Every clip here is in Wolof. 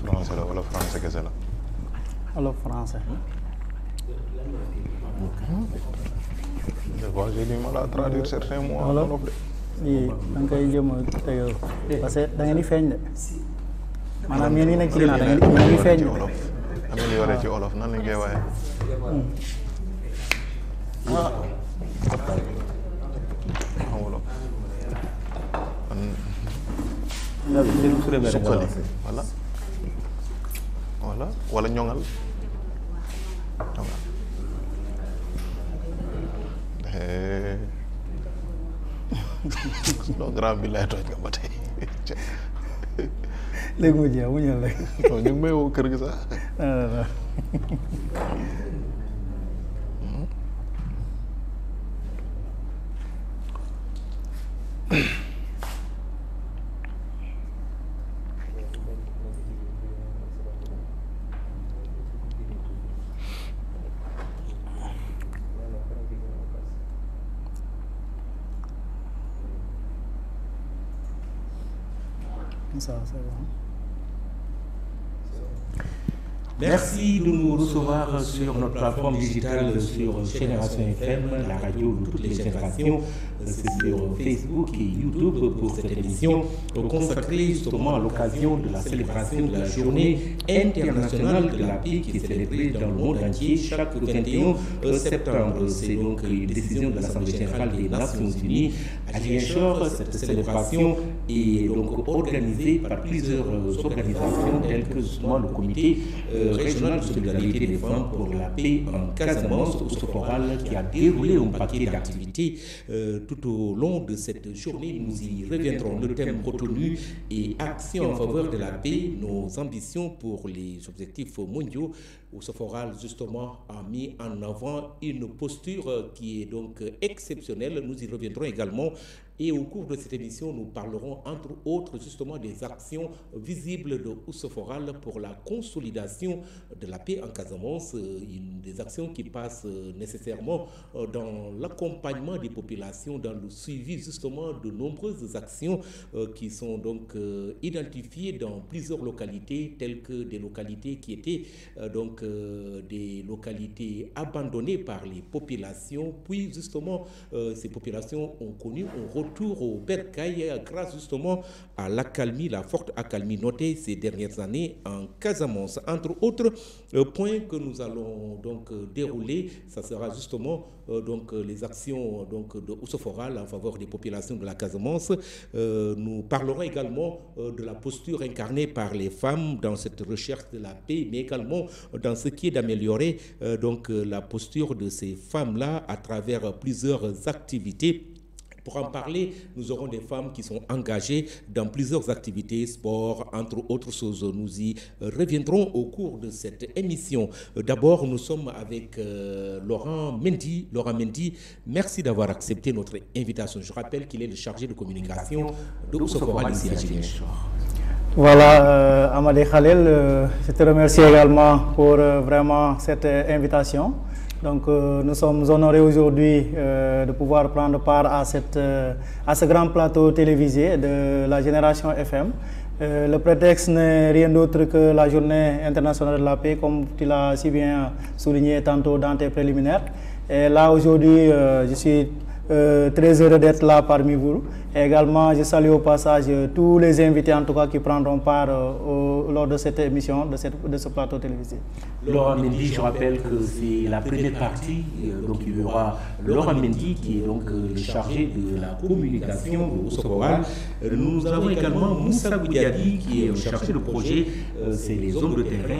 wolof français la wala français kese la. wolof français. Des fois j'ai du mal à traduire certains mots en wolof de. yii da nga koy jëm a tegal parce que da ngeen di feeñ de maanaam yéen ñi nekk ci ginnaaw da ngeen di feeñ de. amélioré ci wolof nan lañ koy waxee. xamuloo suqali wala ñoŋal non grand bi lay tooñ nga ba tey léegi mu jeex mu ñëw rek. non ñu ngi may woo kër gi sax. Ça, c'est bon. Merci de nous recevoir sur notre plateforme digitale sur Génération FM, la radio de toutes les générations. C'est sur Facebook et YouTube pour cette émission consacrée justement à l'occasion de la célébration de la journée internationale de la paix qui est célébrée dans le monde entier chaque 21 septembre. C'est donc une décision de l'Assemblée générale des Nations Unies à Ziguinchor. Cette célébration est donc organisée par plusieurs organisations telles que justement le comité régional de solidarité des femmes pour la paix en Casamance, au Soforal, qui a déroulé un paquet d'activités tout au long de cette journée. Nous y reviendrons. Le thème retenu est Action en faveur de la paix, nos ambitions pour les objectifs mondiaux. Au Soforal, justement, a mis en avant une posture qui est donc exceptionnelle. Nous y reviendrons également. Et au cours de cette émission, nous parlerons entre autres justement des actions visibles de Soforal pour la consolidation de la paix en Casamance, des actions qui passent nécessairement dans l'accompagnement des populations, dans le suivi justement de nombreuses actions qui sont donc identifiées dans plusieurs localités, telles que des localités qui étaient donc des localités abandonnées par les populations, puis justement ces populations ont connu un retour au bercail grâce justement à l'accalmie, la forte accalmie notée ces dernières années en Casamance. Entre autres points que nous allons donc dérouler, ça sera justement donc les actions donc de Soforal en faveur des populations de la Casamance. Nous parlerons également de la posture incarnée par les femmes dans cette recherche de la paix, mais également dans ce qui est d'améliorer donc la posture de ces femmes-là à travers plusieurs activités. Pour en parler, nous aurons des femmes qui sont engagées dans plusieurs activités, sport, entre autres choses. Nous y reviendrons au cours de cette émission. D'abord, nous sommes avec Laurent Mendy. Laurent Mendy, merci d'avoir accepté notre invitation. Je rappelle qu'il est le chargé de communication de Soforal ici à Ziguinchor. Voilà, Amadé Khalil, je te remercie également pour vraiment cette invitation. Donc nous sommes honorés aujourd'hui de pouvoir prendre part à ce grand plateau télévisé de la Génération FM. Le prétexte n'est rien d'autre que la journée internationale de la paix, comme tu l'as si bien souligné tantôt dans tes préliminaires. Et là aujourd'hui, je suis très heureux d'être là parmi vous. Et également, je salue au passage tous les invités en tout cas qui prendront part lors de cette émission, de ce plateau télévisé. Laurent Mendy, je rappelle que c'est la première partie, donc il y aura Laurent Mendy qui est donc le chargé de la communication au Soforal. Nous avons également Moussa Goudiadi qui est chargé de projet, c'est les hommes de terrain.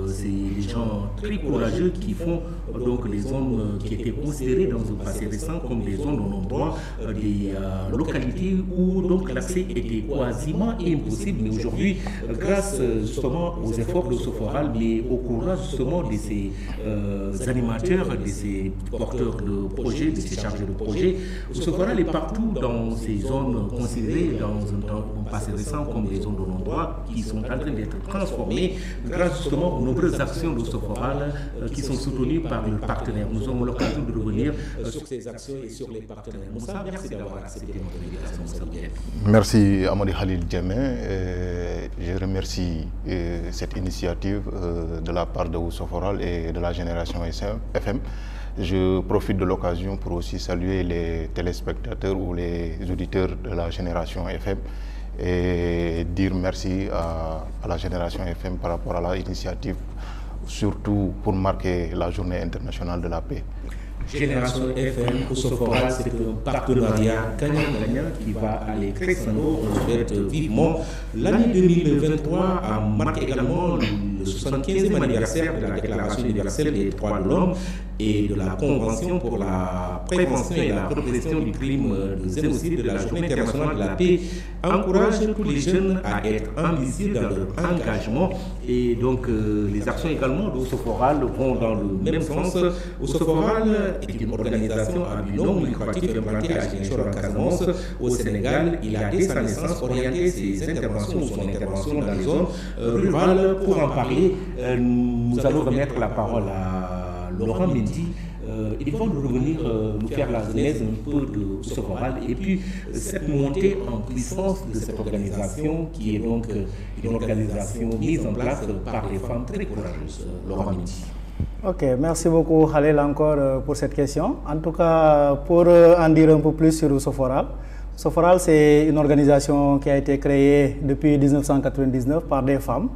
C'est des gens très courageux qui font donc les zones qui étaient considérées dans un passé récent comme des zones au non-droit, des localités où donc l'accès était quasiment impossible. Mais aujourd'hui, grâce justement aux efforts de Soforal, mais au courage justement de ces animateurs, de ces porteurs de projets, de ces chargés de projets, Soforal est partout dans ces zones considérées dans un passé récents comme les zones de non-droit qui sont en train d'être transformées grâce justement aux nombreuses actions de Soforal qui sont soutenues par leurs partenaires. Nous aurons l'occasion de revenir sur ces actions et sur les partenaires. Moussa, merci d'avoir accepté notre invitation. Merci Amadi Khalil Djemé. Je remercie cette initiative de la part de Soforal et de la Génération FM. Je profite de l'occasion pour aussi saluer les téléspectateurs ou les auditeurs de la Génération FM et dire merci à la Génération FM par rapport à l'initiative, surtout pour marquer la Journée internationale de la paix. Génération FM, Soforal, c'est un partenariat gagnant-gagnant qui va aller crescendo. On souhaite vivement. L'année 2023 a marqué également le 75e anniversaire de la Déclaration universelle des droits de l'homme et de la Convention pour la prévention et la répression du crime de génocide de la Journée internationale de la paix. Encourage tous les jeunes à être ambitieux dans leur engagement et donc les actions également de Soforal vont dans le même sens. Soforal est une organisation à but non lucratif implantée à Ziguinchor en Casamance au Sénégal. Il a dès sa naissance orienté ses interventions ou son intervention dans les zones rurales. Pour en parler, nous allons remettre la parole à Laurent Mendy. Ils vont nous revenir, nous faire la genèse un peu de Soforal et puis cette montée en puissance de cette organisation qui est donc une organisation mise en place par des femmes très courageuses. Laurent Mendy. Ok, merci beaucoup Khalil encore pour cette question. En tout cas, pour en dire un peu plus sur Soforal, Soforal c'est une organisation qui a été créée depuis 1999 par des femmes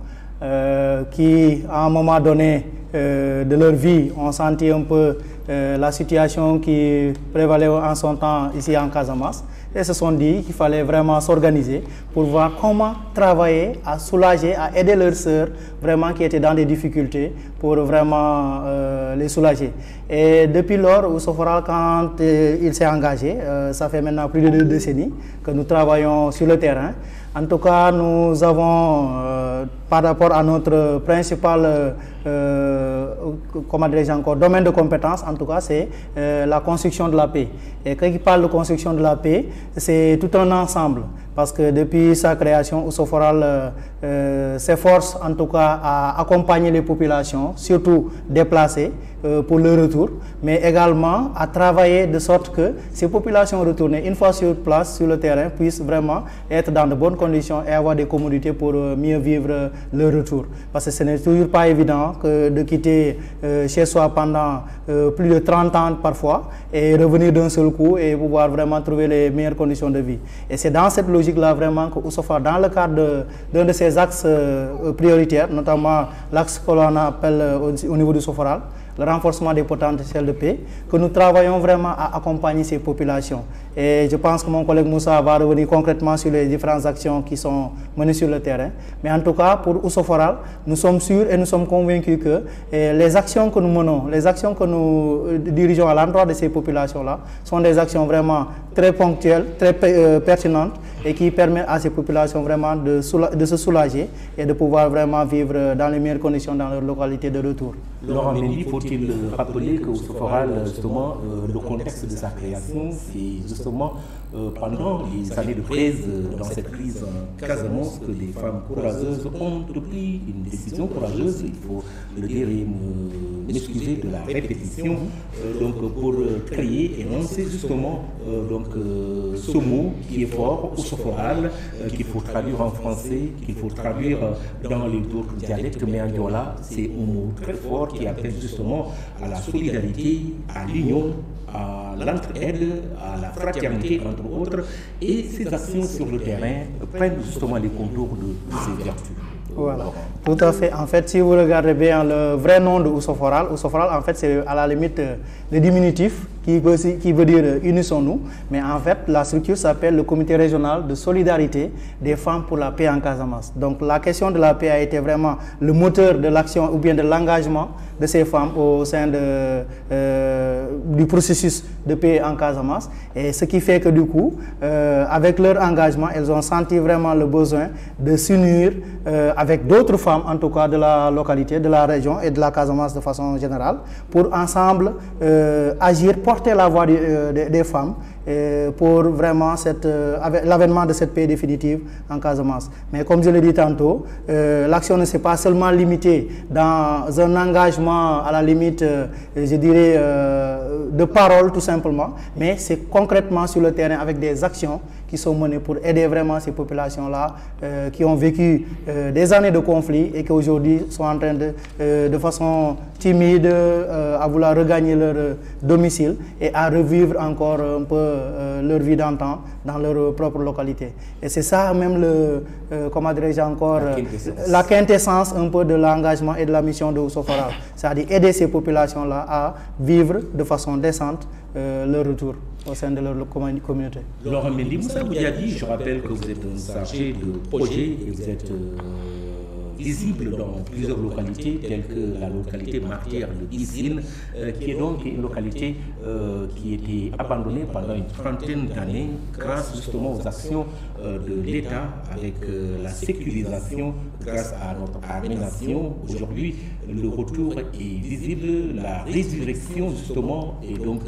qui, à un moment donné de leur vie, ont senti un peu la situation qui prévalait en son temps ici en Casamance et se sont dit qu'il fallait vraiment s'organiser pour voir comment travailler à soulager, à aider leurs sœurs vraiment qui étaient dans des difficultés pour vraiment les soulager. Et depuis lors, où Soforal, quand il s'est engagé, ça fait maintenant plus de 2 décennies que nous travaillons sur le terrain. En tout cas, nous avons, par rapport à notre principal domaine de compétence, en tout cas, c'est la construction de la paix. Et quand il parle de construction de la paix, c'est tout un ensemble. Parce que depuis sa création, Soforal s'efforce en tout cas à accompagner les populations, surtout déplacées, pour le retour, mais également à travailler de sorte que ces populations retournées, une fois sur place, sur le terrain, puissent vraiment être dans de bonnes conditions et avoir des commodités pour mieux vivre leur retour. Parce que ce n'est toujours pas évident que de quitter chez soi pendant plus de 30 ans parfois et revenir d'un seul coup et pouvoir vraiment trouver les meilleures conditions de vie. Et c'est dans cette logique-là vraiment que Soforal, dans le cadre d'un de ses axes prioritaires, notamment l'axe que l'on appelle au niveau du Soforal, le renforcement des potentiels de paix, que nous travaillons vraiment à accompagner ces populations. Et je pense que mon collègue Moussa va revenir concrètement sur les différentes actions qui sont menées sur le terrain. Mais en tout cas, pour Soforal, nous sommes sûrs et nous sommes convaincus que les actions que nous menons, les actions que nous dirigeons à l'endroit de ces populations-là, sont des actions vraiment très ponctuelles, très pertinentes et qui permettent à ces populations vraiment de se soulager et de pouvoir vraiment vivre dans les meilleures conditions dans leur localité de retour. Laurent Mendy, faut-il rappeler que Soforal, justement, le contexte de sa création, c'est justement pendant les années de crise, dans cette crise en Casamance, que des femmes courageuses ont pris une décision courageuse, il faut le dire et m'excuser de la répétition, donc pour créer et lancer justement ce mot qui est fort, Soforal, qu'il faut traduire en français, qu'il faut traduire dans les autres dialectes, mais en Diola, c'est un mot très fort qui appelle justement à la solidarité, à l'union, à l'entraide, à la fraternité, entre autres. Et ces actions sur le terrain prennent justement les contours de ces vertus. Voilà, tout à fait. En fait, si vous regardez bien le vrai nom de Soforal, en fait, c'est à la limite le diminutif qui veut dire unissons-nous. Mais en fait, la structure s'appelle le Comité régional de solidarité des femmes pour la paix en Casamance. Donc, la question de la paix a été vraiment le moteur de l'action ou bien de l'engagement de ces femmes au sein du processus de paix en Casamance. Et ce qui fait que du coup, avec leur engagement, elles ont senti vraiment le besoin de s'unir avec d'autres femmes, en tout cas de la localité, de la région et de la Casamance de façon générale, pour ensemble agir, porter la voix des femmes pour vraiment l'avènement de cette paix définitive en Casamance. Mais comme je l'ai dit tantôt, l'action ne s'est pas seulement limitée dans un engagement à la limite, je dirais, de parole tout simplement, mais c'est concrètement sur le terrain avec des actions qui sont menées pour aider vraiment ces populations-là qui ont vécu des années de conflit et qui aujourd'hui sont en train de façon timide à vouloir regagner leur domicile et à revivre encore un peu leur vie d'antan dans leur propre localité. Et c'est ça même comment dirais-je encore, la quintessence un peu de l'engagement et de la mission de Ousso Foral, c'est-à-dire aider ces populations-là à vivre de façon décente leur retour au sein de leur communauté. Laurent Mendy, Moussa Boudiadi, je rappelle que vous êtes un chargé de projet et vous êtes visible dans plusieurs localités, telles que la localité martyre de Bissine, qui est donc une localité qui était abandonnée pendant une trentaine d'années grâce justement aux actions de l'État avec la sécurisation grâce à notre armée-nation. Aujourd'hui, le retour est visible, la résurrection justement, et donc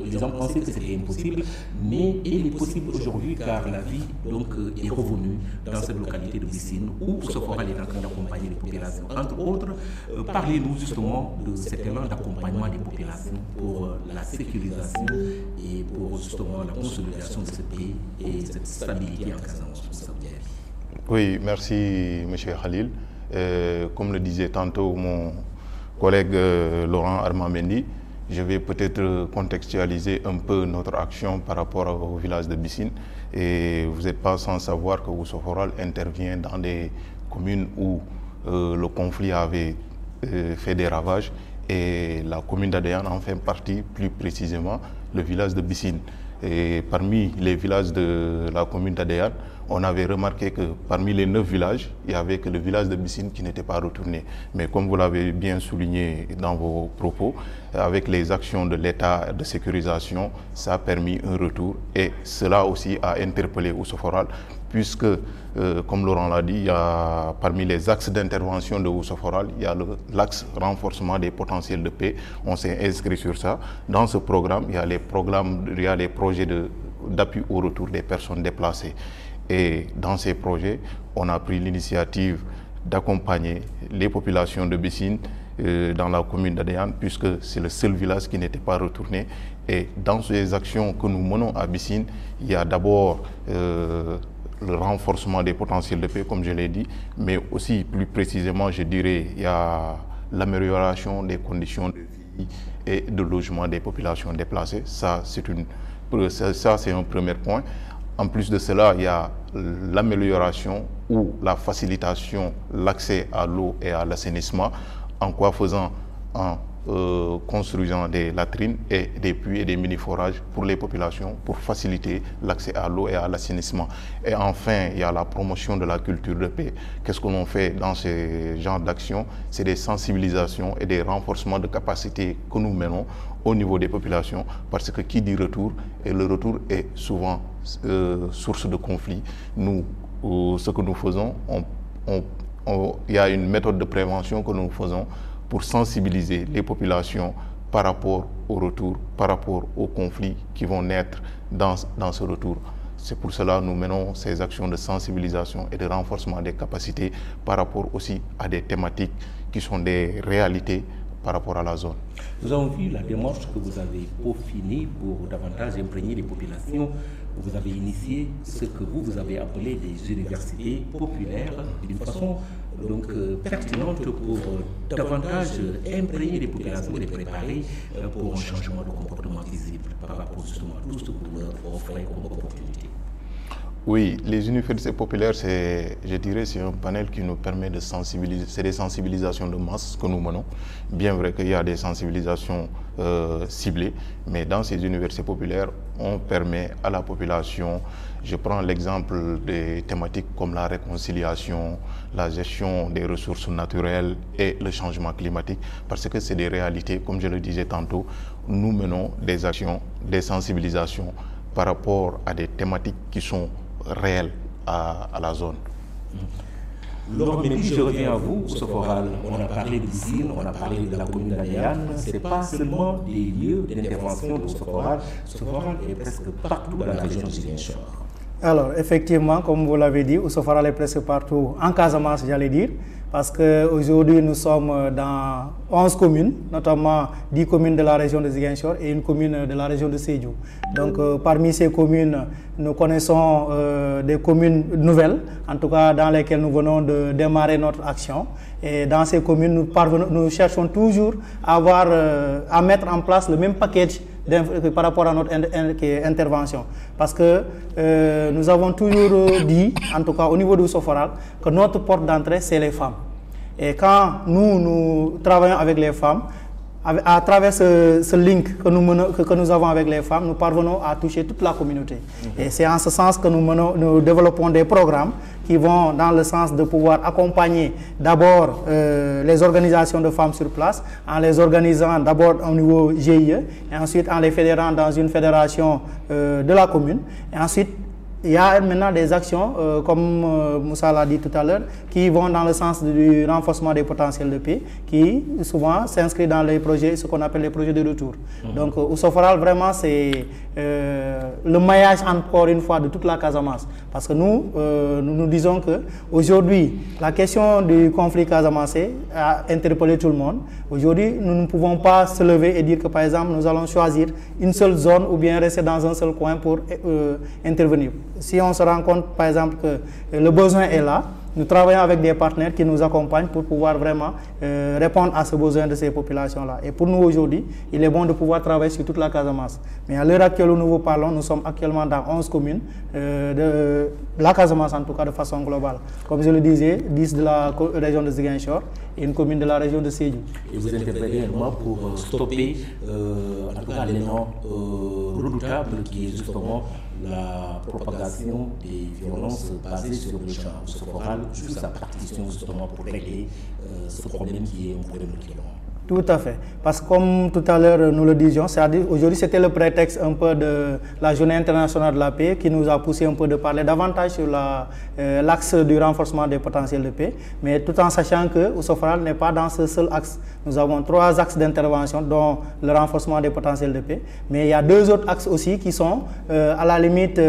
les gens pensaient que c'était impossible, mais il est possible aujourd'hui car la vie donc est revenue dans cette localité de Bissine où Ousso Foral est en train d'accompagner les populations. Entre autres, parlez-nous justement de cet élan d'accompagnement des populations pour la sécurisation et pour justement la consolidation de ce pays et cette stabilité en Casamance. Oui, merci M. Khalil. Comme le disait tantôt mon collègue Laurent Armand Mendy, je vais peut-être contextualiser un peu notre action par rapport au village de Bissine. Et vous n'êtes pas sans savoir que Ousso Foral intervient dans des communes où le conflit avait fait des ravages et la commune d'Adéane en fait partie, plus précisément le village de Bissine. Et parmi les villages de la commune d'Adéane, on avait remarqué que parmi les 9 villages, il n'y avait que le village de Bissine qui n'était pas retourné. Mais comme vous l'avez bien souligné dans vos propos, avec les actions de l'État de sécurisation, ça a permis un retour et cela aussi a interpellé Ousso Foral puisque, comme Laurent l'a dit, il y a, parmi les axes d'intervention de Ousso Foral, il y a l'axe renforcement des potentiels de paix. On s'est inscrit sur ça. Dans ce programme, il y a les projets d'appui au retour des personnes déplacées. Et dans ces projets, on a pris l'initiative d'accompagner les populations de Bissine dans la commune d'Adéane, puisque c'est le seul village qui n'était pas retourné. Et dans ces actions que nous menons à Bissine, il y a d'abord le renforcement des potentiels de paix, comme je l'ai dit, mais aussi plus précisément, je dirais, il y a l'amélioration des conditions de vie et de logement des populations déplacées. Ça, c'est un premier point. En plus de cela, il y a l'amélioration ou la facilitation, l'accès à l'eau et à l'assainissement. En quoi faisant? En construisant des latrines et des puits et des mini-forages pour les populations pour faciliter l'accès à l'eau et à l'assainissement. Et enfin, il y a la promotion de la culture de paix. Qu'est-ce que l'on fait dans ce genre d'actions? C'est des sensibilisations et des renforcements de capacités que nous menons au niveau des populations, parce que qui dit retour, et le retour est souvent source de conflit. Nous, ce que nous faisons, il y a une méthode de prévention que nous faisons pour sensibiliser les populations par rapport au retour, par rapport aux conflits qui vont naître dans ce retour. C'est pour cela que nous menons ces actions de sensibilisation et de renforcement des capacités par rapport aussi à des thématiques qui sont des réalités par rapport à la zone. Nous avons vu la démarche que vous avez peaufinée pour davantage imprégner les populations. Vous avez initié ce que vous avez appelé des universités populaires d'une façon donc pertinente pour davantage imprégner les populations et les préparer pour un changement de comportement visible par rapport justement à tout ce que vous leur offrez comme opportunité. Oui, les universités populaires, je dirais, c'est un panel qui nous permet de sensibiliser. C'est des sensibilisations de masse que nous menons. Bien vrai qu'il y a des sensibilisations ciblées, mais dans ces universités populaires, on permet à la population, je prends l'exemple des thématiques comme la réconciliation, la gestion des ressources naturelles et le changement climatique, parce que c'est des réalités, comme je le disais tantôt, nous menons des actions, des sensibilisations par rapport à des thématiques qui sont réelles à la zone. Laurent Mendy, je reviens à vous, Soforal. On a parlé de Sine, on a parlé de la commune d'Adéane. Ce n'est pas seulement des lieux d'intervention de Soforal. Soforal est presque partout dans la région de Ziguinchor. Alors, effectivement, comme vous l'avez dit, Soforal est presque partout, en Casamance, j'allais dire, parce qu'aujourd'hui, nous sommes dans 11 communes, notamment 10 communes de la région de Ziguinchor et une commune de la région de Sédhiou. Donc, parmi ces communes, nous connaissons des communes nouvelles, en tout cas dans lesquelles nous venons de démarrer notre action. Et dans ces communes, nous cherchons toujours à mettre en place le même package par rapport à notre intervention. Parce que nous avons toujours dit, en tout cas au niveau du Soforal, que notre porte d'entrée, c'est les femmes. Et quand nous travaillons avec les femmes, à travers ce link que nous avons avec les femmes, nous parvenons à toucher toute la communauté. Et c'est en ce sens que nous développons des programmes qui vont dans le sens de pouvoir accompagner d'abord les organisations de femmes sur place, en les organisant d'abord au niveau GIE, et ensuite en les fédérant dans une fédération de la commune. Et ensuite, il y a maintenant des actions, comme Moussa l'a dit tout à l'heure, qui vont dans le sens du renforcement des potentiels de paix, qui souvent s'inscrivent dans les projets, ce qu'on appelle les projets de retour. Donc, au Soforal, vraiment, c'est le maillage, encore une fois, de toute la Casamance. Parce que nous disons qu'aujourd'hui, la question du conflit casamancé a interpellé tout le monde. Aujourd'hui, nous ne pouvons pas se lever et dire que, par exemple, nous allons choisir une seule zone ou bien rester dans un seul coin pour intervenir. Si on se rend compte, par exemple, que le besoin est là, nous travaillons avec des partenaires qui nous accompagnent pour pouvoir vraiment répondre à ce besoin de ces populations-là. Et pour nous aujourd'hui, il est bon de pouvoir travailler sur toute la Casamance. Mais à l'heure actuelle où nous vous parlons, nous sommes actuellement dans 11 communes de la Casamance, en tout cas de façon globale. Comme je le disais, 10 de la région de Ziguinchor et une commune de la région de Sédhiou. Et vous intervenez également pour stopper, en tout cas, l'élan redoutable qui est justement la propagation des violences basées sur le genre Soforal, juste sa partition justement pour régler ce problème qui est un problème de violence. Tout à fait. Parce que comme tout à l'heure nous le disions, aujourd'hui c'était le prétexte un peu de la Journée internationale de la paix qui nous a poussé un peu de parler davantage sur l'axe du renforcement des potentiels de paix, mais tout en sachant que Soforal n'est pas dans ce seul axe. Nous avons 3 axes d'intervention, dont le renforcement des potentiels de paix, mais il y a 2 autres axes aussi qui sont à la limite,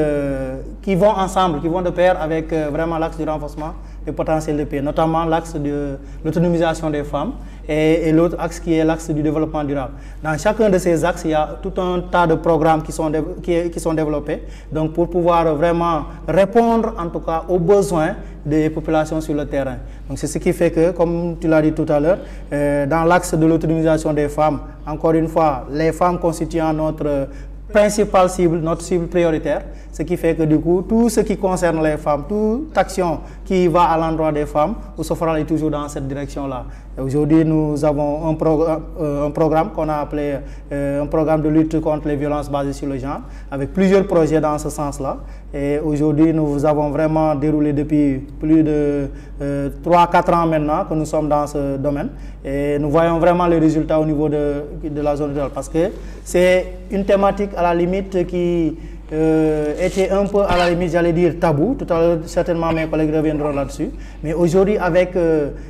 qui vont ensemble, qui vont de pair avec vraiment l'axe du renforcement des potentiels de paix, notamment l'axe de l'autonomisation des femmes et l'autre axe qui est l'axe du développement durable. Dans chacun de ces axes, il y a tout un tas de programmes qui sont développés, donc pour pouvoir vraiment répondre en tout cas aux besoins des populations sur le terrain. Donc c'est ce qui fait que, comme tu l'as dit tout à l'heure, dans l'axe de l'autonomisation des femmes, encore une fois, les femmes constituant notre principale cible, notre cible prioritaire, ce qui fait que du coup, tout ce qui concerne les femmes, toute action qui va à l'endroit des femmes, Soforal est toujours dans cette direction-là. Aujourd'hui, nous avons un programme qu'on a appelé un programme de lutte contre les violences basées sur le genre, avec plusieurs projets dans ce sens-là. Et aujourd'hui, nous avons vraiment déroulé depuis plus de 3-4 ans maintenant que nous sommes dans ce domaine. Et nous voyons vraiment les résultats au niveau de la zone rurale, parce que c'est une thématique à la limite qui était un peu à la limite, j'allais dire, tabou. Tout à l'heure, certainement mes collègues reviendront là-dessus. Mais aujourd'hui, avec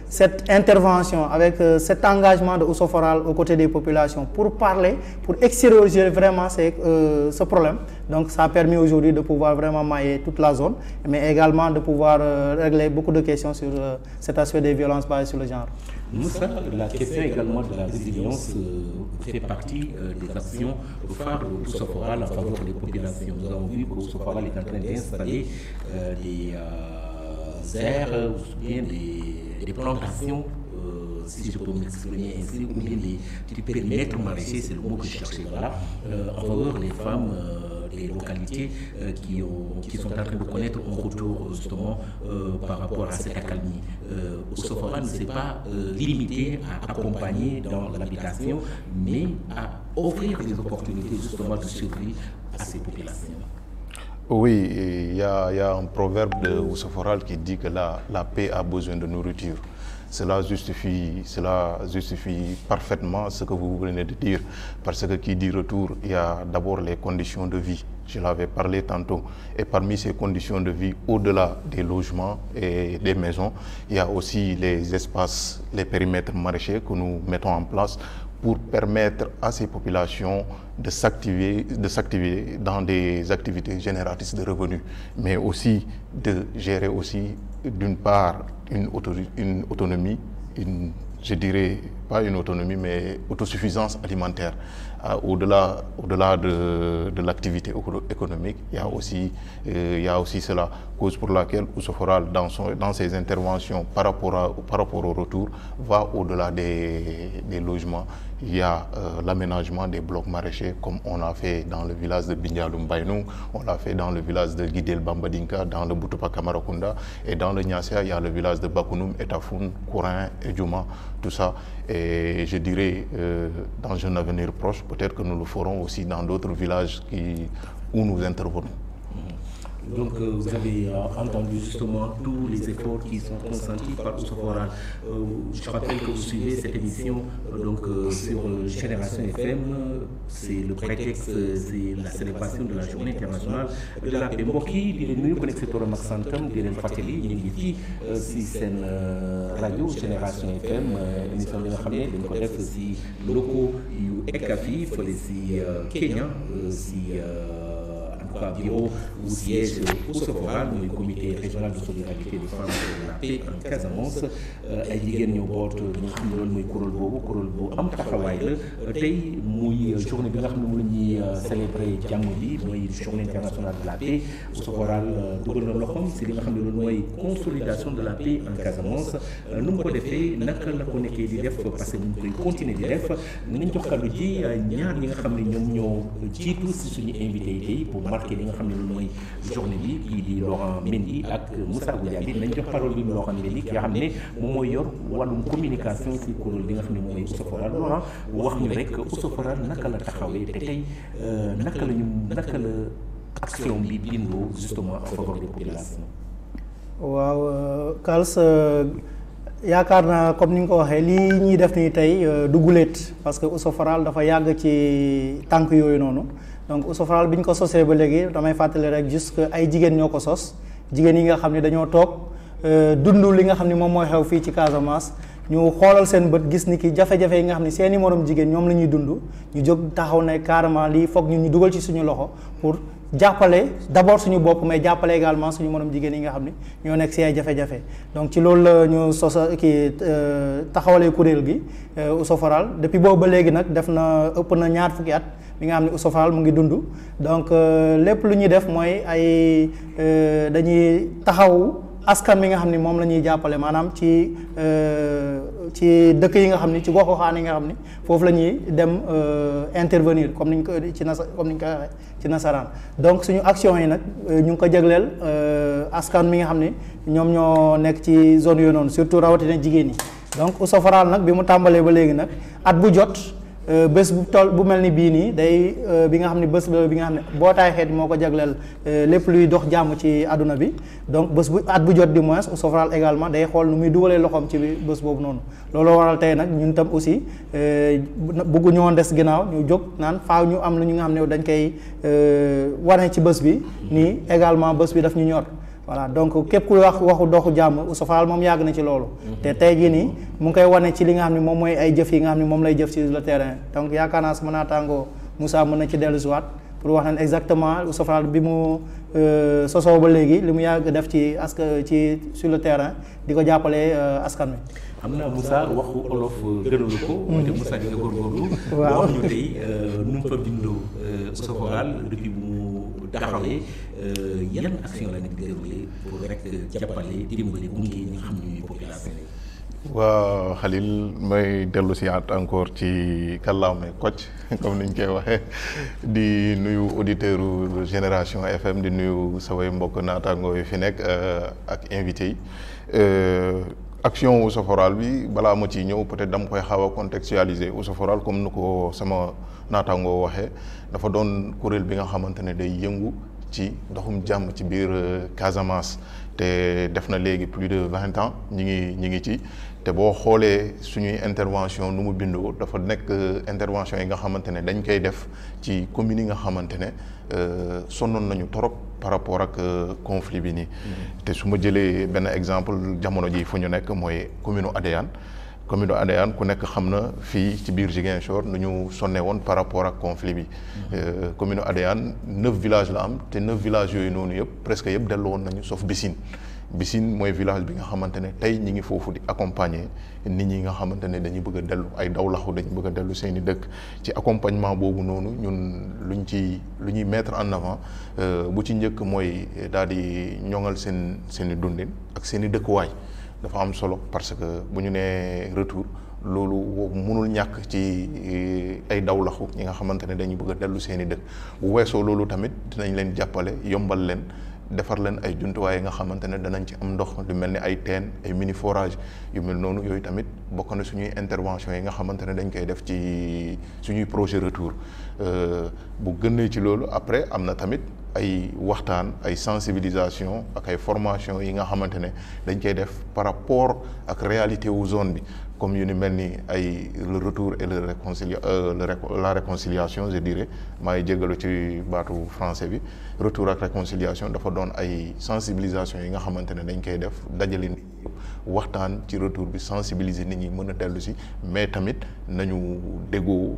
cette intervention, avec cet engagement de Soforal aux côtés des populations pour parler, pour extérioriser vraiment ce problème, donc ça a permis aujourd'hui de pouvoir vraiment mailler toute la zone, mais également de pouvoir régler beaucoup de questions sur cet aspect des violences basées sur le genre. Moussa, la question également de la résilience fait partie des actions phares de Soforal en faveur des populations. Nous avons vu que Soforal est en train d'installer des aires ou bien des plantations, si je peux m'exprimer ainsi, ou bien des périmètres maraîchers, c'est le mot que je cherchais, voilà, en faveur des femmes des localités qui sont en train de connaître un retour justement par rapport à cette accalmie. Soforal ne s'est pas limité à accompagner dans l'habitation, mais à offrir des opportunités justement de survie à ces populations. Oui, il y a un proverbe de Soforal qui dit que la paix a besoin de nourriture. Cela justifie parfaitement ce que vous venez de dire, parce que qui dit retour, il y a d'abord les conditions de vie. je l'avais parlé tantôt. Et parmi ces conditions de vie, au-delà des logements et des maisons, il y a aussi les espaces, les périmètres maraîchers que nous mettons en place pour permettre à ces populations de s'activer dans des activités génératrices de revenus, mais aussi de gérer aussi, d'une part, une autonomie, je dirais pas une autonomie, mais autosuffisance alimentaire. Au-delà de l'activité économique, il y a aussi cela, cause pour laquelle Ousoforal, dans ses interventions par rapport au retour, va au-delà des logements. Il y a l'aménagement des blocs maraîchers, comme on l'a fait dans le village de Binyaloum Baynou, on l'a fait dans le village de Guidel Bambadinka, dans le Boutoupa Kamarakunda, et dans le Niassia, il y a le village de Bakounum, Etafoun, Kourin et Djouma, tout ça. Et je dirais, dans un avenir proche, peut-être que nous le ferons aussi dans d'autres villages où nous intervenons. Donc vous avez entendu justement tous les efforts qui sont consentis par Ousoforal. Je rappelle que vous suivez cette émission sur Génération FM. C'est le prétexte, c'est la célébration de la journée internationale de la paix. mbokk yi di leen nuyu ku nekk si turam ak santam di leen fàttali ñu ngi fii si seen rajo Génération FM émission bi nga xam ne dañ ko def si locaux yu ECAFI fële si Kenya si bureau ou siège Ousoforal mooy comité régional de solidarité des femmes de la paix en Casamance ay jigéen ñoo boot li nga xam ne loolu mooy kuréel bu am taxawaay la tey muy journée bi nga xam ne moom la ñuy célébrer jàmm bi mooy journée internationale de la paix. Ousoforal dugal na loxoom si li nga xam ne loolu mooy consolidation de la paix en Casamance nu mu ko defee naka la ko nekkee di def parce que ñu ngi koy continuer di def nañ jox kàddu ji ñaar ñi nga xam ne ñoom ñoo jiitu si suñu invité yi tey pour marquer li nga xam ne loolu mooy journée bi kii di Laurent Mendy ak Moussa Goudiaby nañ jox parole bi Laurent Mendy ki nga xam ne moom mooy yor wàllum communication si kuréel bi nga xam ne moom mooy Ousoforal. Laurent wax ñu rek Ousoforal naka la taxawee te tey naka la action bi bindoo justement en faveur des populations. waaw Kals yaakaar naa comme ni nga ko waxee lii ñuy def nii tey du guléet parce que Ousoforal dafa yàgg ci tànk yooyu noonu. donc Ousoforal bi ñu ko sosee ba léegi damay fàttali rek juste que ay jigéen ñoo ko sos jigéen yi nga xam ne dañoo toog dund li nga xam ne moom mooy xew fii ci Casamance ñu xoolal seen bët gis ni ki jafe-jafe yi nga xam ne seeni morom jigéen ñoom la ñuy dund ñu jóg taxaw ne carrément lii foog ñu dugal ci suñu loxo pour jàppale d'abord suñu bopp mais jàppale également suñu morom jigéen yi nga xam ne ñoo nekk si ay jafe-jafe donc ci loolu la ñu taxawalee kuréel gi Ousoforal depuis boobu ba léegi nag def na ëpp na ñaar fukki at bi nga xam ne Ousoforal mu ngi dund donc lépp lu ñuy def mooy ay dañuy taxaw askan mi nga xam ne moom la ñuy jàppale maanaam ci dëkk yi nga xam ni ci gox-goxaan yi nga xam ni foofu la ñuy dem intervenir comme ni ñu ko waxee ci nasaraan donc suñu action yi nag ñu ngi ko jagleel askan mi nga xam ni ñoom ñoo nekk ci zone yooyu noonu surtout rawatina jigéen ñi donc Ousoforal nag bi mu tàmbalee ba léegi nag at bu jot bés bu mel ni bii nii day bi nga xam ne bés bi nga xam ne mbootaay xeet moo ko jagleel lépp luy dox jàmm ci àdduna bi donc bés bu at bu jot du moins Ousoforal également day xool nu muy dugalee loxoom ci bés boobu noonu looloo waral tey nag ñun tam aussi bëggu ñoo des ginnaaw ñu jóg naan faaw ñu am lu ñu nga xam ne dañ koy wane ci bés bi nii également bés bi daf ñu ñor voilà donc képp ku waxu doxu jàmm Ousoforal moom yàgg na ci loolu te tey jii nii mu ngi koy wane ci li nga xam ne moom mooy ay jëf yi nga xam ne moom lay jëf ci le terrain donc yaakaar naa sama naataangoo Moussa mën na ci dellusiwaat pour wax nañ exactement Ousoforal bi mu sosoo ba léegi li mu yàgg def ci sur le terrain di ko jàppale askan wi. xam naa Moussa waxu olof gënalu ko. te Moussa di nga góorgóorlu. waaw wax ñu tey nu mu fa bindoo Ousoforal depuis bu mu taxawee yan action la nekk déroulé pour rek jàppale dimbali gunge ñi nga xam ne ñuy population yi. waa Khalil may dellu si at encore ci kàllaame Kocc comme niñ koy waxee di nuyu auditeur Génération FM di nuyu samay mbokk naataangoo yi fi nekk ak invité yi action Ousoforal bi balaa ma ciy ñëw peut-être dama koy xaw a contextualiser Ousoforal comme nu ko sama naataangoo waxee dafa doon kuréel bi nga xamante ne day yëngu ci doxum jàmm ci biir Casamance te def na léegi plus de 20 ans ñi ngi ci te boo xoolee suñuy intervention nu mu bindoo dafa nekk intervention yi nga xamante ne dañ koy def ci communes yi nga xamante ne sonnoon nañu torop par rapport ak conflit bi nii. te su ma jëlee benn exemple jamono ji fu ñu nekk mooy commune Adéane. commune Adéane ku nekk xam na fii ci biir Ziguinchor nu ñu sonne woon par rapport ak conflit bi. commune Adéane 9 villages la am te 9 villages yooyu noonu yëpp presque yëpp dellu woon nañu sauf Bissine. Bissine mooy village bi nga xamante ne tey ñi ngi foofu di accompagner nit ñi nga xamante ne dañuy bëgg a dellu ay dawlaxu dañu bëgg a dellu seeni dëkk ci accompagnement boobu noonu ñun lu ñuy mettre en avant bu ci njëkk mooy daal di ñoŋal seen i dundin ak seen i dëkkuwaay dafa am solo parce que bu ñu nee retour loolu mënul ñàkk ci ay dawlaxu ñi nga xamante ne dañuy bëgg a dellu seen i dëkk bu weesoo loolu tamit dinañ leen jàppale yombal leen defar leen ay jumtuwaay yi nga xamante ne danañ ci am ndox lu mel ni ay teen ay mini forage yu mel noonu yooyu tamit bokk na suñuy intervention yi nga xamante ne dañ koy def ci suñuy projet retour bu gënee ci loolu après am na tamit ay waxtaan ay sensibilisation ak ay formation yi nga xamante ne dañ koy def par rapport ak réalité wu zone bi comme yu ni mel ni ay le retour et la réconciliation je dirais maa ngi jégalu ci baatu français bi retour ak réconciliation dafa doon ay sensibilisation yi nga xamante ne dañ koy def dajale nit ñi waxtaan ci retour bi sensibiliser nit ñi mën a dellu si mais tamit nañu déggoo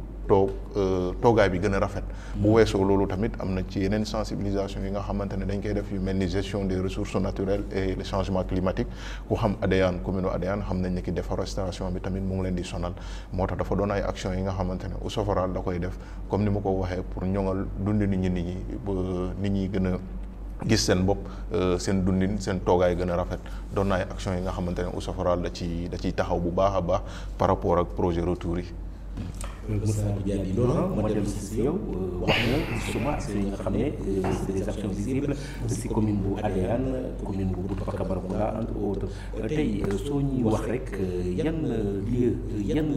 toogaay bi gën a rafet. bu weesoo loolu tamit am na ci yeneen sensibilisation yi nga xamante ne dañ koy def yu mel ni gestion des ressources naturelles et le changement climatique ku xam Adéane commune Adéane xam nañ ne ki déforestation bi tamit mu ngi leen di sonal moo tax dafa doon ay actions yi nga xamante ne Ousoforal da koy def comme ni ma ko waxee pour ñoŋal dund nit ñi ba nit ñi gën a gis seen bopp seen dundin seen toogaay gën a rafet doon na ay actions yi nga xamante ne Ousoforal da ciy taxaw bu baax a baax par rapport ak projet retour yi. Moussa Diaby Laurent ma dellu si yow wax na justement actions yi nga xam ne c'est des actions visibles si commune bu Adéane commune bu Boutoupa Barakunda entre autres tey soo ñuy wax rek yan lieu yan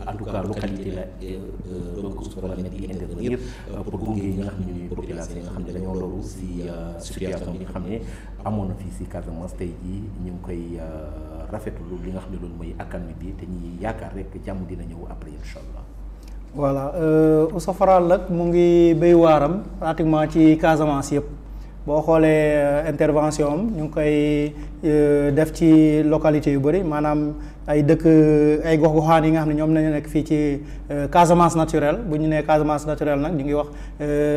en tout cas localité la donc Ousoforal di intervenir pour gunge ñi nga xam ne ñuy population yi nga xam ne dañoo loru si situation bi nga xam ne amoon na fii si Casamance tey jii ñu ngi koy rafetlu li nga xam ne loolu mooy accalmie bi te ñuy yaakaar rek jàmm dina ñëw après incha allah. voilà Ousoforal nag mu ngi béy waaram pratiquement ci Casamance yëpp boo xoolee intervention am ñu ngi koy def ci localité yu bëri maanaam ay dëkk ay gox-goxaan yi nga xam ne ñoom nañu nekk fii ci Casamance naturelle bu ñu nee Casamance naturelle nag ñu ngi wax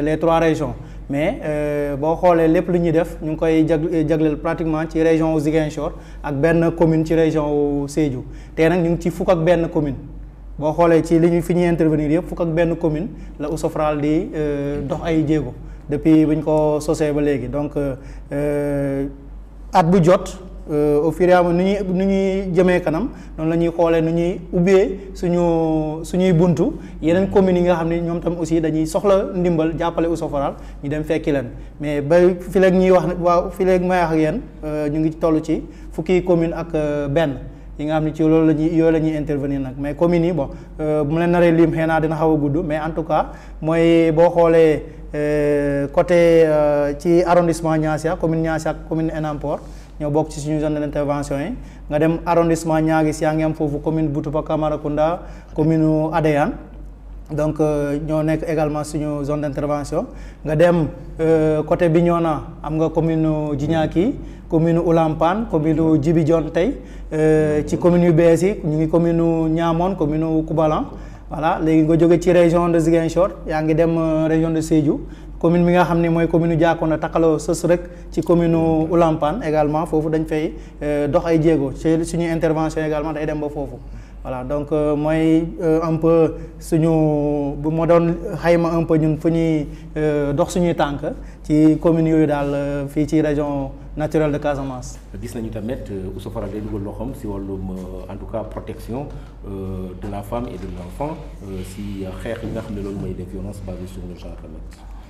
les 3 régions mais boo xoolee lépp lu ñuy def ñu ngi koy jagleel pratiquement ci région wu Ziguinchor ak benn commune ci région wu Sédhiou te nag ñu ngi ci fukk ak benn commune. boo xoolee ci li ñu fi ñuy intervenir yëpp fukk ak benn commune la Ousoforal di dox ay jéego depuis bu ñu ko sosee ba léegi donc at bu jot au fur et à mesure nu ñuy jëmee kanam noonu la ñuy xoolee nu ñuy ubbee suñuy buntu yeneen communes yi nga xam ne ñoom tam aussi dañuy soxla ndimbal jàppale Ousoforal ñu dem fekki leen mais ba fi léegi ñuy wax waaw fi léegi may wax ak yéen ñu ngi toll ci fukki commune ak benn. yi nga xam ne ci loolu la ñuy intervenir nag mais communes yi bon bu ma leen naree lim xëy naa dina xaw a gudd mais en tout cas mooy boo xoolee côté ci arrondissement Niassia commune Niassia ak commune Enampor ñoo bokk ci suñu zone d'intervention yi nga dem arrondissement Niaguis yaa ngi am foofu commune Boutoupa Camaracounda commune Adéane donc ñoo nekk également suñu zone d'intervention nga dem côté Bignona am nga commune Djignaki commune Oulampane commune Djibi Dione tey ci commune yu bees yi ñu ngi commune Niamone commune Koubalan voilà léegi nga jóge ci région de Ziguinchor yaa ngi dem région de Sédhiou commune bi nga xam ne mooy commune Diakona takaloo sës rek ci commune Oulampane également foofu dañ fay dox ay jéego ci suñuy intervention également day dem ba foofu voilà donc mooy un peu suñu bu ma doon xayma un peu ñun fu ñuy dox suñuy tànk ci communes yooyu daal fii ci région naturelle de Casamance. gis nañu tamit Ousoforal day dugal loxoom si wàllum en tout cas protection de la femme et de l'enfant si xeex yi nga xam ne loolu mooy des violences basées sur le genre tamit.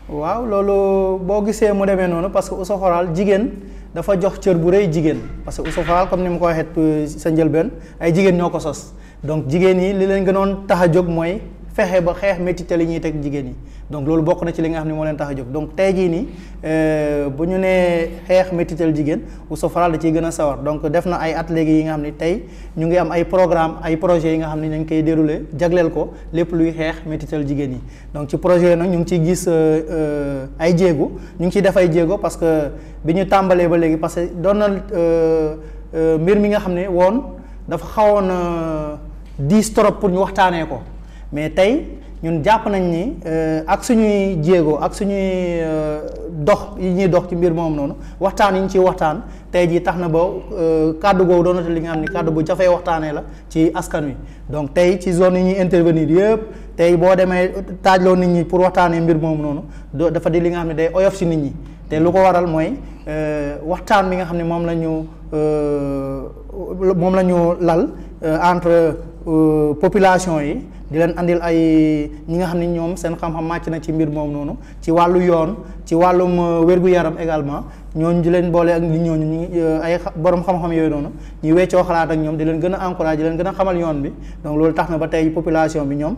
waaw loolu boo gisee mu demee noonu parce que Ousoforal jigéen dafa jox cër bu rëy jigéen parce que Ousoforal comme ni ma ko waxee sa njëlbeen ay jigéen ñoo ko sos donc jigéen yi li leen gënoon tax a jóg mooy fexe ba xeex métital yi ñuy teg jigéen yi donc loolu bokk na ci li nga xam ne moo leen tax a jóg donc tey jii nii bu ñu nee xeex métital jigéen Oustour Fall da ciy gën a sawar donc def na ay at léegi yi nga xam ne tey ñu ngi am ay programme ay projets yi nga xam ne dañ koy dérouler jagleel ko lépp luy xeex métital jigéen yi donc ci projet nag ñu ngi ciy gis ay jéego ñu ngi ciy def ay jéego parce que bi ñu tàmbalee ba léegi parce que doon na mbir mi nga xam ne woon dafa xawoon diis trop pour ñu waxtaanee ko mais tey ñun jàpp nañ ni ak suñuy jéego ak suñuy dox yi ñuy dox ci mbir moom noonu waxtaan yi ñu ciy waxtaan tey jii tax na ba kàddu googu doonate li nga xam ni kàddu bu jafee waxtaanee la ci askan wi donc tey ci zone yi ñuy intervenir yëpp tey boo demee taajloo nit ñi pour waxtaanee mbir moom noonu dafa di li nga xam ne day oyof si nit ñi te lu ko waral mooy waxtaan bi nga xam ne moom la ñu lal entre population yi di leen andil ay ñi nga xam ne ñoom seen xam-xam màcc na ci mbir moom noonu ci wàllu yoon ci wàllum wér-gu-yaram également ñooñu di leen boole ak li ñooñu ñu ay borom xam-xam yooyu noonu ñu weccoo xalaat ak ñoom di leen gën a encouragé di leen gën a xamal yoon bi donc loolu tax na ba tey population bi ñoom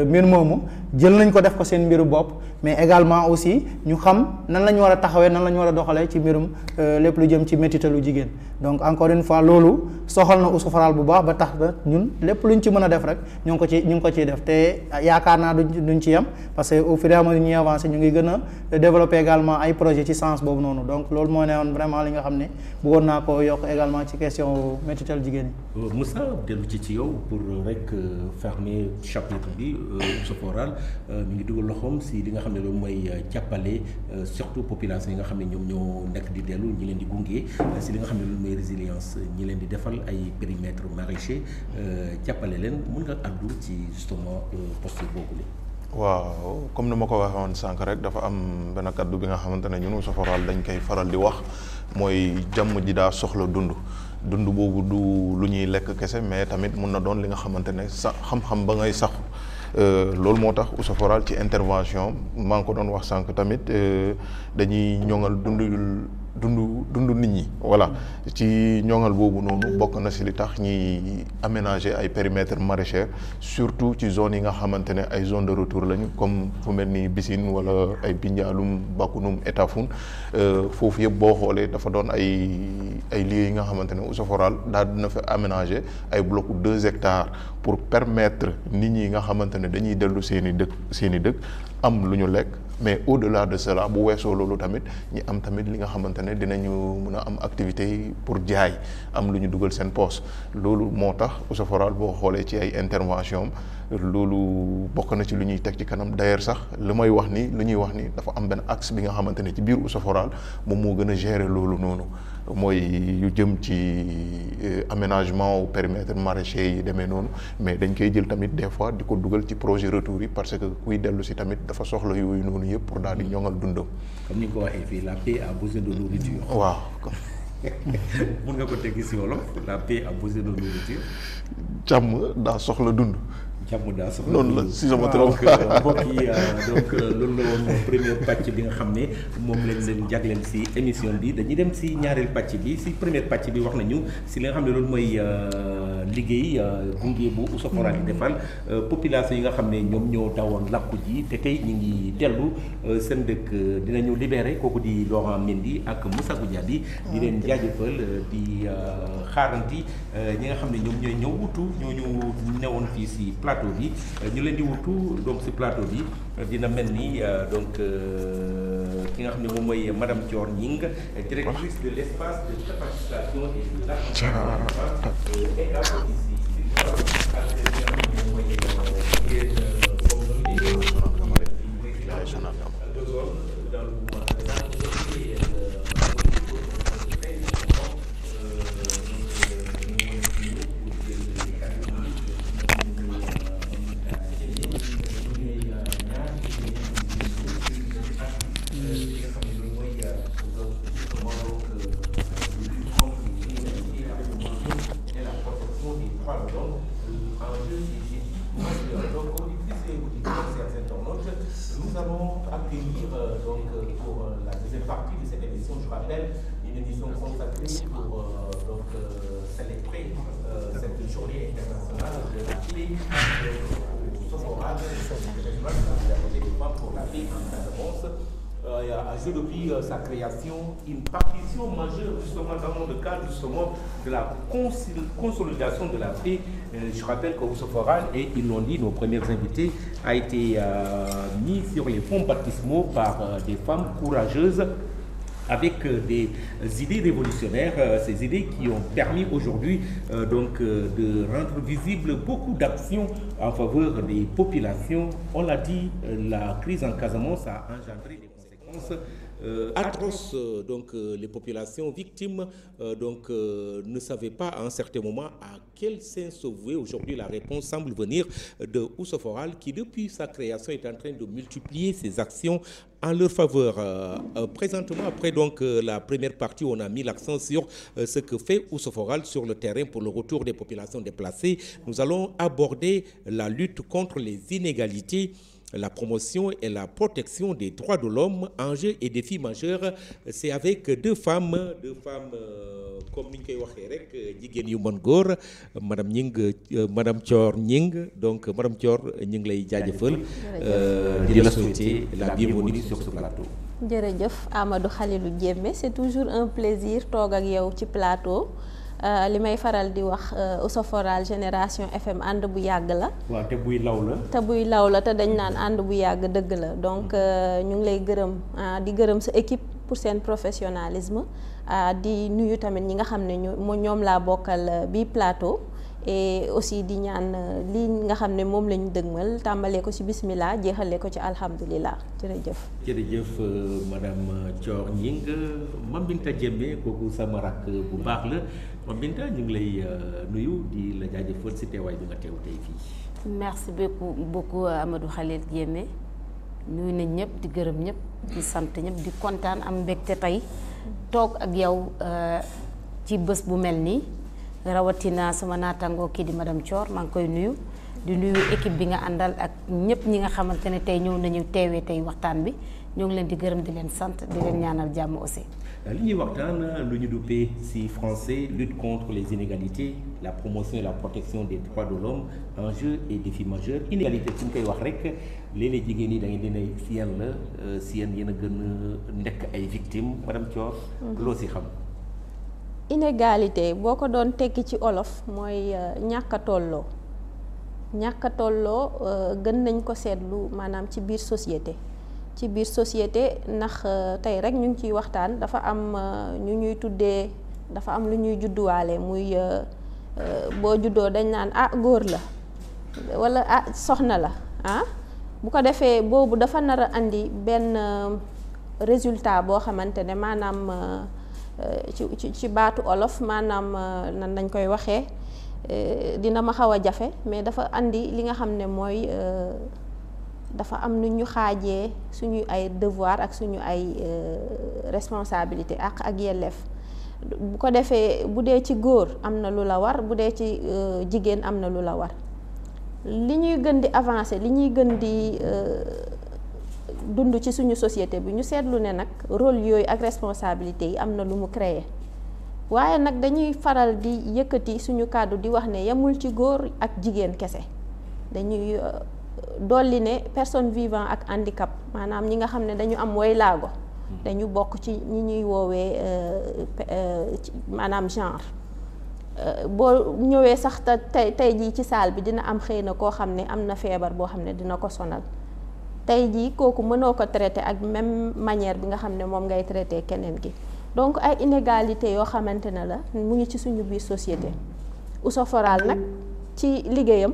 mbir moomu jël nañ ko def ko seen mbiru bopp mais également aussi ñu xam nan la ñu war a taxawee nan la ñu war a doxalee ci mbirum lépp lu jëm ci métitalu jigéen donc encore une fois loolu soxal na Oustour Fall bu baax ba tax na ñun lépp luñ ci mën a def rek ñu ngi ko ciy def te yaakaar naa duñ ci yem parce que au fur et à mesure ñuy avancé ñu ngi gën a développer également ay projet ci sens boobu noonu donc loolu moo ne woon vraiment li nga xam ne bëggoon naa ko yokk également ci question métital jigéen yi. Moussa dellu ci yow pour rek fermer chapitre bi Oustour Fall mi ngi dugal loxoom si li nga xam ne loolu mooy jàppale surtout population yi nga xam ne ñoom ñoo nekk di dellu ñi leen di gunge si li nga xam ne loolu mooy résilience ñi leen di defal ay périmètre maraîcher jàppale leen mën nga àddu ci justement posture boobu la. waaw comme ni ma ko waxee woon sànq rek dafa am benn kaddu bi nga xamante ne ñun Oustour Fall dañ koy faral di wax mooy jàmm ji daa soxla dund boobu du lu ñuy lekk kese mais tamit mun na doon li nga xamante ne sa xam-xam ba ngay saxu loolu moo tax Oustour Fall ci intervention maa ngi ko doon wax sànq tamit dañuy ñoŋal dund nit ñi voilà ci ñoŋal boobu noonu bokk na si li tax ñuy aménager ay périmètres maraîchers surtout ci zone yi nga xamante ne ay zone de retour lañu comme fu mel ni Bissine wala ay Bindialoum Bakounoum Etafoune foofu yëpp boo xoolee dafa doon ay lieux yi nga xamante ne Oustour Fall daal dina fa aménager ay bloc 2 hectares pour permettre nit ñi nga xamante ne dañuy dellu seen i dëkk am lu ñu lekk mais au-delà de cela bu weesoo loolu tamit ñi am tamit li nga xamante ne dinañu mën a am activité yi pour jaay am lu ñu dugal seen poche loolu moo tax Oustour Fall boo xoolee ci ay intervention loolu bokk na ci lu ñuy teg ci kanam d'ailleurs sax lu ñuy wax ni dafa am benn axe bi nga xamante ne ci biir Oustour Fall moom moo gën a gérer loolu noonu mooy yu jëm ci aménagement au périmètre maraîcher yi demee noonu mais dañ koy jël tamit des fois di ko dugal ci projet retour yi parce que kuy dellu si tamit dafa soxla yooyu noonu yëpp pour daal di ñoŋal dundam. comme ni nga ko waxee fii la paix a besoin de nourriture. waaw. mun nga ko teggi si wolof la paix a besoin de nourriture. jàmm daa soxla dund. jàmm daa soxla noonu la si sama trop. mbokk yi donc loolu la woon première pàcc bi nga xam ne moom lañ leen jagleel si émission bi dañuy dem si ñaareel pàcc bi si première pàcc bi wax nañu si li nga xam ne loolu mooy liggéey gunge bu Oustour Fall yi defal population yi nga xam ne ñoom ñoo dawoon làkku ji te tey ñu ngi dellu seen dëkk dinañu libéré kooku di Laurent Mendy ak Moussa Goudiaby di leen jaajëfal di xaaranti ñi nga xam ne ñoom ñooy ñëw wutu ñooñu newoon fii si plateau bi ñu leen di wutu donc si plateau bi dina mel ni donc ki nga xam ne moom mooy madame Dior Gningue directrice de l'espace de capacitation et de l'accompagnement également ici ak li nga xam ne moom mooy nous allons accueillir donc pour la deuxième partie de cette émission, je rappelle, une émission consacrée pour donc célébrer cette journée internationale de la paix au Oustour Fall. pour la paix en Casamance a joué depuis sa création une partition majeure justement dans le cadre justement de la consolidation de la paix. Je rappelle que Ousso Foral, et ils l'ont dit, nos premiers invités, a été mis sur les fonds baptismaux par des femmes courageuses avec des idées révolutionnaires, ces idées qui ont permis aujourd'hui de rendre visible beaucoup d'actions en faveur des populations. On l'a dit, la crise en Casamance a engendré des conséquences atroces. Les populations victimes ne savaient pas à un certain moment à quel sein se vouer. Aujourd'hui, la réponse semble venir de Ousso Foral qui, depuis sa création, est en train de multiplier ses actions en leur faveur. Présentement, après la première partie, on a mis l'accent sur ce que fait Ousso Foral sur le terrain pour le retour des populations déplacées. Nous allons aborder la lutte contre les inégalités, la promotion et la protection des droits de l'homme, enjeux et défis majeurs. C'est avec deux femmes comme ni ñu koy waxee rek jigéen yu mën góor, madame Thior Gning. Donc madame Thior, ñu ngi lay jaajëfal di la souhaiter la bienvenue sur ce plateau. jërëjëf Amadou Khalilou Diémé, c'est toujours un plaisir toog ak yow ci plateau. li may faral di wax Ousso Foral Génération FM ànd bu yàgg la. waaw te buy law la. te dañ naan ànd bu yàgg dëgg la donc ñu ngi lay gërëm di gërëm sa équipe pour seen professionnalisme di nuyu tamit ñi nga xam ne ñoom laa bokkal bii plateau. et aussi di ñaan lii nga xam ne moom la ñu dëgmal tàmbalee ko ci bismillah jeexalee ko ci alhamdulilah jërëjëf madame Thior Gning. Mame Binta Diémé kooku sama rakk bu baax la. Mame Binta, ñu ngi lay nuyu di la jaajëfal ci teewaay bi nga teew tey fii. merci beaucoup Amadou Khalil Diémé nuyu nañ ñëpp di gërëm ñëpp di sant ñëpp di kontaan am mbégte tey toog ak yow ci bés bu mel nii. rawatina sama naataangoo kii di madame Thior maa ngi koy nuyu di nuyu équipe bi nga àndal ak ñëpp ñi nga xamante ne tey ñëw nañu teewee tey waxtaan bi ñoo ngi leen di gërëm di leen sant di leen ñaanal jàmm aussi. li ñuy waxtaan lu ñu duppee ci français lutte contre les inégalités, la promotion et la protection des droits de l'homme, enjeux et défis majeurs. Inégalité su ñu koy wax rek léeg-léeg jigéen ñi da ngeen di ne si yéen la si yéen a gën a nekk ay victimes madame Thior. loo si xam. inégalité boo ko doon tekki ci olof mooy ñàkk a tolloo gën nañ ko seetlu maanaam ci biir société ndax tey rek ñu ngi ciy waxtaan dafa am ñu ñuy tuddee dafa am lu ñuy judduwaale muy boo juddoo dañ naan góor la walla soxna la bu ko defee boobu dafa nar a andi benn résultat boo xamante ne maanaam ci baatu olof maanaam nan lañ koy waxee dina ma xaw a jafe mais dafa andi li nga xam ne mooy dafa am nu ñu xaajee suñu ay devoir ak suñu ay responsabilité ak yelleef bu ko defee bu dee ci góor am na lu la war bu dee ci jigéen am na lu la war li ñuy gën di avancer li ñuy gën di dund ci suñu société bi ñu seetlu ne nag rôle yooyu ak responsabilité yi am na lu mu créer waaye nag dañuy faral di yëkkati suñu kàddu di wax ne yemul ci góor ak jigéen kese dañuy dolli ne personne vivant ak handicap maanaam ñi nga xam ne dañu am woy laago dañu bokk ci ñi ñuy woowee maanaam genre boo ñëwee sax tey jii ci salle bi dina am xëy na koo xam ne am na feebar boo xam ne dina ko sonal tey jii kooku mënoo ko traité ak même manière bi nga xam ne moom ngay traité keneen gi donc ay inégalité yoo xamante ne la mu ngi ci suñu biir société. Ousso Foral nag ci liggéeyam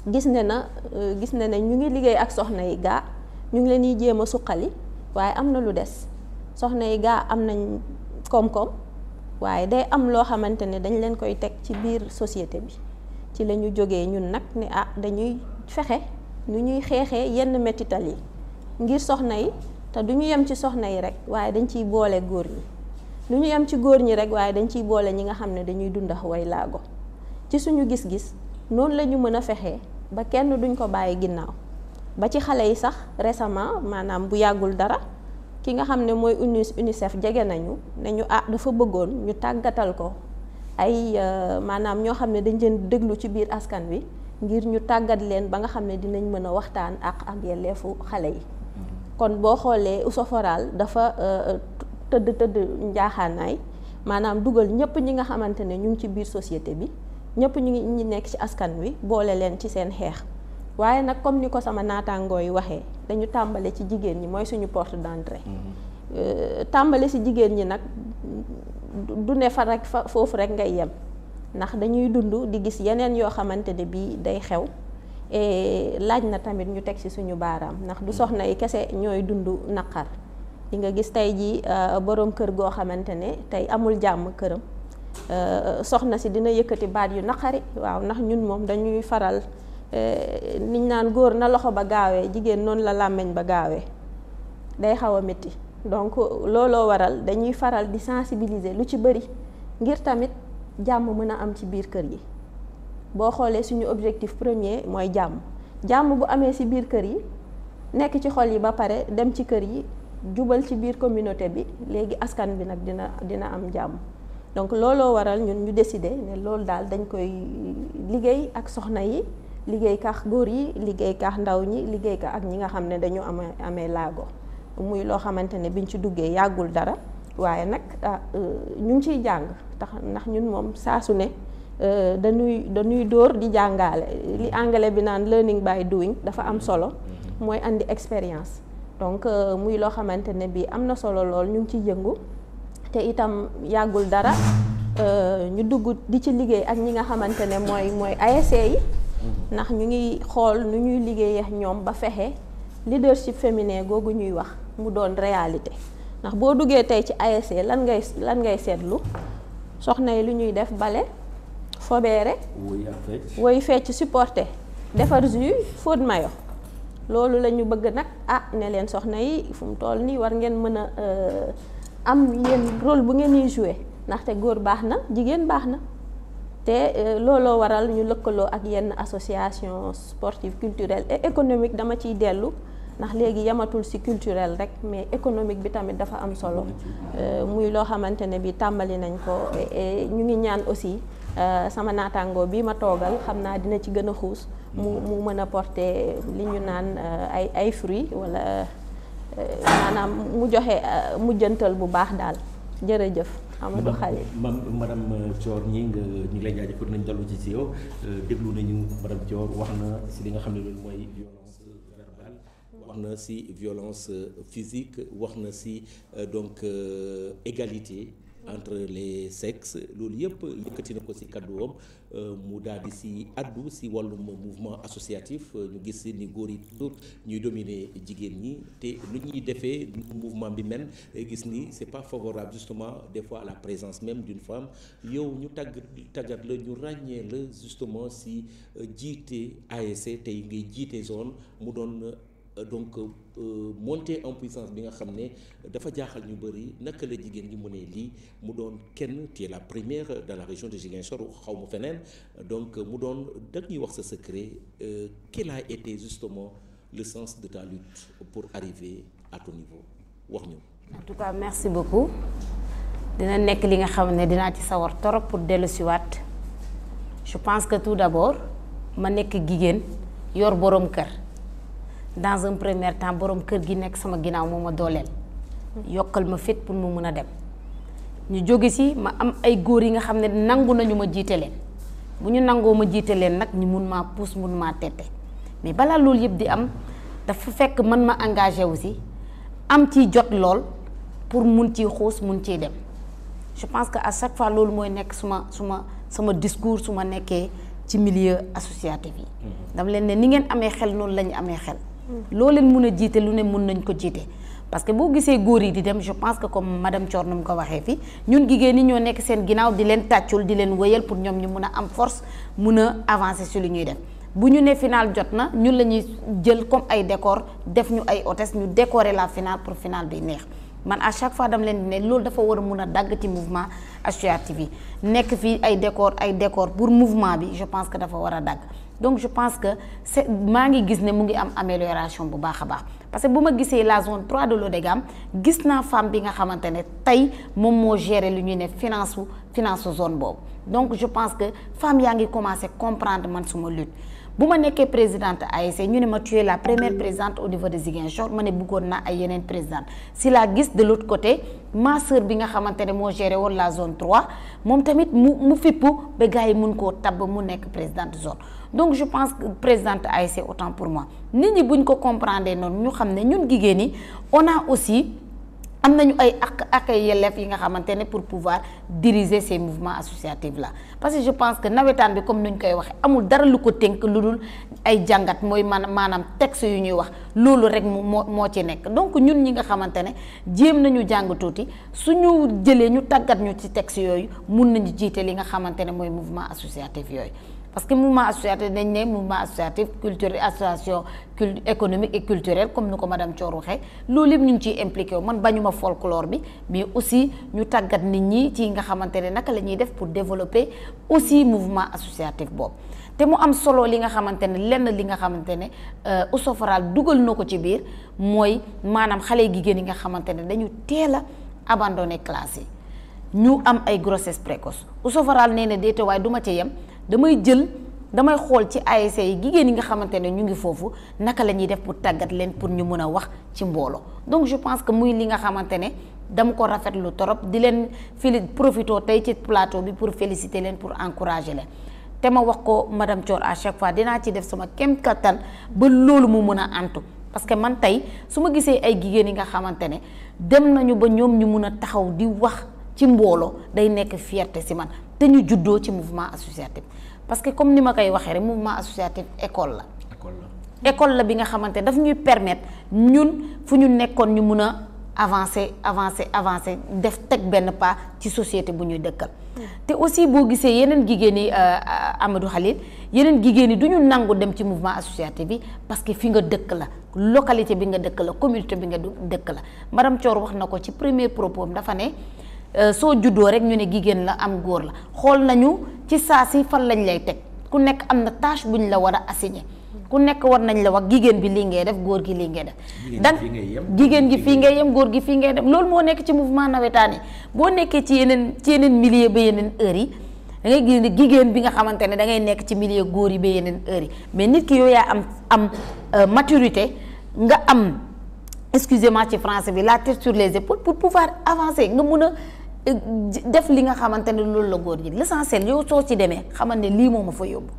gis ne ñu ngi liggéey ak soxna yi gaa ñu ngi leen di jéem a suqali waaye am na lu des soxna yi gaa am nañ koom-koom waaye day am loo xamante ne dañ leen koy teg ci biir société bi ci la ñu jógee ñun nag ne dañuy fexe nu ñuy xeexee yenn mettital yi ngir soxna yi te du ñu yem ci soxna yi rek waaye dañ ciy boole góor ñi du ñu yem ci góor ñi rek waaye dañ ciy boole ñi nga xam ne dañuy dundax way laago ci suñu gis-gis noonu la ñu mën a fexee ba kenn duñ ko bàyyi ginnaaw ba ci xale yi sax récemment maanaam bu yàggul dara ki nga xam ne mooy UNICEF jege nañu ne ñu dafa bëggoon ñu tàggatal ko ay maanaam ñoo xam ne dañ leen déglu ci biir askan wi ngir ñu tàggat leen ba nga xam ne dinañ mën a waxtaan ak yelleefu xale yi. kon boo xoolee Ousoforal dafa tëdd njaaxaanaay maanaam dugal ñëpp ñi nga xamante ne ñu ngi ci biir société bi ñëpp ñi nekk ci askan wi boole leen ci seen xeex. waaye nag comme ni ko sama naataangoo yi waxee dañu tàmbale ci jigéen ñi mooy suñu porte d'entrée. tàmbale ci jigéen ñi nag du ne fa rek foofu rek ngay yem ndax dañuy dund di gis yeneen yoo xamante ne bii day xew laaj na tamit ñu teg ci suñu baaraam ndax du soxna yi kese ñooy dund naqar di nga gis tey jii boroom kër goo xamante ne tey amul jàmm këram soxna si dina yëkkati baat yu naqari waaw ndax ñun moom dañuy faral niñ naan góor na loxo ba gaawee jigéen noonu la làmmiñ ba gaawee day xaw a métti donc looloo waral dañuy faral di sensibiliser lu ci bëri ngir tamit jàmm mën a am ci biir kër yi boo xoolee suñu objectif premier mooy jàmm bu amee ci biir kër yi nekk ci xol yi ba pare dem ci kër yi jubal ci biir communauté bi léegi askan bi nag dina am jàmm donc looloo waral ñun ñu décider ne loolu daal dañ koy liggéey ak soxna yi liggéey kaax góor yi liggéey kaax ndaw ñi liggéey ka ak ñi nga xam ne dañu amee laago muy loo xamante ne biñ ci duggee yàggul dara waaye nag ñu ngi ciy jàng ndax ñun moom saa su ne dañuy dóor di jàngaale li anglais bi naan learning by doing dafa am solo mooy andi expérience donc muy loo xamante ne bi am na solo lool ñu ngi ciy yëngu te itam yàggul dara ñu dugg di ci liggéey ak ñi nga xamante ne mooy ASC yi ndax ñu ngi xool nu ñuy liggéeyee ak ñoom ba fexe leadership féminin googu ñuy wax mu doon réalité ndax boo duggee tey ci ASC lan ngay seetlu soxna yi lu ñuy def bale fobeere woy fecc supporter defar jus fóot mayo loolu la ñu bëgg nag ne leen soxna yi fu mu toll nii war ngeen mën a am yéen rôle bu ngeen di jouer ndaxte góor baax na jigéen baax na te looloo waral ñu lëkkaloo ak yenn association sportive culturelle et économique dama ciy dellu ndax léegi yamatul ci culturel rek mais économique bi tamit dafa am solo muy loo xamante ne bi tàmbali nañ ko ñu ngi ñaan aussi sama naataangoo bi ma toogal xam naa dina ci gën a xuus mu mën a porter li ñu naan ay fruits wala maanaam mu joxe mujjantal bu baax daal jërëjëf Amadou Khalil. madame Thior ñi nga ñu ngi lay jaajëfal nañ dallu ci yow déglu nañu madame Thior wax na ci li nga xam ne loolu mooy violence verbale wax na ci violence physique wax na ci donc égalité entre les sexes loolu yëpp yëkkati na ko ci kàdduwam mu daal di ci addu ci wàllum mouvement associatif ñu gis ni góor yi toujours ñuy dominer jigéen ñi te lu ñuy defee mouvement bi mel gis ni c'est pas favorable justement des fois à la présence même d'une femme yow ñu tàggat la ñu ràññee la justement ci jiite ASC tey ngay jiite zone mu doon donc monter en puissance bi nga xam ne dafa jaaxal ñu bëri naka la jigéen ñi mu ne lii mu doon kenn tu es la première dans la région de Ziguinchor xaw ma feneen donc mu doon da ñuy wax sa secret quel a été justement le sens de ta lutte pour arriver à ton niveau wax ñu. en tout cas merci beaucoup dina nekk li nga xam ne dinaa ci sawar torop pour dellusiwaat je pense que tout d'abord ma nekk jigéen yor borom kër. dans un premier temps borom kër gi nekk sama ginnaaw moo ma dooleel yokkal ma fit pour mu mën a dem ñu jóge ci ma am ay góor yi nga xam ne nangu nañu ma jiite leen bu ñu nangoo ma jiite leen nag ñu mun maa pousse mun maa tette mais balaa loolu yëpp di am dafa fekk man ma engagé aussi am ciy jot lool pour mun ciy xuus mun ciy dem je pense que à chaque fois loolu mooy nekk sama discours su ma nekkee ci milieu associatif yi dama leen ne ni ngeen amee xel noonu la ñu amee xel loo leen mun a jiite lu ne mun nañ ko jiite parce que boo gisee góor yi di dem je pense que comme madame Thior nu mu ko waxee fii ñun jigéen ñi ñoo nekk seen ginnaaw di leen tàccul di leen wëyal pour ñoom ñu mun a am force mun a avancer ci li ñuy def bu ñu ne final jot na ñun la ñuy jël comme ay décor def ñu ay hôtesse ñu décorer la finale pour finale bi neex man à chaque fois dama leen di ne loolu dafa war a mun a dagg ci mouvement associatif yi nekk fii ay décor pour mouvement bi je pense que dafa war a dagg donc je pense que maa ngi gis ne mu ngi am amélioration bu baax a baax parce que bu ma gisee la zone 3 de l'ODEGAM gis naa femme bi nga xamante ne tey moom moo gérer lu ñuy ne finance zone boobu donc je pense que femme yaa ngi commencer comprendre man suma lutte bu ma nekkee présidente ASC ñu ne ma tu es la première présidente au niveau de Ziguinchor ma ne bëggoon naa ay yeneen présidente si la gis de l'autre côté ma sœur bi nga xamante ne moo géré woon la zone 3 moom tamit mu fippu ba gars yi mun koo tabb mu nekk présidente zone. Donc je pense que présidente ASC autant pour moi nit ñi buñ ko comprendre noonu ñu xam ne ñun jigéen ñi on a aussi am nañu ak ay yelleef yi nga xamante ne pour pouvoir diriger ces mouvements associatifs là parce que je pense que nawetaan bi comme nuñ koy waxee amul dara lu ko tënk lu dul ay jàngat mooy maanaam texte yu ñuy wax loolu rek moo ci nekk donc ñun ñi nga xamante ne jéem nañu jàng tuuti suñu jëlee ñu tàggat ñu ci texte yooyu mun nañu jiite li nga xamante ne mooy mouvement associatif yooyu. Parce que mouvement associatif dañ ne mouvement associatif culturel association économique et culturelle comme ni ko madame Thior waxee loolu yëpp ñu ngi ciy impliqué wu man bañuma folklore bi mais aussi ñu tàggat nit ñi ci nga xamante ne naka la ñuy def pour développer aussi mouvement associatif boobu te mu am solo li nga xamante ne lenn li nga xamante ne Oussofral dugal na ko ci biir mooy maanaam xale jigéen yi nga xamante ne dañu teel a abandonné classe yi ñu am ay grossesse précoce Oussofral nee na déete waaye du ma ci yem damay xool ci ASC yi jigéen yi nga xamante ne ñu ngi foofu naka la ñuy def pour tàggat leen pour ñu mën a wax ci mbooloo donc je pense que muy li nga xamante ne dama ko rafetlu torop di leen profito tey ci plateau bi pour féliciter leen pour encourager leen te ma wax ko madame Thior à chaque fois dinaa ci def sama kem kattan ba loolu mu mën a antu parce que man tey su ma gisee ay jigéen yi nga xamante ne dem nañu ba ñoom ñu mën a taxaw di wax ci mbooloo day nekk fierté si man te ñu juddoo ci mouvement associatif parce que comme ni ma koy waxee rek mouvement associatif école la bi nga xamante ne daf ñuy permettre ñun fu ñu nekkoon ñu mun a avancer def teg benn pas ci société bu ñuy dëkkal te aussi boo gisee yeneen jigéen yi Amadou Khalil yeneen jigéen yi du ñu nangu dem ci mouvement associatif bi parce que fi nga dëkk la localité bi nga dëkk la communauté bi nga dëkk la madame Thior wax na ko ci premier propos dafa ne soo juddoo rek ñu ne jigéen la am góor la xool nañu ci saa si fan lañ lay teg ku nekk am na tâche buñ la war a assigner ku nekk war nañ la wax jigéen bi lii ngay def góor gi lii ngay def jigéen gi fii ngay yem góor gi fii ngay def loolu moo nekk ci mouvement nawetaan yi boo nekkee ci yeneen milieu ba yeneen heures yi da ngay gis ne jigéen bi nga xamante ne da ngay nekk ci milieu góor yi ba yeneen heures yi mais nit ki yow yaa am maturité nga am excusez-moi ci français bi la tête sur les épaules pour pouvoir avancer nga mun a def li nga xamante ne loolu la góor gi l'essentiel yow soo ci demee xamal ne lii moo ma fa yóbbu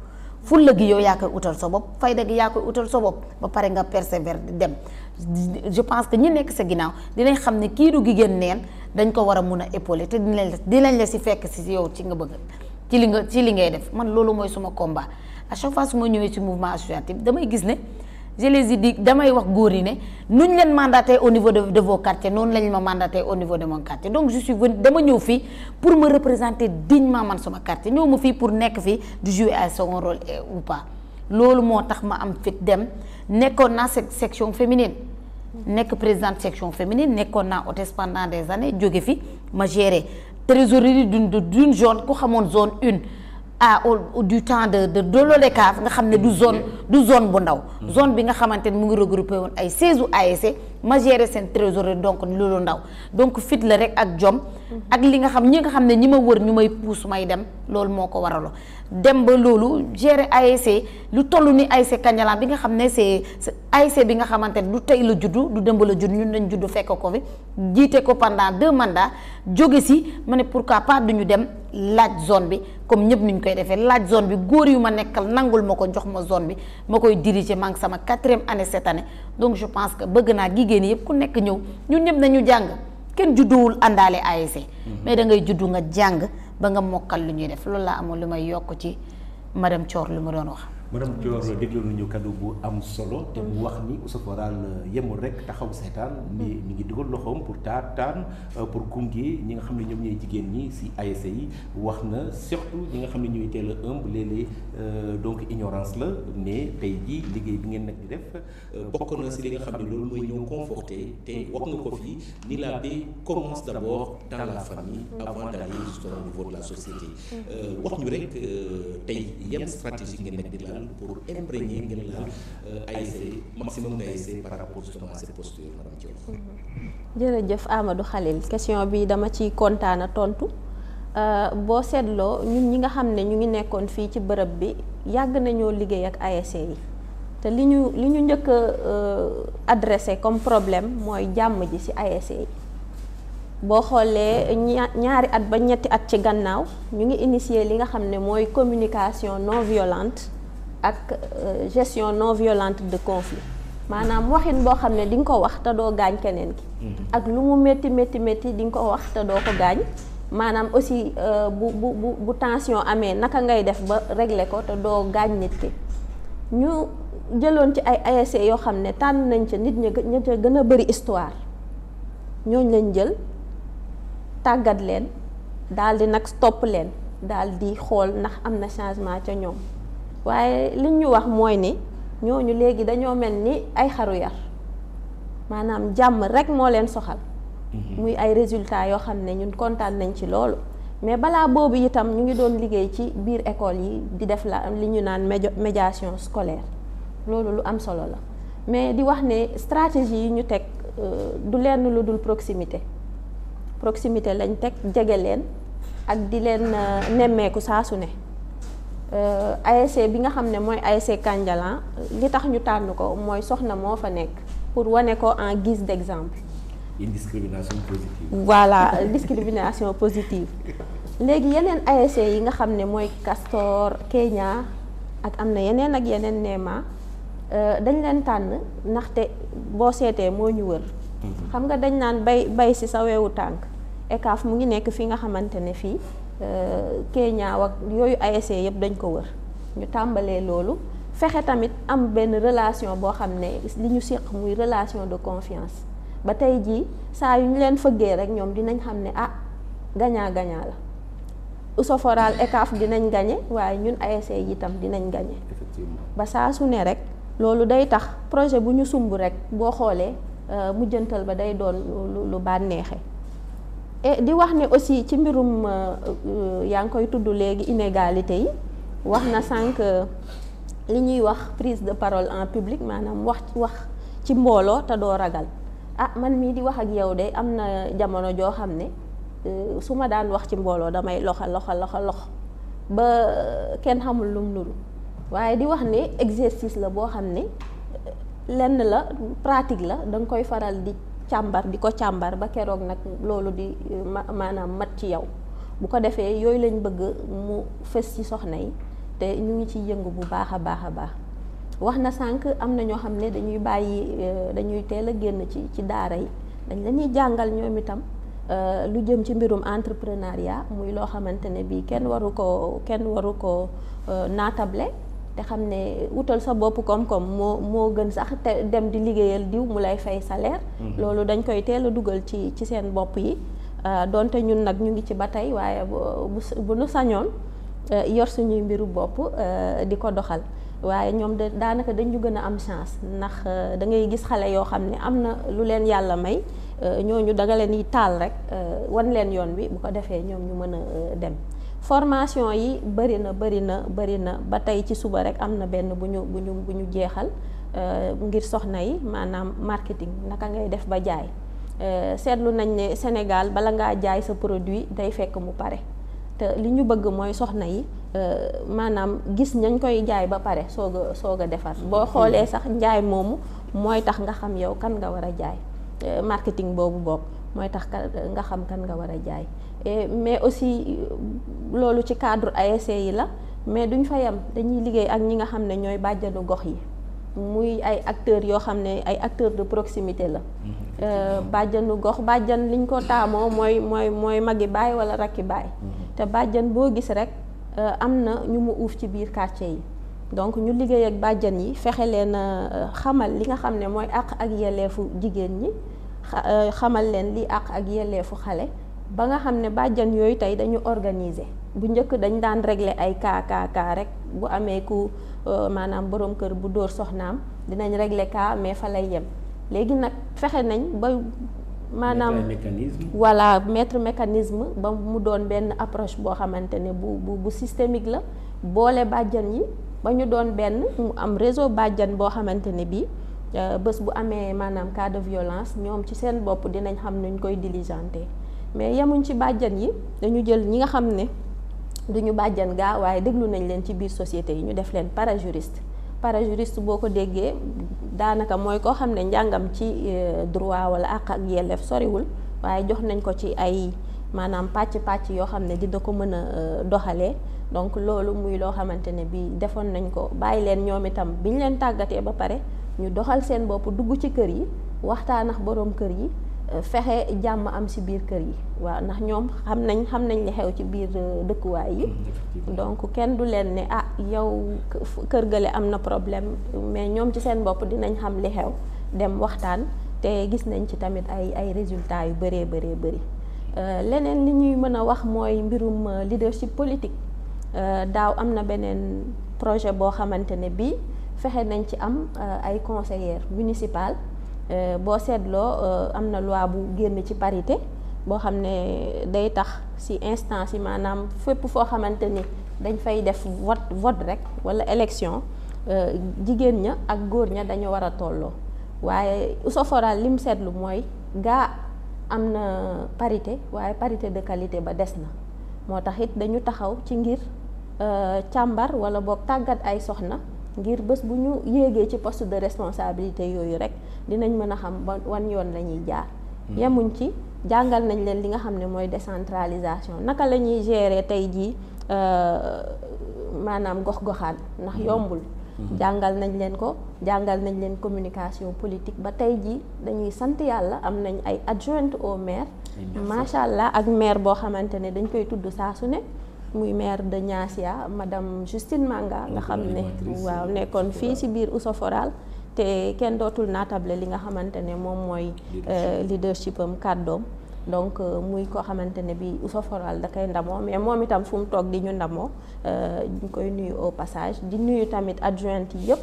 fulla gi yow yaa koy utal sa bopp fayda gi yaa koy utal sa bopp ba pare nga persévérer dem je pense que ñi nekk sa ginnaaw dinañ xam ne kii du jigéen neen dañ ko war a mun a épauler te dinañ la si fekk si yow ci nga bëgg ci li ngay def man loolu mooy suma combat à chaque fois su ma ñëwee ci mouvement associatif damay gis ne je les ai dit damay wax góor yi ne nuñ leen mandaté au niveau de vos quartiers noonu lañ ma mandaté au niveau de mon quartier donc je suis venu dama ñëw fii pour me représenter dignement man sama quartier ñëw ma fii pour nekk fii du jouer à second rôle ou pas loolu moo tax ma am fit dem nekkoon naa section féminine nekk présidente section féminine nekkoon naa hôtesse pendant des années jóge fi ma gérer trésorerie d'une zone ku xamoon zone 1 du temps de l'ODCAV nga xam ne du zone bu ndaw zone bi nga xamante ne mu ngi regroupé woon ay 16 ASC ma géré seen trésorerie donc loolu ndaw donc fit la rek ak jom ak li nga xam ne ñi ma wër ñu may puus may dem loolu moo ko waraloo dem ba loolu gérer ASC lu toll ni ASC Kandialang bi nga xam ne c'est ASC bi nga xamante ne du tey la juddu du démb la juddu ñun dañ juddu fekk ko fi jiite ko pendant 2 mandats jóge si ma ne pourquoi pas duñu dem laaj zone bi comme ñëpp niñ koy defee laaj zone bi góor yu ma nekkal nangul ma ko jox ma zone bi ma koy diriger maa ngi sama 4e année cette année donc je pense que bëgg naa jigéen yëpp ku nekk ñëw ñun ñëpp nañu jàng kenn judduwul àndaale ASC mais da ngay juddu nga jàng ba nga mokkal lu ñuy def loolu laa amoon lu may yokk ci madame Thior lu ma doon wax. madame Thior déglu nañu kaddu bu am solo te mu wax ni Oussofral yemul rek taxaw seetaan mi ngi dugal loxoom pour taataan pour gunge ñi nga xam ne ñoom ñooy jigéen ñi si ASC yi wax na surtout ñi nga xam ne ñooy teel a ëmb léeg-léeg donc ignorance la mais tey jii liggéey bi ngeen nekk di def bokk na si li nga xam ne loolu mooy ñëw conforté te wax nga ko fii ni la paix commence d'abord dans la famille avant d'aller justement au niveau de la société wax ñu rek tey yan stratégie ngeen nekk di laal pour imprégner ngeen la ASC maximum d'ASC par rapport justement à cette posture madame Thior. jërëjëf Amadou Khalil question bi dama ci kontaan a tontu boo seetloo ñun ñi nga xam ne ñu ngi nekkoon fii ci bërëb bi yàgg nañoo liggéey ak ASC yi te li ñu njëkk a adressé comme problème mooy jàmm ji ci ASC yi. boo xoolee ñaari at ba ñetti at ci gannaaw ñu ngi initier li nga xam ne mooy communication non violente ak gestion non violente de conflit maanaam waxin boo xam ne di nga ko wax te doo gaañ keneen ki ak lu mu métti di nga ko wax te doo ko gaañ maanaam aussi bu tension amee naka ngay def ba régler ko te doo gaañ nit ki ñu jëloon ci ay ASC yoo xam ne tànn nañ ca nit ña ca gën a bari histoire ñooñ lañ jël tàggat leen daal di nag topp leen daal di xool ndax am na changement ca ñoom waaye li ñu wax mooy ni ñooñu léegi dañoo mel ni ay xaru yar maanaam jàmm rek moo leen soxal. muy ay résultats yoo xam ne ñun kontaan nañ ci loolu. mais balaa boobu itam ñu ngi doon liggéey ci biir école yi di def li ñu naan médiation scolaire loolu lu am solo la mais di wax ne stratégie yi ñu teg du lenn lu dul proximité lañ teg jege leen ak di leen nemmeeku saa su ne ASC bi nga xam ne mooy ASC Kandialang li tax ñu tànn ko mooy soxna moo fa nekk pour wane ko en guise d'exemple. une discrimination positive. voilà discrimination positive léegi yeneen ASC yi nga xam ne mooy Castor Kenya ak am na yeneen ak yeneen Néma dañ leen tànn ndaxte boo seetee moo ñu wër. xam nga dañ naan bay ci sa weewu tànk ECAF mu ngi nekk fi nga xamante ne fii Kenya ak yooyu ASC yëpp dañ ko wër ñu tàmbalee loolu fexe tamit am benn relation boo xam ne li ñu séq muy relation de confiance ba tey jii saa yu ñu leen fëggee rek ñoom dinañ xam ne gagnant la Ousoforal ECAF dinañ gagné waaye ñun ASC yi itam dinañ gagné. effectivement ba saa su ne rek loolu day tax projet bu ñu sumb rek boo xoolee mujjantal ba day doon lu bànneexe et di wax ne aussi ci mbirum yaa ngi koy tudd léegi inégalité yi wax na sànq li ñuy wax prise de parole en public maanaam wax ci mbooloo te doo ragal man mii di wax ak yow de am na jamono joo xam ne su ma daan wax ci mbooloo damay lox ba kenn xamul lum nuru waaye di wax ne exercice la boo xam ne lenn la pratique la da nga koy faral di ko càmbar ba keroog nag loolu di maanaam mat ci yow bu ko defee yooyu lañ bëgg mu fës ci soxna yi te ñu ngi ciy yëngu bu baax a baax wax na sànq am na ñoo xam ne dañuy teel a génn ci daara yi dañ la ñuy jàngal ñoom itam lu jëm ci mbirum entrepreneuriat muy loo xamante ne bii kenn waru ko naatable te xam ne wutal sa bopp koom-koom moo gën sax te dem di liggéeyal diw mu lay fay salaire. loolu dañ koy teel a dugal ci seen bopp yi donte ñun nag ñu ngi ci ba tey waaye bu nu sañoon yor suñuy mbiru bopp di ko doxal waaye ñoom daanaka dañu gën a am chance ndax da ngay gis xale yoo xam ne am na lu leen yàlla may ñooñu da nga leen yi taal rek wan leen yoon bi bu ko defee ñoom ñu mën a dem. formation yi bëri na ba tey ci suba rek am na benn bu ñu jeexal ngir soxna yi maanaam marketing naka ngay def ba jaay seetlu nañ ne Sénégal bala ngaa jaay sa produit day fekk mu pare te li ñu bëgg mooy soxna yi maanaam gis nañ koy jaay ba pare soog a defar boo xoolee sax njaay moomu mooy tax nga xam yow kan nga war a jaay marketing boobu mooy tax nga xam kan nga war a jaay mais aussi loolu ci cadre ASC yi la mais duñ fa yem dañuy liggéey ak ñi nga xam ne ñooy bàjjanu gox yi muy ay acteurs yoo xam ne ay acteurs de proximité la bàjjanu gox bàjjan liñ ko taamoo mooy magi baay wala rakki baay te bàjjan boo gis rek am na ñu mu uuf ci biir quartier yi donc ñu liggéey ak bàjjan yi fexe leen xamal li nga xam ne mooy àq ak yelleefu jigéen ñi xamal leen li àq ak yelleefu xale ba nga xam ne bàjjan yooyu tey dañu organiser bu njëkk dañ daan régler ay cas rek bu amee ku maanaam borom kër bu dóor soxnaam dinañ régler cas mais fa lay yem léegi nag fexe nañ ba maanaam voilà mettre mécanisme ba mu doon benn approche boo xamante ne bu systémique la boole bàjjan yi ba ñu doon benn mu am réseau bàjjan boo xamante ne bii bés bu amee maanaam cas de violence ñoom ci seen bopp dinañ xam nuñ koy diligenter mais yemuñ ci bàjjan yi dañu jël ñi nga xam ne duñu bàjjan gaa waaye déglu nañ leen ci biir société yi ñu def leen parajuriste boo ko déggee daanaka mooy koo xam ne njàngam ci droit wala àq ak yelleef soriwul waaye jox nañ ko ci ay maanaam pàcc yoo xam ne dina ko mën a doxalee donc loolu muy loo xamante ne bi defoon nañ ko bàyyi leen ñoom itam bi ñu leen tàggatee ba pare ñu doxal seen bopp dugg ci kër yi waxtaan ak boroom kër yi fexe jàmm am ci biir kër yi waaw ndax ñoom xam nañ li xew ci biir dëkkuwaay yi donc kenn du leen ne yow kër gale am na problème mais ñoom ci seen bopp dinañ xam li xew dem waxtaan te gis nañ ci tamit ay résultats yu bëree bëri leneen li ñuy mën a wax mooy mbirum leadership politique daaw am na beneen projet boo xamante ne bii fexe nañ ci am ay conseillers municipal boo seetloo am na loi bu génn ci parité boo xam ne day tax ci instance yi maanaam fépp foo xamante ni dañ fay def vote rek walla élection jigéen ña ak góor ña dañu war a tolloo waaye Ousoforal lim seetlu mooy am na parité waaye parité de qualité ba des na moo tax it dañu taxaw ci ngir càmbar walla boog tàggat ay soxna ngir bés bu ñu yéegee ci poste de responsabilité yooyu rek dinañ mën a xam wan yoon la ñuy jaar yemuñ ci jàngal nañ leen li nga xam ne mooy décentralisation naka la ñuy gérer tey jii maanaam gox-goxaan ndax yombul jàngal nañ leen communication politique ba tey jii dañuy sant yàlla am nañ ay adjointe au maire macha allah ak maire boo xamante ne dañ koy tudd saa su ne muy maire de Niassia madame Justine Manga nga xam ne waaw nekkoon fii ci biir Ousoforal te kenn dootul naatable li nga xamante ne moom mooy leadership am kàddoom donc muy koo xamante ne bi Ousoforal da koy ndamoo mais moom itam fu mu toog di ñu ndamoo ñu koy nuyu au passage di nuyu tamit adjointe yi yëpp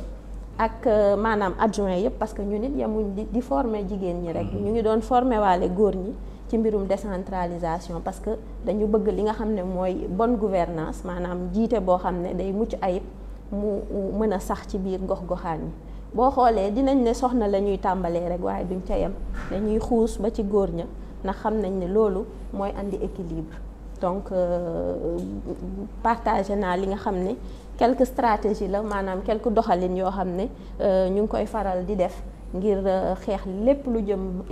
ak maanaam adjoint yëpp parce que ñu nit yemuñ di former jigéen ñi rek ñu ngi doon former waale góor ñi ci mbirum décentralisation parce que dañu bëgg li nga xam ne mooy bonne gouvernance maanaam jiite boo xam ne day mucc ayib mu mën a sax ci biir gox-goxaan yi boo xoolee dinañ ne soxna la ñuy tàmbalee rek waaye duñ ca yem dañuy xuus ba ci góor ña ndax xam nañ ne loolu mooy andi équilibre donc partagé naa li nga xam ne quelques stratégies la maanaam quelques doxalin yoo xam ne ñu ngi koy faral di def ngir xeex lépp lu jëm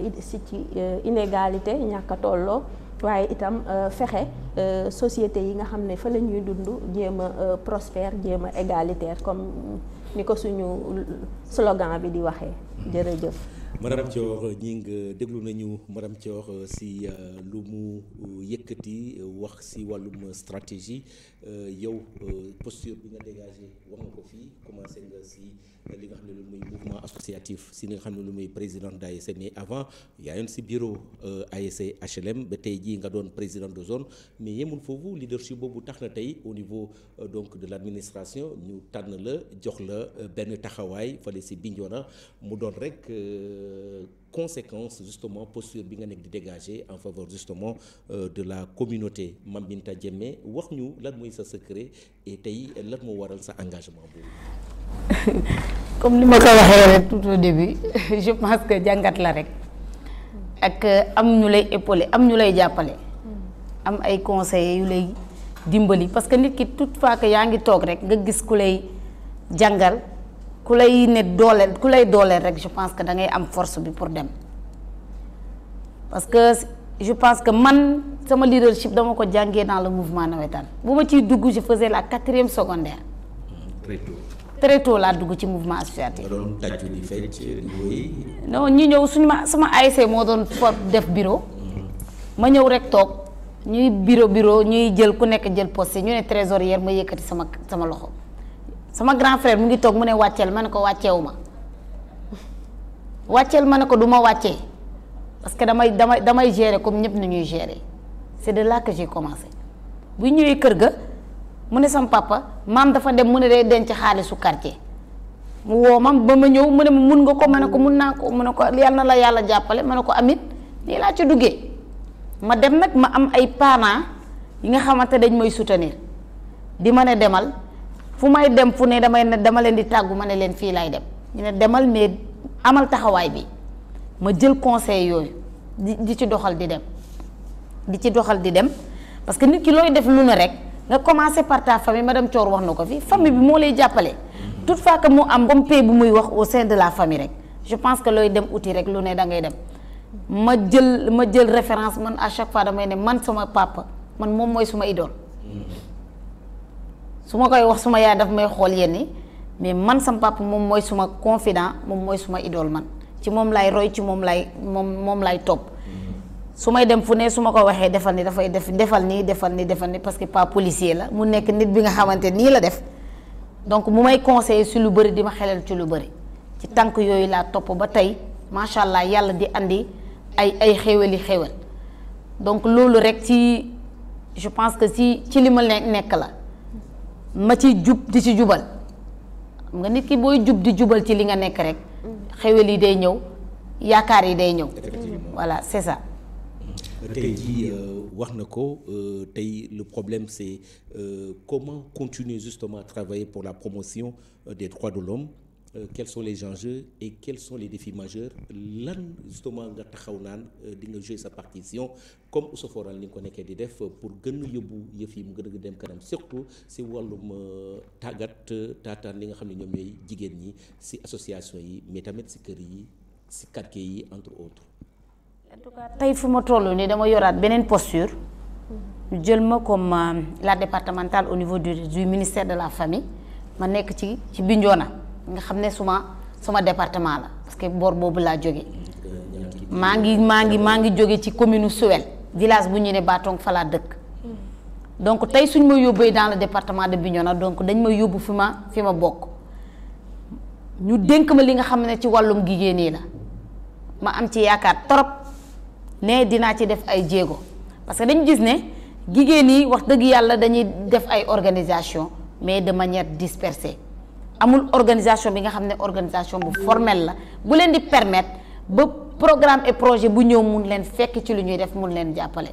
ci inégalité ñàkk a tolloo waaye itam fexe société yi nga xam ne fa la ñuy dund jéem a prospère jéem a égalitaire comme ni ko suñu slogan bi di waxee jërëjëf. Madame Thior ñi nga déglu nañu Madame Thior si lu mu yëkkati wax si wàllum stratégie yow posture bi nga dégagé wax nga ko fii commencé nga si li nga xam ne lu muy mouvement associatif si li nga xam ne lu muy président d'ASC mais avant yaa yoon si bureau ASC HLM ba tey jii nga doon président de zone mais yemul foofu leadership boobu tax na tey au niveau donc de l'administration ñu tànn la jox la benn taxawaay fale si Bignona mu doon rek conséquence justement posture bi nga nekk di dégager en faveur justement de la communauté Mame Binta Diémé wax ñu lan mooy sa secret et tey lan moo waral sa engagement boobu. comme ni ma ko waxee rek tout au début je pense que jàngat la rek ak am ñu lay épauler am ñu lay jàppale am ay conseillers yu lay dimbali parce que nit ki toutefois que yaa ngi toog rek nga gis ku lay jàngal ku lay ne dooleel ku lay dooleel rek je pense que da ngay am force bi pour dem parce que je pense que man sama leadership dama ko jàngee dans le mouvement navétane bu ma ciy dugg je faisais la 4e secondaire. très tôt laa dugg ci mouvement associatif. doon tàccu di fecc non ñu ñëw suñu sama ASC moo doon for def bureau ma ñëw rek toog ñuy bureau ñuy jël ku nekk jël poste ñu ne trésorière ma yëkkati sama loxo sama grand frère mu ngi toog mu ne wàcceel ma ne ko wàcceewu ma wàcceel ma ne ko du ma wàccee parce que damay gérer comme ñëpp ni ñuy gérer c'est de là que j'ai commencé bu ñëwee kër ga. mu ne sama papa maam dafa dem mu ne day denc xaalisu quartier mu woo mam ba ma ñëw mu ne ma mun nga ko ma ne ko mun naa ko mu ne ko yal na la yàlla jàppale ma ne ko amit nii laa ci duggee ma dem nag ma am ay parents yi nga xamante dañ may soutenir di ma ne demal fu may dem fu ne dama leen di tàggu ma ne leen fii laay dem ñu ne demal mais amal taxawaay bi ma jël conseil yooyu di ci doxal di dem di ci doxal di dem parce que nit ki looy def lu ne rek nga commencer par ta famille madame Thior wax na ko fi famille bi moo lay jàppale toutefois que mu am comme paix bu muy wax au sein de la famille rek je pense que looy dem uti rek lu ne da ngay dem ma jël référence man à chaque fois damay ne man sama papa man moom mooy suma idole su ma koy wax suma yaay daf may xool yenn mais man sama papa moom mooy suma confident moom mooy suma idole man ci moom lay roy ci moom lay topp su may dem fu ne su ma ko waxee defal ni dafay defal nii parce que pas policier la mu nekk nit bi nga xamante nii la def donc mu may conseiller si lu bëri di ma xelal ci lu bëri ci tànk yooyu laa topp ba tey macha allah yàlla di andi ay xéwal donc loolu rek ci je pense que ci li ma nekk la ma ci jub di ci jubal xam nga nit ki booy jub di jubal ci li nga nekk rek xéwal yi day ñëw yaakaar yi day ñëw voilà c'est ça. tey jii wax na ko tey le problème c'est comment continuer justement à travailler pour la promotion des droits de l'homme quels sont les enjeux et quels sont les défis majeurs lan justement nga taxaw naan di nga jouer sa partition comme Ousoforal ni nga ko nekkee di def pour gën a yóbbu yëf yi mu gën a dem kanam surtout si wàllum taataan li nga xam ne ñoom ñooy jigéen ñi si association yi mais tamit si kër yi si quartier yi entre autres. en tout cas tey fu ma toll nii dama yoraat beneen posture ñu jël ma comme la départementale au niveau du ministère de la famille ma nekk ci Bignona nga xam ne suma département la parce que boor boobu laa jóge maa ngi jóge ci commune Suwel village bu ñu ne Batong fa laa dëkk donc tey suñ ma yóbbee dans le département de Bignona donc dañ ma yóbbu fi ma bokk ñu dénk ma li nga xam ne ci wàllum jigéen yi la ma am ci yaakaar trop ne dinaa ci def ay jéego parce que dañu gis ne jigéen yi wax dëgg yàlla dañuy def ay organisation mais de manière dispersée amul organisation bi nga xam ne organisation bu formelle la bu leen di permettre ba programme et projet bu ñëw mun leen fekk ci lu ñuy def mun leen jàppale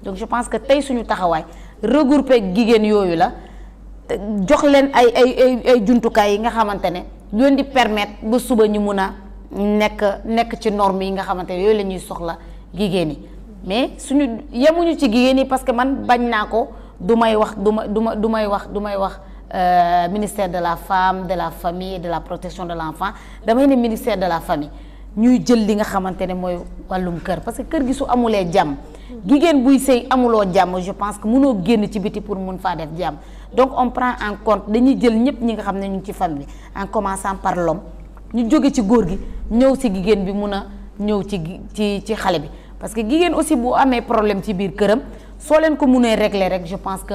donc je pense que tey suñu taxawaay regrouper jigéen yooyu la jox leen ay jumtukaay yi nga xamante ne lu leen di permettre ba suba ñu mun a nekk ci normes yi nga xamante ne yooyu la ñuy soxla jigéen yi mais suñu yemuñu ci jigéen yi parce que man bañ naa ko du may wax ministère de la femme de la famille et de la protection de l'enfant damay ne ministère de la famille ñuy jël li nga xamante ne mooy wàllum kër parce que kër gi su amulee jàmm jigéen buy sëy amuloo jàmm je pense que mënoo génn ci biti pour mun faa def jàmm donc on prend en compte dañuy jël ñëpp ñi nga xam ne ñu ngi ci famille bi en commençant par l'homme ñu jóge ci góor gi ñëw si jigéen bi mun a ñëw ci xale bi parce que jigéen aussi bu amee problème ci biir këram soo leen ko munee régler rek je pense que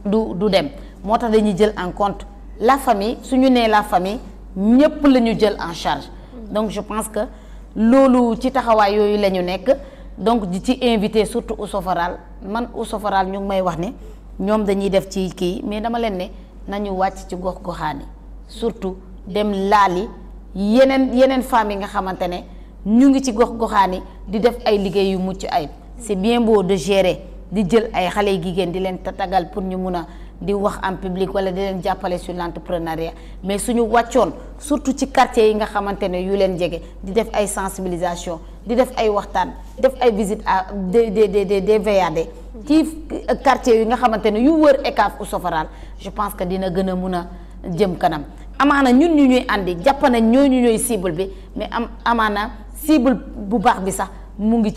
du dem moo tax dañuy jël en compte la famille suñu nee la famille ñëpp la ñu jël en charge donc je pense que loolu ci taxawaay yooyu la ñu nekk donc di ci invité surtout Ousoforal man Ousoforal ñu ngi may wax ne ñoom dañuy def ci kii mais dama leen ne nañu wàcc ci gox-goxaani surtout dem laali yeneen femmes yi nga xamante ne ñu ngi ci gox-goxaani di def ay liggéey yu mucc ayib c'est bien beau de gérer di jël ay xale yu jigéen di leen tatagal pour ñu mun a di wax en public wala di leen jàppale sur l'entrepreneuriat mais suñu wàccoon surtout ci quartier yi nga xamante ne yu leen jege di def ay sensibilisation di def ay waxtaan def ay visite à des VAD ci quartier yi nga xamante ne yu wër ECAF Ousoforal je pense que dina gën a mun a jëm kanam amaana ñun ñu ñuy àndi jàpp nañ ñooñu ñooy cible bi mais amaana cible bu baax bi sax mu ngi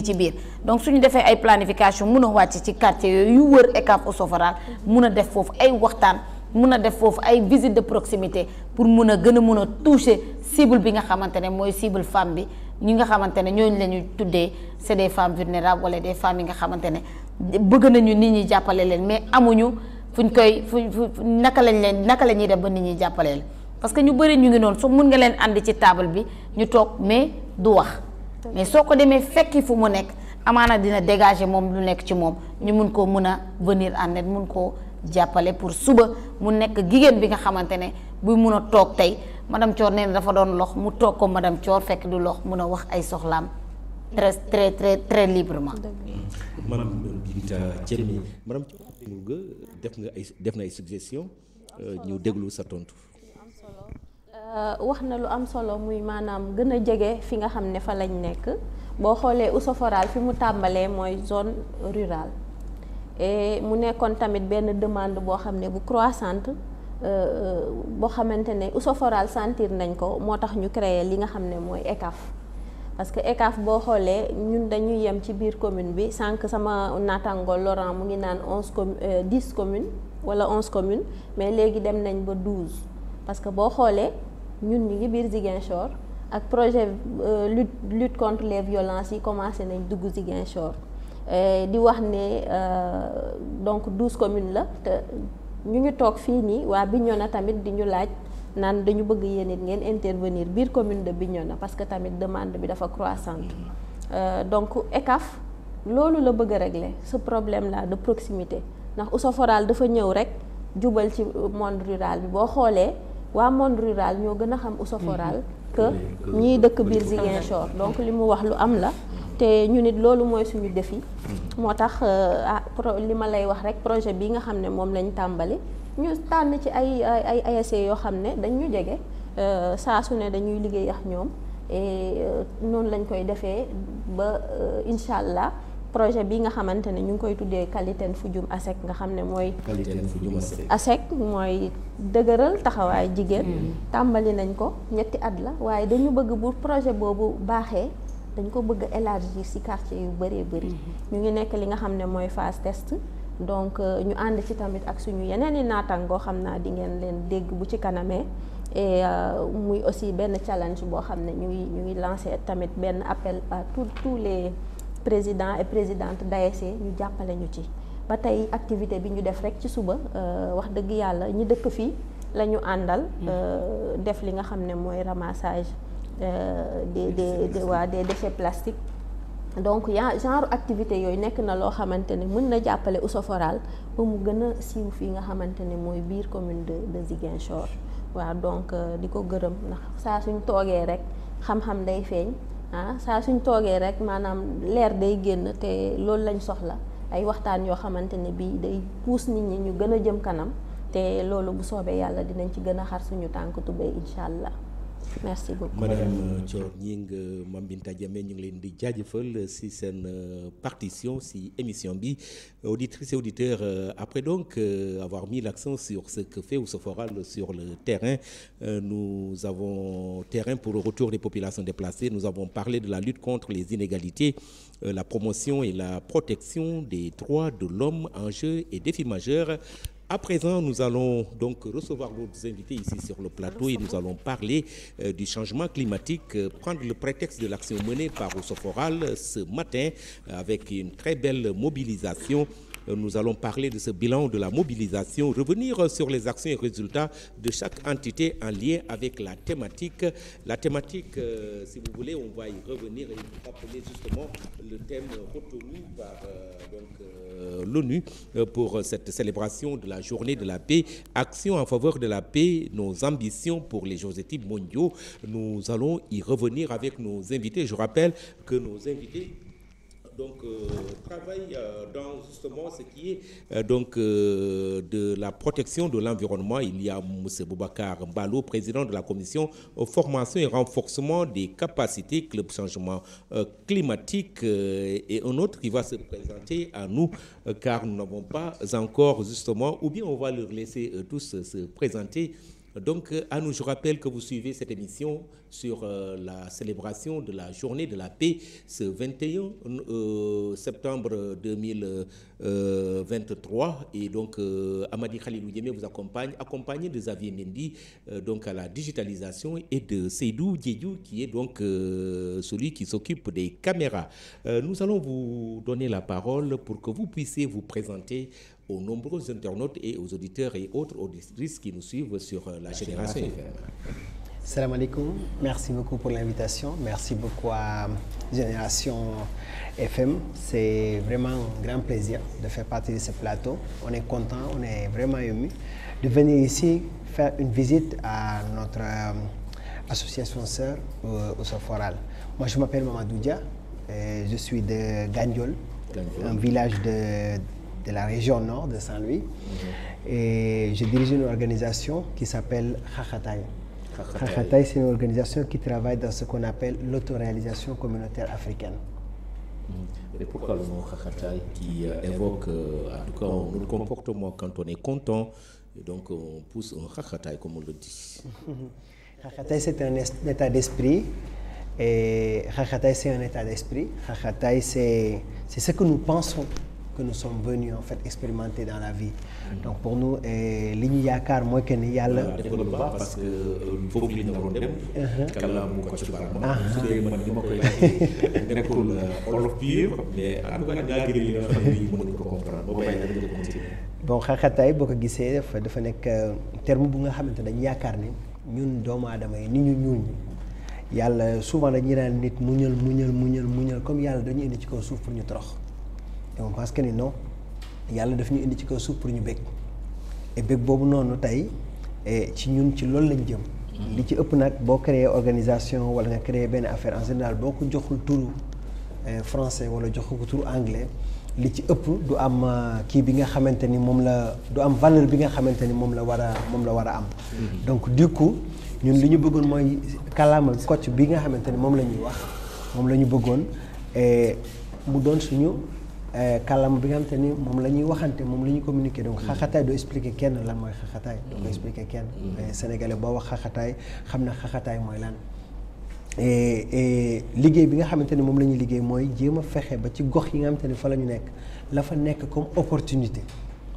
ci biir donc suñu defee ay planification mun a wàcc ci quartier yooyu yu wër ECAF Ousoforal mun a def foofu ay waxtaan mun a def foofu ay visite de proximité pour mun a gën a mun a toucher cible bi nga xamante ne mooy cible femme bi ñi nga xamante ne ñooñu la ñu tuddee c'est des femmes vulnérables wala des femmes yi nga xamante ne bëgg nañu nit ñi jàppale leen mais amuñu naka la ñuy def ba nit ñi jàppale leen parce que ñu bëri ñu ngi noonu su mun nga leen andi ci table bi ñu toog mais du wax mais soo ko demee fekki fu mu nekk amaana dina dégager moom lu nekk ci moom ñu mun koo mun a venir en aide mun koo jàppale pour suba mu nekk jigéen bi nga xamante ne buy mun a toog tey madame Thior nee na dafa doon lox mu toog ko madame Thior fekk du lox mun a wax ay soxlaam très librement. madame Binta Diémé madame Thior def na ay suggestion ñu déglu sa tontu. wax na lu am solo muy maanaam gën a jege fi nga xam ne fa lañ nekk boo xoolee Ousoforal fi mu tàmbalee mooy zone rurale et mu nekkoon tamit benn demande boo xam ne bu croissante boo xamante ne Ousoforal sentir nañ ko moo tax ñu créer li nga xam ne mooy ECAF parce que ECAF boo xoolee ñun dañuy yem ci biir commune bi sànq sama naataango Laurent mu ngi naan 10 communes wala 11 communes mais léegi dem nañ ba 12 parce que boo xoolee ñun ñu ngi biir Ziguinchor ak projet lutte contre les violences yi commencé nañ dugg Ziguinchor di wax ne donc 12 communes la te ñu ngi toog fii nii waa Bignona tamit di ñu laaj naan dañu bëgg yéen it ngeen intervenir biir commune de Bignona parce que tamit demande bi dafa croissante donc ECAF loolu la bëgg a régler ce problème là de proximité ndax Ousoforal dafa ñëw rek jubal ci monde rural bi boo xoolee waa monde rural ñoo gën a xam Ousoforal que ñiy dëkk biir Ziguinchor donc li mu wax lu am la te ñu nit loolu mooy suñu défi moo tax li ma lay wax rek projet bi nga xam ne moom lañ tàmbali ñu tànn ci ay ASC yoo xam ne dañ ñu jege saa su ne dañuy liggéey ak ñoom et noonu lañ koy defee ba incha allah projet bi nga xamante ne ñu ngi koy tuddee Kaliteen Fujum ASEC nga xam ne mooy ASEC mooy dëgëral taxawaay jigéen tàmbali nañ ko 3 at la waaye dañu bëgg bu projet boobu baaxee dañ ko bëgg élargir ci quartier yu bëree bëri ñu ngi nekk li nga xam ne mooy phase test donc ñu ànd ci tamit ak suñu yeneen i naataangoo xam naa di ngeen leen dégg bu ci kanamee et muy aussi benn challenge boo xam ne ñu ngi lancé tamit benn appel à tous les présidents et présidentes d'ASC ñu jàppale ñu ci ba tey activité bi ñu def rek ci suba wax dëgg yàlla ñi dëkk fii la ñu àndal def li nga xam ne mooy ramassage des déchets plastiques donc genre activité yooyu nekk na loo xamante ne mën na jàppale Ousoforal ba mu gën a siiw fii nga xamante ne mooy biir commune de Ziguinchor waaw donc di ko gërëm ndax saa suñ toogee rek xam-xam day feeñ saa suñ toogee rek maanaam leer day génn te loolu lañ soxla ay waxtaan yoo xamante ne bii day pousse nit ñi ñu gën a jëm kanam te loolu bu soobee yàlla dinañ ci gën a xar suñu tànk tubéy incha allah. Merci beaucoup Madame Thior Gningue Mame Binta Diémé ñu ngi leen di jaajëfal si seen partition si émission bi auditrices et auditeurs après donc avoir mis l'accent sur ce que fait Ousoforal sur le terrain nous avons terrain pour le retour des populations déplacées, nous avons parlé de la lutte contre les inégalités, la promotion et la protection des droits de l'homme, enjeux et défis majeurs. À présent, nous allons donc recevoir nos invités ici sur le plateau et nous allons parler du changement climatique, prendre le prétexte de l'action menée par Ousoforal ce matin avec une très belle mobilisation. Nous allons parler de ce bilan de la mobilisation, revenir sur les actions et résultats de chaque entité en lien avec la thématique. La thématique, si vous voulez, on va y revenir et vous rappeler justement le thème retenu par l'ONU pour cette célébration de la journée de la paix. Action en faveur de la paix, nos ambitions pour les objectifs mondiaux. Nous allons y revenir avec nos invités. Je rappelle que nos invités travaille dans justement ce qui est de la protection de l'environnement. Il y a M. Boubacar Mbalo, président de la commission formation et renforcement des capacités Club Changement Climatique, et un autre qui va se présenter à nous car nous n'avons pas encore justement, ou bien on va leur laisser tous se présenter. Donc, à nous, je rappelle que vous suivez cette émission sur la célébration de la journée de la paix ce 21 septembre 2023. Et donc, Amady Khalilou Diémé vous accompagne, accompagné de Xavier Mendy, donc à la digitalisation, et de Seydou Diédiou, qui est donc celui qui s'occupe des caméras. Nous allons vous donner la parole pour que vous puissiez vous présenter aux nombreux internautes et aux auditeurs et autres auditrices qui nous suivent sur la Génération FM. Salam alaikum, merci beaucoup pour l'invitation, merci beaucoup à Génération FM. C'est vraiment un grand plaisir de faire partie de ce plateau. On est content, on est vraiment ému de venir ici faire une visite à notre association sœur Ousoforal. Moi je m'appelle Mamadou Dia, je suis de Gandiol, un village de la région nord de Saint-Louis, et je dirige une organisation qui s'appelle Khakhatay. Xaxataay, c'est une organisation qui travaille dans ce qu'on appelle l'autoréalisation communautaire africaine. Et pourquoi le nom Xaxataay qui évoque en tout cas notre comportement quand on est content, et donc on pousse un Xaxataay comme on le dit. Xaxataay, c'est un état d'esprit. Et Xaxataay, c'est un état d'esprit. Xaxataay, c'est ce que nous pensons que nous sommes venus en fait expérimenter dans la vie. Donc pour nous, li ñu yaakaar mooy que ni yàlla. defal lu baax parce que foofu li ñu naroon dem. kàllaama ko ci barama. su dee man li ma koy laajte nekkul olof pur mais en tout cas daa gën li nga xam ne mën nañu ko comprendre ba bàyyi rek nga continuer. Bon Xaxataay boo ko gisee dafa nekk terme bu nga xamante dañu yaakaar ni ñun doomu aadama yi ni ñu ñuul ñi yàlla souvent dañuy naan nit muñal comme yàlla dañu indi ci kaw suuf pour ñu torox. donc parce que ni non yàlla daf ñu indi ci kaw suuf pour ñu bég et bég boobu noonu tey ci ñun ci loolu lañ jëm. li ci ëpp nag boo créer organisation wala nga créer benn affaire en général boo ko joxul turu français wala jox ko turu anglais li ci ëpp du am kii bi nga xamante ni moom la du am valeur bi nga xamante ni moom la war a am. donc du coup ñun li ñu bëggoon mooy kàllaama Kocc bi nga xamante ni moom la ñuy wax moom la ñu bëggoon mu doon suñu. kàllaama bi nga xamante ni moom la ñuy waxante moom la ñuy communiquer donc Xaxataay doo expliquer kenn lan mooy Xaxataay doo ko expliquer kenn sénégalais boo wax Xaxataay xam na Xaxataay mooy lan et liggéey bi nga xamante ni moom la ñuy liggéey mooy jéem a fexe ba ci gox yi nga xamante ni fa la ñu nekk la fa nekk comme opportunité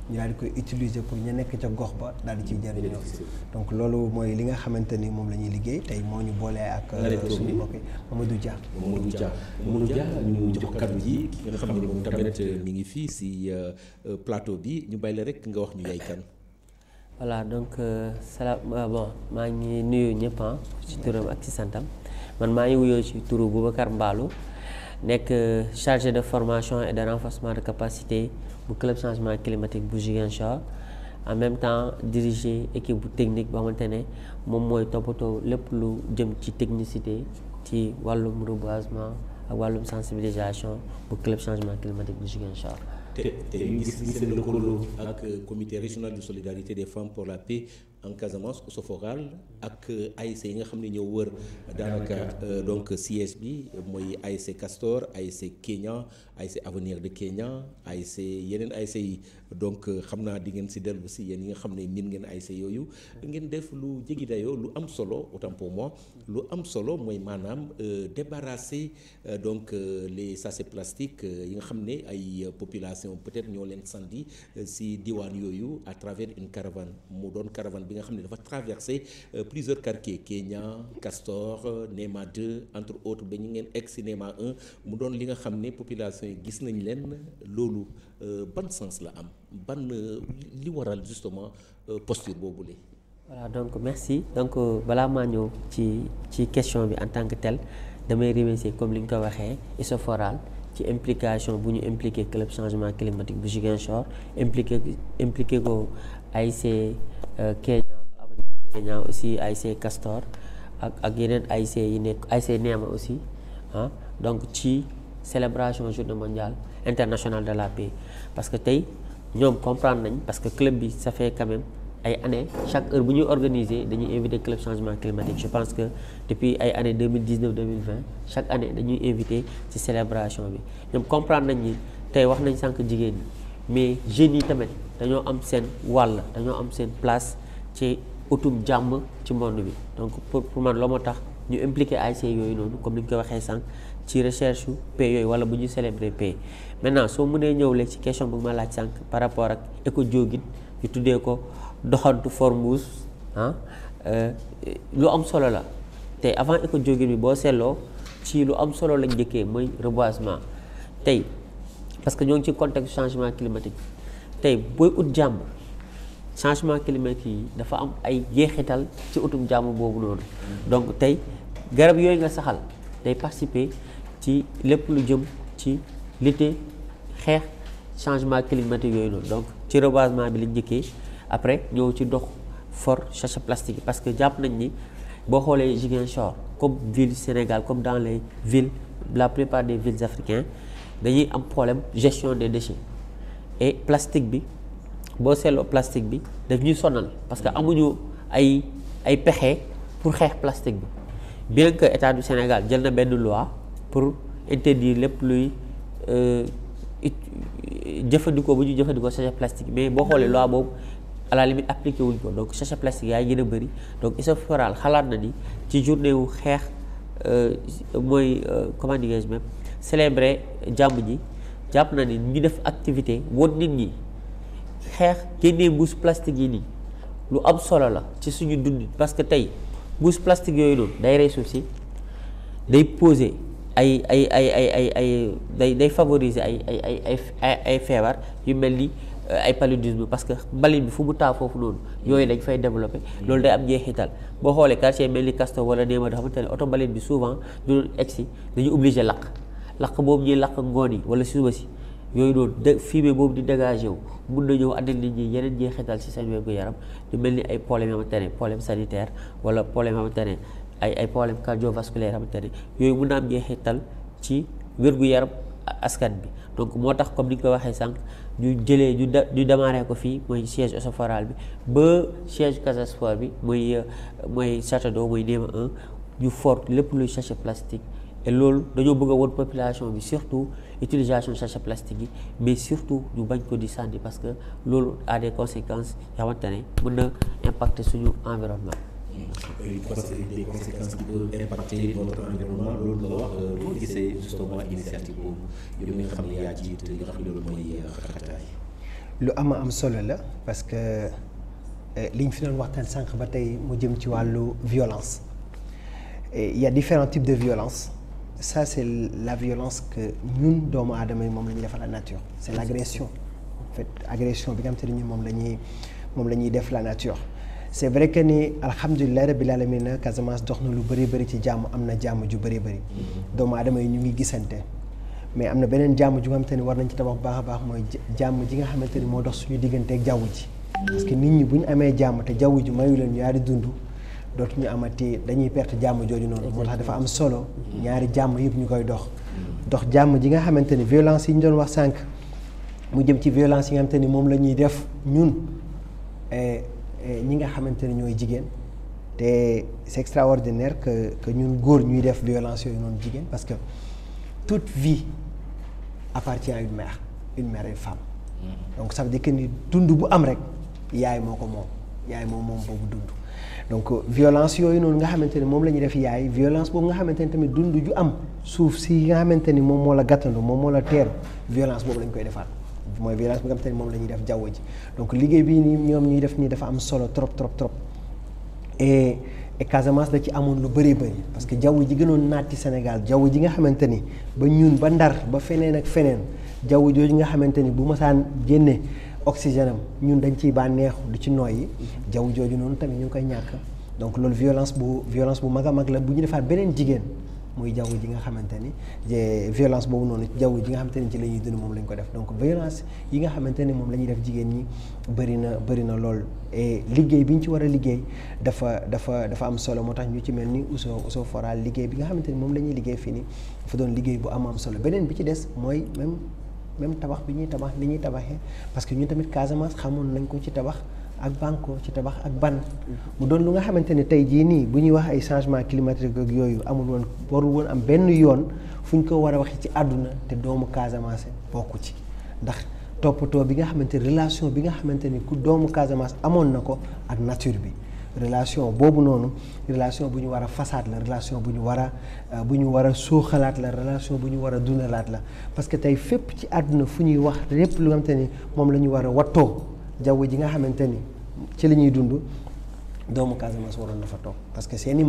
ñu daal di koy utiliser pour ñu nekk ca gox ba daal di ciy jëriñoo donc loolu mooy li nga xamante ni moom la ñuy liggéey tey moo ñu boolee ak suñu mbokk yi Mamadou Dia ñu jox kaddu ji ki nga xam ne moom tamit mi ngi fii si plateau bi ñu bàyyi la rek nga wax ñu yaay kan. voilà donc maa ngi nuyu ñëpp ci turam ak ci santam man maa ngi wuyoo ci turu Boubacar Mbalou nekk chargé de formation et de renforcement de capacité bu club changement climatique bu Ziguinchor en même temps diriger équipe bu technique boo xamante ne moom mooy toppatoo lépp lu jëm ci technicité ci wàllum reboisement ak wàllum sensibilisation bu club changement climatique bu Ziguinchor. te ñu gis seen lëkkaloo ak comité régional de solidarité des femmes pour la paix en Casamance Soforal ak ASC yi nga xam ne ñoo wër daanaka donc siège bi mooy ASC Castor ASC Kenya ASC Avenir de Kenya ASC yeneen ASC yi donc xam naa di ngeen si dellu si yéen yi nga xam ne miin ngeen ASC yooyu ngeen def lu jéggi dayoo lu am solo autant pour moi lu am solo mooy maanaam débarrasser donc les sachets plastiques yi nga xam ne ay population peut-être ñoo leen sandi si diwaan yooyu à travers une caravane mu doon caravane bi nga xam ne dafa traverser plusieurs quartiers Kenya Castor Néma 2 entre autres ba ñu ngeen egg si Néma 1 mu doon li nga xam ne population yi gis nañ leen loolu ban sens la am ban li waral justement posture boobu la. voilà donc merci donc balaa maa ñëw ci question bi en tant que tel damay remercier comme li nga ko waxee Isoforal ci implication bu ñu impliqué club changement climatique bu Ziguinchor impliqué ko ASC Kenya Avenir Kenya aussi ASC Castor ak yeneen ASC yi nekk ASC Néma aussi donc ci célébration journée mondiale internationale de la paix parce que tey ñoom comprendre nañ parce que club bi ça fait quand même ay années chaque heure bu ñuy organiser dañuy invité club changement climatique je pense que depuis ay années 2019 2020 chaque année dañuy invité ci célébration bi ñoom comprendre nañ ni tey wax nañ sànq jigéen ñi mais jeunes yi tamit dañoo am seen wàll dañoo am seen place ci utum jàmm ci monde bi donc pour man loo moo tax ñu impliqué ASC yooyu noonu comme ni ñu ko waxee sànq ci recherche paix yooyu wala bu ñu célébrer paix maintenant soo mënee ñëw léegi ci question bu ma laaj sànq par rapport ak éco jógin ñu tuddee ko doxantu Formose lu am solo la tey avant éco jógin bi boo seetloo ci lu am solo lañ njëkkee mooy reboisement tey parce que ñoo ngi ci contexte changement climatique tey booy ut jàmm changement climatique yi dafa am ay jeexital ci utum jàmm boobu noonu donc tey garab yooyu nga saxal day participer ci lépp lu jëm ci lutter xeex changement climatique yooyu noonu donc ci reboisement bi lañ njëkkee après ñëw ci dox for sachet plastique yi parce que jàpp nañ ni boo xoolee Ziguinchor comme ville Sénégal comme dans les villes la plupart des villes africaines dañuy am problème gestion des déchets et plastique bi boo seetloo plastique bi daf ñuy sonal parce que amuñu ay pexe pour xeex plastique bi bien que état du Sénégal jël na benn loi pour interdire lépp luy jëfandikoo bu ñu jëfandikoo sachet plastique mais boo xoolee loi boobu à la limite appliqué wuñ ko donc sachet plastique yaay gën a bëri donc ISOFORAL xalaat na ni ci journée wu xeex mooy comment dirais-je même célébrer jàmm ji jàpp na ni ñu def activité woon nit ñi xeex génnee mbuus plastique yi nii lu am solo la ci suñu dund parce que tey mbuus plastique yooyu noonu day rey suuf si day poser day favoriser ay feebar yu mel ni ay paludisme parce que mbalit bi fu mu taa foofu noonu yooyu dañ fay développer loolu day am jeexital boo xoolee quartier mel ni Castor wala Néma da xamante ne oto mbalit bi souvent du doon egsi dañu obligé lakk boobu ñuy lakk ngoon yi wala suba si yooyu noonu fumier boobu di dégagé wu mun na ñëw àndal nit ñi yeneen jeexital ci seen wérgu yaram lu mel ni ay problème yoo xamante ne problème sanitaire wala problème yoo xamante ne ay problème cardiovasculaire xamante ne yooyu mun na am jeexital ci wérgu yaram askan bi donc moo tax comme ni nga ko waxee sànq ñu jëlee ñu démarré ko fii mooy siège ISOFORAL bi ba siège Casa Sport bi mooy Château d'eau mooy Néma 1 ñu fort lépp luy sachet plastique et loolu dañoo bëgg a woon population bi surtout utilisation sachet plastique yi mais surtout ñu bañ ko di sànni parce que loolu a des conséquences yoo xamante ne mën na impacter suñu environnement. des conséquences qui peuvent impacter notre environnement loolu nga wax boo gisee justement initiative boobu yow mi nga xam ne yaa jiite li nga xam ne loolu mooy xaqataay. lu am solo la parce que li ñu fi doon waxtaan sànq ba tey mu jëm ci wàllu violence il y a différents types de violence. Ça c'est la violence que ñun doomu aadama yi moom la ñuy def à la nature c'est l'agression en fait agression bi nga xam te ne ñun moom la ñuy def la nature c'est vrai que ni alhamdulilah rabbil alamin Casamance dox na lu bëri ci jàmm am na jàmm ju bëri doomu aadama yi ñu ngi gisante mais am na beneen jàmm ju nga xamante ni war nañ ci tabax bu baax a baax mooy jàmm ji nga xamante ni moo dox suñu diggante ak jaww ji parce que nit ñi bu ñu amee jàmm te jaww ji mayu leen ñaari dund dootuñu amati dañuy perte jàmm jooju noonu moo tax dafa am solo ñaari jàmm yëpp ñu koy dox jàmm ji nga xamante ni violence yi ñu doon wax sànq mu jëm ci violence yi nga xamante ni moom la ñuy def ñun ñi nga xamante ni ñooy jigéen te c'est extraordinaire que ñun góor ñuy def violence yooyu noonu jigéen parce que toute vie appartient à une mère et une femme donc ça veut dire que ni dund bu am rek yaay moo ko moom boobu dund donc violence yooyu noonu nga xamante ni moom la ñuy def yaay violence boobu nga xamante ni tamit dund ju am suuf si nga xamante ni moom moo la gàttandu moom moo la teeru violence boobu lañ koy defaat mooy violence bi nga xamante ni moom la ñuy def jaww ji donc liggéey bii nii ñoom ñuy def nii dafa am solo trop et Casamance da ci amoon lu bëri parce que jaww ji gënoon naat ci Sénégal jaww ji nga xamante ni ba ñun ba Ndar ba feneen ak feneen jaww jooju nga xamante ni bu masaan génne oxygène am ñun dañ ciy bànneexu du ci noyyi jaww jooju noonu tamit ñu ngi koy ñàkk donc loolu violence bu mag a mag la bu ñu defaat beneen jigéen muy jaww ji nga xamante ni violence boobu noonu jaww ji nga xamante ni ci la ñuy dund moom la ñu ko def donc violence yi nga xamante ni moom la ñuy def jigéen ñi bëri na lool et liggéey bi ñu ci war a liggéey dafa am solo moo tax ñu ci mel ni ISOFORAL liggéey bi nga xamante ni moom la ñuy liggéey fii nii dafa doon liggéey bu am solo beneen bi ci des mooy même tabax bi ñuy tabax li ñuy tabaxee parce que ñun tamit Casamance xamoon nañ ko ci tabax ak banko ci tabax ak ban mu doon lu nga xamante ni tey jii nii bu ñuy wax ay changement climatique ak yooyu warul woon am benn yoon fu ñu ko war a waxee ci àdduna te doomu Casamance bokku ci ndax toppatoo bi nga xamante relation bi nga xamante ni ku doomu Casamance amoon na ko ak nature bi relation boobu noonu relation bu ñu war a façade la relation bu ñu war a suuxalaat la relation bu ñu war a dundalaat la parce que tey fépp ci àdduna fu ñuy wax lépp lu nga xamante ni moom la ñu war a wattoo jaww ji nga xamante ni ci la ñuy dund doomu Casamance waroon na fa toog parce que seeni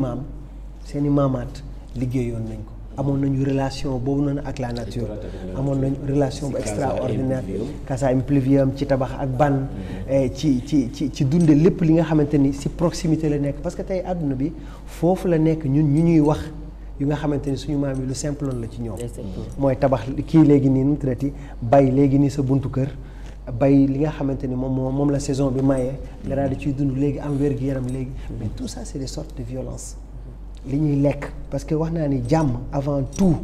maamaat liggéeyoon nañ ko amoon nañu relation boobu noonu ak la nature amoon nañu relation bu extraordinaire Casa Impluvium ci tabax ak ban ci dunde lépp li nga xamante ni si proximité la nekk parce que tey àdduna bi foofu la nekk ñun ñu ñuy wax yu nga xamante ni suñu maam yi lu simple la ci ñoom mooy tabax kii léegi nii nu traité bay léegi nii sa buntu kër bay li nga xamante ni moom la saison bi maye nga daal di ciy dund léegi am wér-gu-yaram léegi mais tout ça c'est des sortes de violence li ñuy lekk parce que wax naa ni jàmm avant tout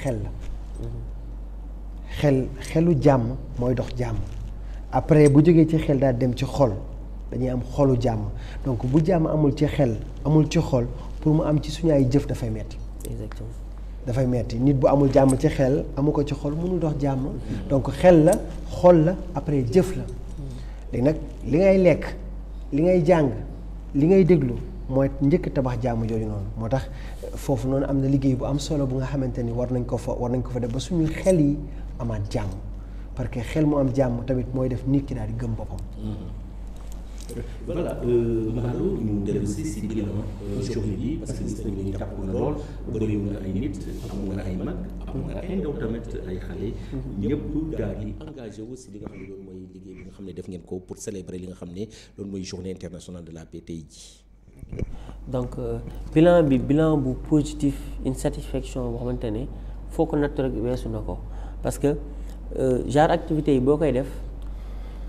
xel la xelu jàmm mooy dox jàmm après bu jógee ci xel daal dem ci xol dañuy am xolu jàmm donc bu jàmm amul ci xel amul ci xol pour mu am ci suñu ay jëf dafay metti. Exactement. dafay metti nit bu amul jàmm ci xel amu ko ci xol mënul dox jàmm donc xel la xol la après jëf la léegi nag li ngay lekk li ngay jàng li ngay déglu mooy njëkk tabax jàmm jooju noonu moo tax foofu noonu am na liggéey bu am solo bu nga xamante ni war nañ ko fa def ba suñu xel yi amaat jàmm parce que xel mu am jàmm tamit mooy def nit ki daal di gëm boppam. voilà Malo ñu dellu si bilan journée bi parce que gis nañu ni tàkku na lool bëriwul na ay nit amoon na ay mag amoon na ay ndaw tamit ay xale ñëpp daal di engagé wu si li nga xam ne loolu mooy liggéey bi nga xam ne def ngeen ko pour célébrer li nga xam ne loolu mooy journée internationale de la paix tey ji. donc bilan bu positif une satisfaction boo xamante ne foo ko natt rek weesu na ko parce que genre activité yi boo koy def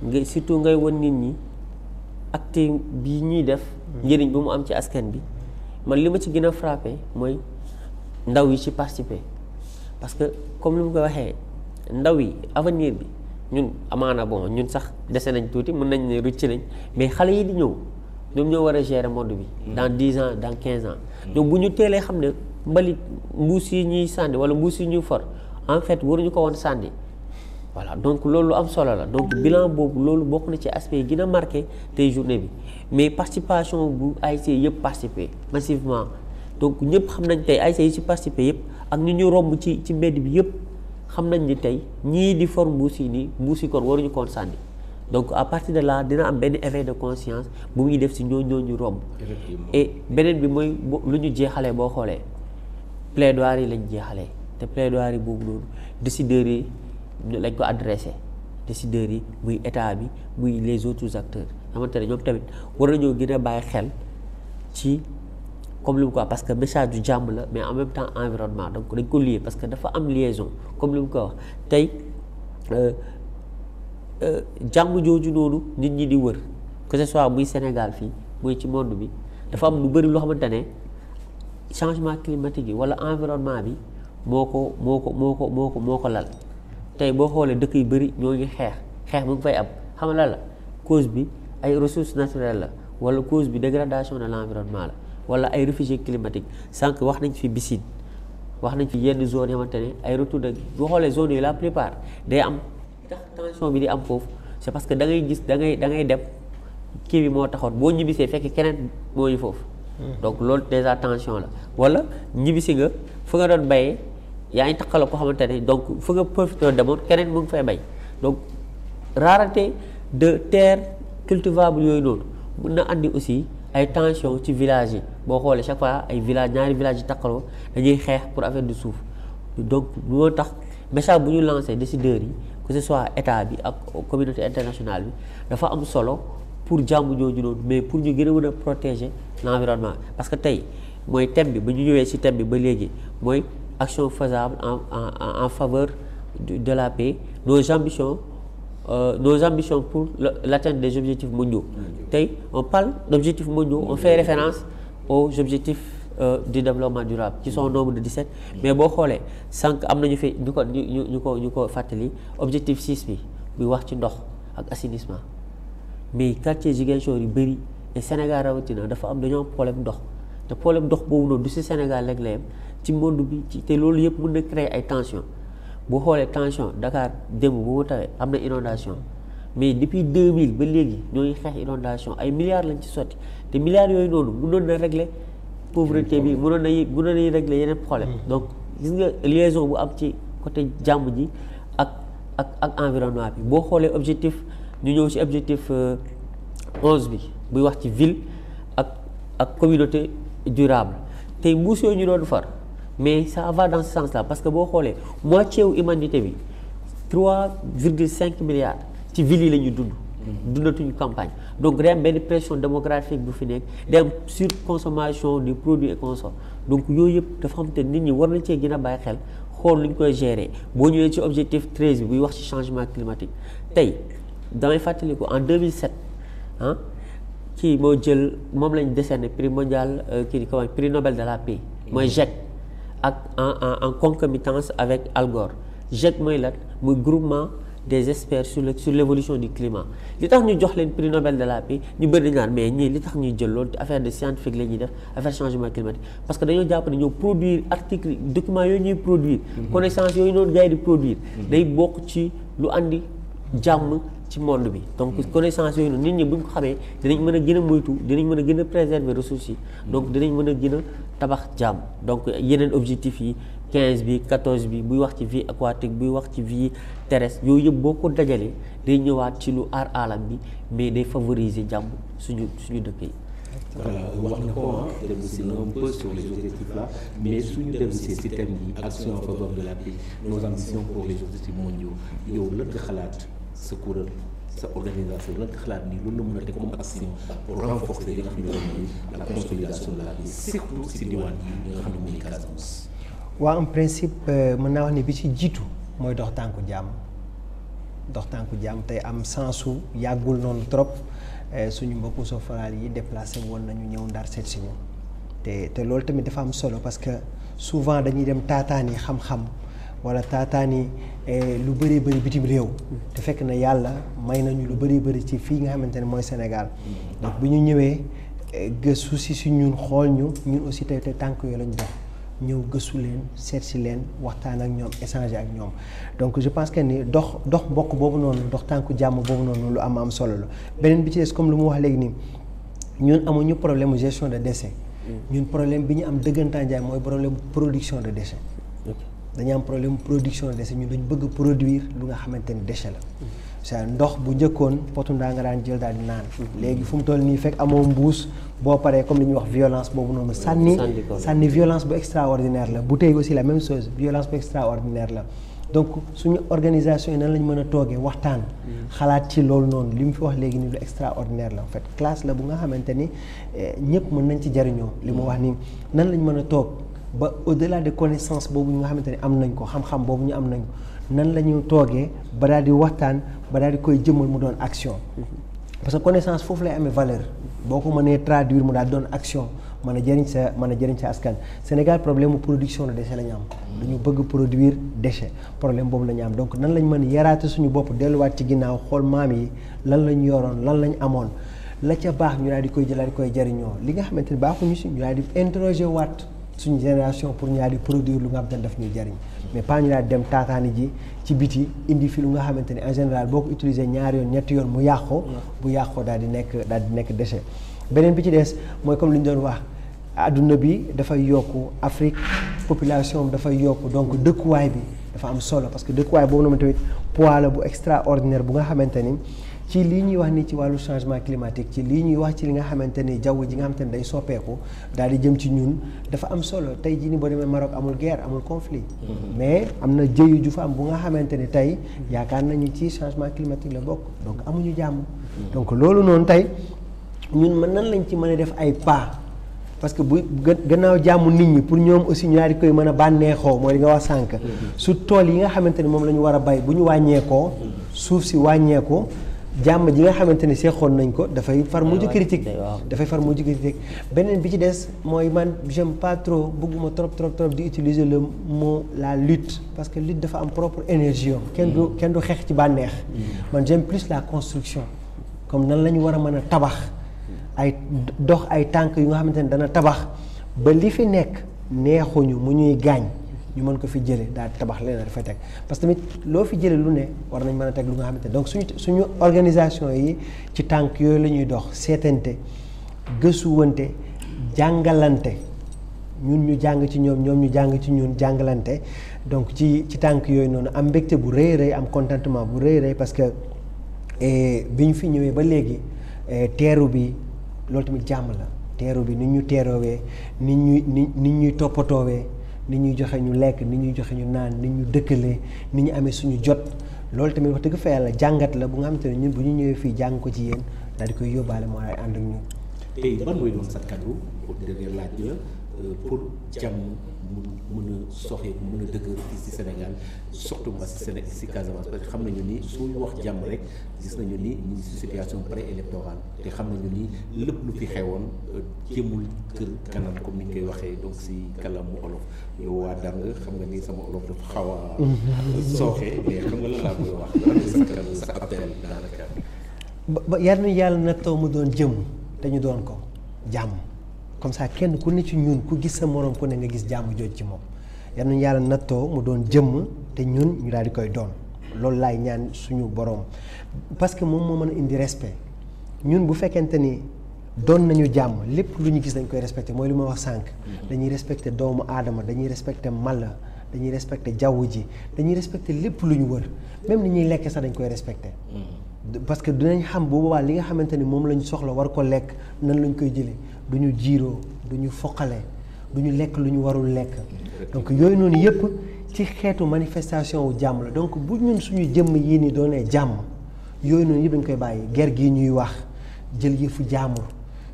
nga surtout ngay won nit ñi acte bi ñuy def njëriñ bi mu am ci askan bi man li ma ci gën a frappé mooy ndaw yi ci participer parce que comme li mu ko waxee ndaw yi avenir bi ñun amaana bon ñun sax dese nañ tuuti mën nañ ne rëcc nañ mais xale yi di ñëw ñoom ñoo war a gérer monde bi dans 10 ans dans 15 ans donc bu ñu teelee xam ne mbalit mbuus yi ñuy sànni wala mbuus yi ñuy for en fait waruñu ko woon sànni voilà donc loolu lu am solo la donc bilan boobu loolu bokk na ci aspect yi gën a marqué tey journée bi mais participation bu ASC yëpp participer massivement donc ñëpp xam nañ tey ASC yi ci participer yëpp ak ñu ñu romb ci mbedd bi yëpp xam nañ ni tey ñii di for mbuus yi nii mbuus yi kon waruñu koon sànni donc à partir de là dina am benn éveil de conscience bu muy def si ñooñu romb et beneen bi mooy lu ñu jeexalee boo xoolee plaidoirie yi lañ jeexalee te plaidoirie boobu noonu décideurs yi lañ ko adressé décideurs yi muy état bi muy les autres acteurs xamante ne ñoom tamit war nañoo gën a bàyyi xel ci comme li mu ko wax parce que message du jàmm la mais en même temps environnement donc dañ ko lié parce que dafa am liaison comme li mu ko wax tey jàmm jooju noonu nit ñi di wër que ce soit muy Sénégal fii muy ci monde bi dafa am lu bëri loo xamante ne changement climatique yi wala environnement bi moo ko lal tey boo xoolee dëkk yu bëri ñoo ngi xeex mu ngi fay am xam nga la cause bi ay ressources naturelles la wala cause bi dégradation de l'environnement la wala ay réfugiés climatiques sànq wax nañ fi Bissine wax nañ fi yenn zones yoo xamante ne ay retour de boo xoolee zones yi la plupart day am tax tension bi di am foofu c'est parce que da ngay gis da ngay dem kii bi moo taxoon boo ñibbisee fekk keneen moo ñu foofu donc loolu déjà tension la wala ñibbisi nga fu nga doon bayee yaa ngi taxala ko xamante ne donc fu nga profité demoon keneen mu ngi fay bay donc rareté de terre cultivable yooyu noonu mun na andi aussi ay tension ci village yi boo xoolee chaque fois ay village ñaari village yi taxaloo dañuy xeex pour affaire de suuf donc moo tax message bu ñu lancé décideurs yi que ce soit état bi ak communauté internationale bi dafa am solo pour jàmm jooju noonu mais pour ñu gën a mën a protéger l'environnement parce que tey mooy thème bi bu ñu ñëwee ci thème bi ba léegi mooy action faisable en faveur de la paix nos ambitions pour l'atteinte des objectifs mondiaux tey on parle d'objectifs mondiaux on fait référence aux objectifs du développement durable qui sont au nombre de 17 mais boo xoolee sànq am nañu fi ñu ko fàttali objectif 6 bi buy wax ci ndox ak assainissement mais quartier Ziguinchor yu bëri et Sénégal rawatina dafa am dañoo am problème ndox te problème ndox boobu noonu du si Sénégal rek la yem ci monde bi te loolu yëpp mën na créer ay tension boo xoolee tension Dakar démb bu mu tawee am na inondation mais depuis 2000 ba léegi ñooy xeex inondation ay milliards lañ ci sotti te milliards yooyu noonu mënoon na régler pauvreté bi mënoon nañu régler yeneen problème donc gis nga liaison bu am ci côté jàmm ji ak environnement bi boo xoolee objectif ñu ñëw ci objectif 11 bi buy wax ci ville ak communauté durable tey mbuus yooyu ñu doon far mais ça va dans ce sens là parce que boo xoolee moitié wu humanité bi 3,5 milliards ci villes yi la ñuy dundatuñu campagne donc day am benn pression démographique bu fi nekk day am surconsommation du produit et consomme donc yooyu yëpp dafa xam te nit ñi war nañ cee gën a bàyyi xel xool lu ñu koy gérer boo ñëwee ci objectif 13 bi buy wax ci changement climatique tey damay fàttaliku en 2007 kii moo jël moom lañ décerné prix mondial prix Nobel de la paix mooy GIEC ak en concomitance avec Al Gore GIEC mooy lan muy groupement des experts sur l'évolution du climat li tax ñu jox leen prix Nobel de la paix ñu bëri naan mais ñii li tax ñuy jël loolu affaire de scientifique la ñuy def affaire changement climatique parce que dañoo jàpp ne ñoo produire article documents yooyu ñuy produire connaissance yooyu noonu gars yi di produire day bokk ci lu andi jàmm ci monde bi donc connaissance yooyu noonu nit ñi bu ñu ko xamee dinañ mën a gën a moytu dinañ mën a gën a préserver ressources yi donc dinañ mën a gën a tabax jàmm donc yeneen objectifs yi 15 bi 14 bi buy wax ci vie aquatique buy wax ci vie terrestre yooyu yëpp boo ko dajalee day ñëwaat ci lu aar alam bi mais day favoriser jàmm suñu dëkk yi. voilà wax na ko dem si un peu sur les objectifs là mais suñu dem si thème yi action en faveur de la paix nos ambitions pour les objectifs mondiaux yow lan nga xalaat sa kuréel sa organisation lan nga xalaat ni loolu la mën a teg comme action pour renforcer li nga xam ne mooy la consolidation de la paix surtout si diwaan yi nga xam ne mooy Casamance. waaw en principe mën naa wax ni bi ci jiitu mooy dox tànku jàmm tey am sensu yàggul noonu trop suñu mbokku soforal yi déplacé woon nañu ñëw Ndar seet si ñu te loolu tamit dafa am solo parce que souvent dañuy dem taataani xam-xam wala taataani lu bëree bëri bitim réew te fekk na yàlla may nañu lu bëree bëri ci fii nga xamante ne mooy Sénégal donc bi ñu ñëwee gëstu si ñun xool ñun aussi tey tànk yooyu lañ dox ñëw gëstu leen seet si leen waxtaan ak ñoom échanger ak ñoom donc je pense que ni dox mbokk boobu noonu dox tànku jàmm boobu noonu lu am solo la beneen bi ci des comme lu mu wax léegi nii ñun amuñu problème gestion de déchets ñun problème bi ñu am dëggantaan jaay mooy problème production de déchets dañu am problème production de déchets ñun dañu bëgg produire lu nga xamante ni déchet la c'est ndox bu njëkkoon potu ndaa nga daan jël daal di naan léegi fu mu toll nii fekk amoo mbuus boo paree comme li ñuy wax violence boobu noonu sànni violence bu extraordinaire la bouteille aussi la même chose violence bu extraordinaire la donc suñu organisation yi nan lañ mën a toogee waxtaan xalaat ci loolu noonu li mu fi wax léegi ni lu extraordinaire la en fait classe la bu nga xamante ni ñëpp mën nañ ci jariñoo li mu wax ni nan lañ mën a toog ba au-delà de connaissance boobu ñu nga xamante ni am nañ ko xam-xam boobu ñu am nañ ko nan la ñu toogee ba daal di waxtaan ba daal di koy jëmmal mu doon action parce que connaissance foofu lay amee valeur boo ko mënee traduire mu daal doon action mën a jëriñ sa askan Sénégal problème mu production de déchets la ñu am dañu bëgg produire déchet problème boobu la ñu am donc nan lañ mën yaraate suñu bopp delluwaat ci ginnaaw xool maam yi lan lañ yoroon lan lañ amoon la ca baax ñu daal di koy jëlaat di koy jëriñoo li nga xamante ni baaxuñu si ñu daal di interroger waat suñu génération pour ñu daal di produire lu nga xamante ni daf ñuy jëriñ mais pas ñu daal di dem taataani ji ci biti indi fi lu nga xamante ni en général boo ko utiliser ñaari yoon ñetti yoon mu yàqoo bu yàqoo daal di nekk déchet beneen bi ci des mooy comme li ñu doon wax adduna bi dafay yokku Afrique population bi dafay yokku donc dëkkuwaay bi dafa am solo parce que dëkkuwaay boobu noonu tamit poids la bu extraordinaire bu nga xamante ni ci lii ñuy wax ni ci wàllu changement climatique ci lii ñuy wax ci li nga xamante ni jaww ji nga xamante ni day soppeeku daal di jëm ci ñun dafa am solo tey jii ni boo demee Maroc amul guerre amul conflit mais am na jëyu ju fa am bu nga xamante ni tey yaakaar nañu ci changement climatique la bokk donc amuñu jàmm donc loolu noonu tey ñun mën nan lañ ci mën a def ay pas parce que bu gannaaw jàmm nit ñi pour ñoom aussi ñu daal di koy mën a bànneexoo mooy li nga wax sànq su tool yi nga xamante ni moom la ñu war a bay bu ñu wàññeekoo suuf si wàññeeku jàmm ji nga xamante ni seexoon nañ ko dafay far mujj critique beneen bi ci des mooy man j'aime pas trop bëgguma trop di utiliser le mot la lutte parce que lutte dafa am propre énergie kenn du xeex ci bànneex man j'aime plus la construction comme nan la ñu war a mën a tabax ay dox ay tànk yu nga xamante ne dana tabax ba li fi nekk neexuñu mu ñuy gaañ ñu mën ko fi jële daal tabax leneen dafay teg parce que tamit loo fi jële lu ne war nañ mën a teg lu nga xamante ne donc suñu organisation yi ci tànk yooyu la ñuy dox seetante gëstuwante jàngalante ñun ñu jàng ci ñoom ñu jàng ci ñun jàngalante donc ci tànk yooyu noonu am mbégte bu rëy am contentement bu rëy parce que bi ñu fi ñëwee ba léegi teeru bi loolu tamit jàmm la teeru bi nit ñu teeroowee nit ñuy toppatoowee nit ñuy joxe ñu lekk nit ñuy joxe ñu naan nit ñu dëkkalee nit ñu amee suñu jot loolu tamit wax dëgg fa yàlla jàngat la bu nga xamante ne ñun bu ñu ñëwee fii jàng ko ci yéen daal di koy yóbbaale moo ay ànd ak ñun. tey ban mooy doon sa kaddu pour dernier laaj la pour jàmm mën a soxe mën a dëgër fii ci Sénégal surtout ba ci Casamance parce que xam nañu ni suy wax jàmm rek gis nañu ni ñu ngi ci situation pré-électorale te xam nañu ni lépp lu fi xewoon jëmul kër kanam comme ni ñu koy waxee donc ci kàllaama olof yow waa Ndar nga xam nga ni sama olof dafa xaw a sooxe mais xam nga lan laa koy wax sa appel daanaka. ba yar nañu yàlla nattoo mu doon jëm te ñu doon ko jàmm comme ça kenn ku ne ci ñun ku gis sa morom ku ne nga gis jàmm jooj ci moom yar nañu yàlla nattoo mu doon jëmm te ñun ñu daal di koy doon loolu laay ñaan suñu borom parce que moom moo mën a indi respect ñun bu fekkente ni doon nañu jàmm lépp lu ñu gis dañ koy respecté mooy li ma wax sànq dañuy respecté doomu aadama dañuy respecté mala dañuy respecté jaww ji dañuy respecté lépp lu ñu wër même ni ñuy lekk sax dañ koy respecté parce que dinañ xam bu boobaa li nga xamante ni moom lañ soxla war ko lekk nan lañ koy jëlee du ñu jiiroo du ñu foqale du ñu lekk lu ñu warul lekk donc yooyu noonu yëpp ci xeetu manifestation wu jàmm la donc bu ñun suñu jëmm yii ni doonee jàmm yooyu noonu yëpp dañ koy bàyyi guerre gi ñuy wax jël yëfu jaamur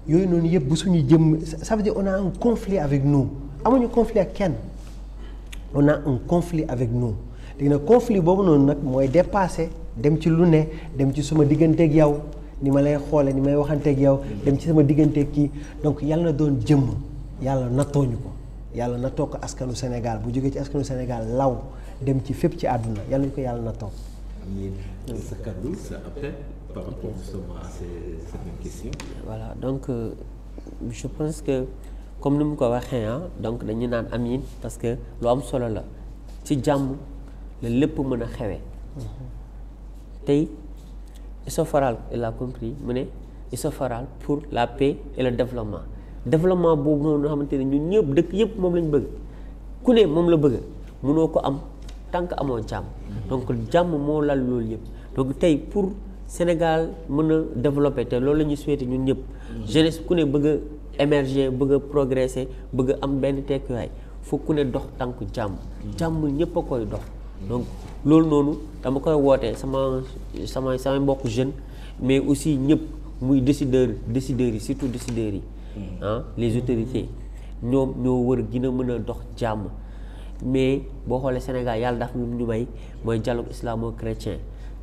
yooyu noonu yëpp bu suñu jëmm ça veut dire on a un conflit avec nous amuñu conflit ak kenn on a un conflit avec nous léegi nag conflit boobu noonu nag mooy dépassé dem ci lu ne dem ci suma digganteeg yow ni ma lay xoole ni may waxanteeg yow dem ci sama digganteeg kii donc yàlla na doon jëmm yàlla nattooñu ko yàlla nattoo ko askanu Sénégal bu jógee ci askanu Sénégal law dem ci fépp ci àdduna yàlla ñu ko yàlla nattoo. amiin sa kaddu sa appel par rapport justement à cette même question. voilà donc je pense que comme ni mu ko waxee donc dañu naan amiin parce que lu am solo la ci jàmm la lépp mën a xewee. tey Issoforal il a compris mu ne Issoforal pour la paix et le développement boobu noonu nga xamante ne ñun ñëpp dëkk yëpp moom lañ bëgg ku ne moom la bëgg mënoo ko am tant que amoo jàmm donc jàmm moo lal loolu yëpp donc tey pour Sénégal mën a développer te loolu la ñuy souhaiter ñun ñëpp jeunesse ku ne bëgg a émerger bëgg a progresser bëgg a am benn tekkiwaay foog ku ne dox tànku jàmm ñëpp a koy dox donc loolu noonu dama koy wootee samay mbokk jeune mais aussi ñëpp muy décideurs yi surtout décideurs yi les autorités ñoom ñoo war a gën a mën a dox jàmm mais boo xoolee Sénégal yàlla daf ñu may mooy dialogue islamo-chrétien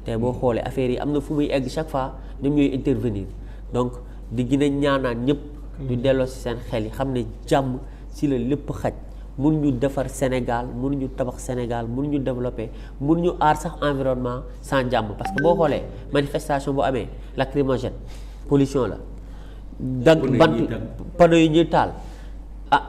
te boo xoolee affaire yi am na fu muy egg chaque fois ñoom ñooy intervenir donc di gën a ñaanaan ñëpp ñu delloo si seen xel yi xam ne jàmm si la lépp xaj mënuñu defar Sénégal mënuñu tabax Sénégal mënuñu développer mënuñu aar sax environnement sans jàmm parce que boo xoolee manifestation bu amee lacrymogène pollution la dagg bant panneau yi ñuy taal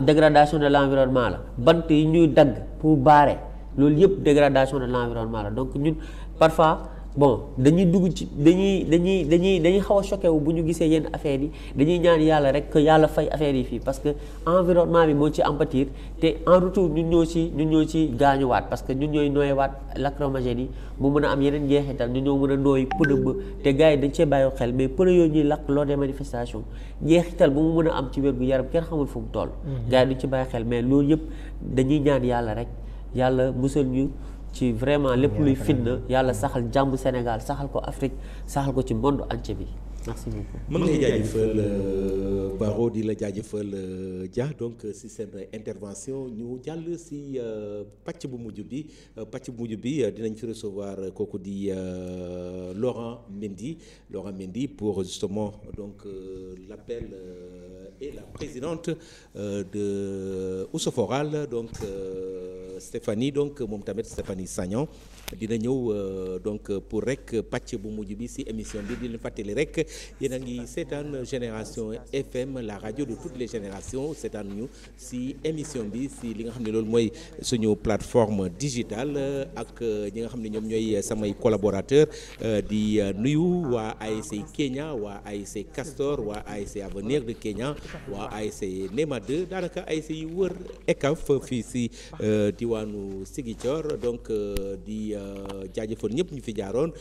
dégradation de l'environnement la bant yi ñuy dagg pour barrer loolu yëpp dégradation de l'environnement la donc ñun parfois bon dañuy dugg ci dañuy xaw a choqué wu bu ñu gisee yenn affaires yi dañuy ñaan yàlla rek que yàlla fay affaires yi fii parce que environnement bi moo ci empathir te en retour ñun ñoo ci gaañuwaat parce que ñun ñooy nooyewaat lacrymogène yi mu mën a am yeneen njeexital ñu ñoo mën a nooy pënë ba te gars yi dañ cee bàyyi xel mais pënë yooyu ñuy lakk lors des manifestations njeexital bu mu mën a am ci wér gu yaram kenn xamul fu mu toll gars yi duñ ci bàyyi xel mais loolu yëpp dañuy ñaan yàlla rek yàlla musal ñu ci vraiment lépp luy fitna yàlla saxal jàmm Sénégal saxal ko Afrique saxal ko ci monde entier bi merci beaucoup. mën ngay jaajëfal Baro di la jaajëfal Dia donc si seen intervention ñu jàll si pàcc bu mujj bi dinañ fi recevoir kooku di Laurent Mendy pour justement donc l'appel et la présidente de Issoforal donc Stéphanie donc moom tamit Stéphanie Sagnan dina ñëw donc pour rek pàcc bu mujj bi si émission bi di leen fàttali rek yéen a ngi seetaan Génération FM la radio de toutes les générations seetaan ñu si émission bi si li nga xam ne loolu mooy suñu plateforme digitale ak ñi nga xam ne ñoom ñooy samay collaborateurs di nuyu waa ASC Kenya waa ASC Castor waa ASC Avenir de Kenya waa ASC Nema 2 daanaka ASC yi wër ECAF fii si diwaanu Ziguinchor donc di jaajëfal ñëpp ñu fi jaaroon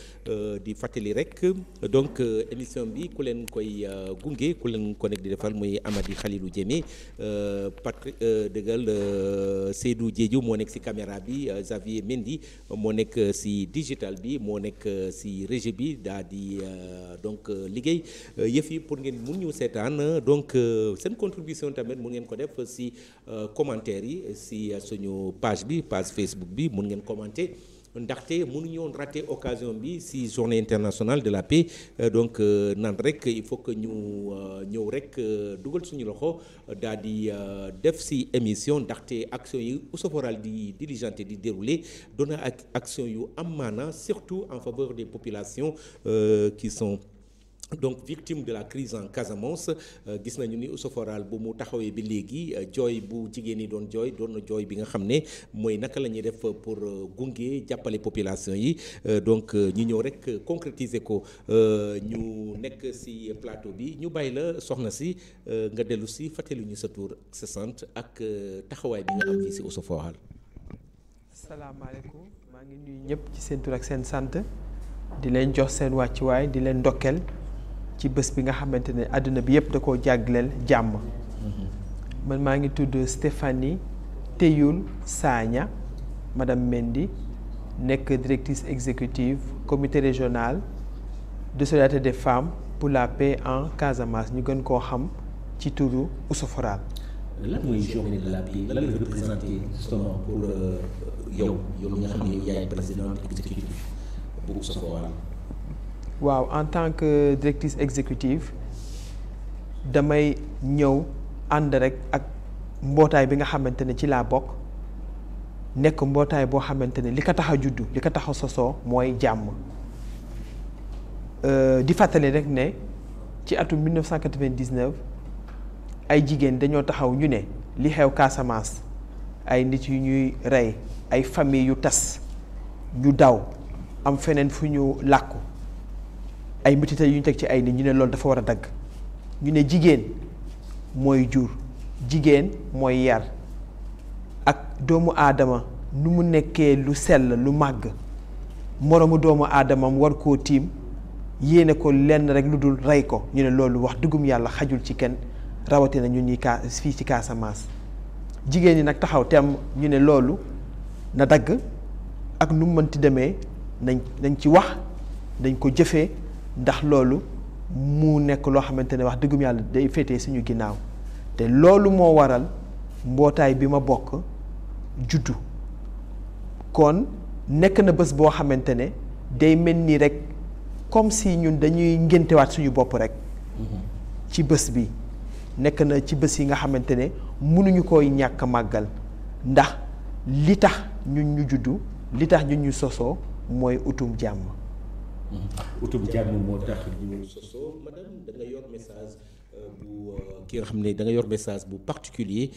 di fàttali rek donc émission bi ku leen koy gunge ku leen ko nekk di defal muy Amady Khalilou Diémé Patrick dëggal Seydou Diédiou moo nekk ci caméra bi Xavier Mendy moo nekk ci digital bi moo nekk ci régie bi daa di donc liggéey yëf yi pour ngeen mun ñu seetaan donc seen contribution tamit mun ngeen ko def ci commentaire yi ci suñu page bi page Facebook bi mun ngeen commenter ndaxte mënuñu woon rater occasion bi ci journée internationale de la paix donc naan rek il faut que ñu ñëw rek dugal suñu loxo daal di def ci émission ndaxte action yi Oussouforal di diligenté di dérouler doon na ak action yu am maana surtout en faveur des populations qui sont donc victime de la crise en Casamance gis nañu ni Oussouforal bu mu taxawee bi léegi jooy bu jigéen ñi doon na jooy bi nga xam ne mooy naka la ñuy def pour gunge jàppale population yi donc ñu ñëw rek concrétiser ko ñu nekk ci plateau bi ñu bàyyi la soxna si nga dellu si fàttali ñu sa tur sa sant ak taxawaay bi nga am fii ci Oussouforal. asalaamaaleykum maa ngi nuyu ñëpp ci seen tur ak seen sant di leen jox seen wàccuwaay di leen ndokkeel ci bés bi nga xamante ne àdduna bi yëpp da koo jagleel jàmm. man maa ngi tudd Stéphanie Teyoul Sagna madame Mendy nekk directrice exécutive comité régional de solidarité des femmes pour la paix en Casamance ñu gën koo xam ci turu Oussouforal. lan mooy journée de la paix lan la représenté justement pour yow mi nga xam ne yaay présidente exécutive bu Oussouforal. waaw en tant que directrice exécutive damay ñëw ànd rek ak mbootaay bi nga xamante ne ci laa bokk nekk mbootaay boo xamante ne li ko tax a juddu li ko tax a sosoo mooy jàmm di fàttali rek ne ci atum 1999 ay jigéen dañoo taxaw ñu ne li xew Casamance ay nit yu ñuy rey ay famille yu tas ñu daw am feneen fu ñu làkku ay métital yu ñu teg ci ay nit ñu ne loolu dafa war a dagg ñu ne jigéen mooy jur jigéen mooy yar ak doomu aadama nu mu nekkee lu sell lu màgg moroomu doomu aadamam war koo tiim yéene ko lenn rek lu dul rey ko ñu ne loolu wax dëggum yàlla xajul ci kenn rawatina ñun ñi fii ci Casamance jigéen ñi nag taxaw tem ñu ne loolu na dagg ak nu mu mënti demee nañ ci wax dañ ko jëfee ndax loolu mu nekk loo xamante ne wax dëggum yàlla day féetee suñu ginnaaw te loolu moo waral mbootaay bi ma bokk juddu kon nekk na bés boo xamante ne day mel ni rek comme si ñun dañuy ngéntewaat suñu bopp rek ci bés bi nekk na ci bés yi nga xamante ne mënuñu koy ñàkk màggal ndax li tax ñun ñu juddu li tax ñun ñu sosoo mooy utum jàmm. utum jàmm moo tax ñu sosoo madame da nga yor message bu ki nga xam ne da nga yor message bu particulier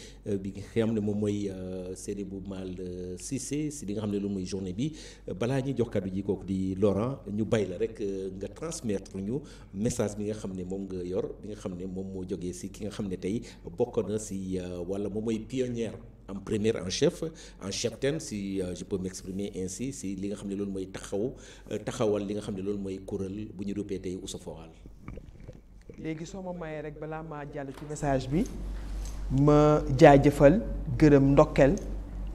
bi nga xam ne moom mooy Seynabou Mal Cissé si li nga xam ne loolu mooy journée bi balaa ñuy jox kàddu ji kooku di Laurent ñu bay la rek nga transmettre ñu message bi nga xam ne moom nga yor bi nga xam ne moom moo jógee si ki nga xam ne tey bokk na si wala moom mooy pionnière en première en cheftaine si je peux m'exprimer ainsi si li nga xam ne loolu mooy taxawal li nga xam ne loolu mooy kuréel bu ñu duppee tey Oussouforal. léegi soo ma mayee rek balaa maa jàll ci message bi ma jaajëfal gërëm ndokkeel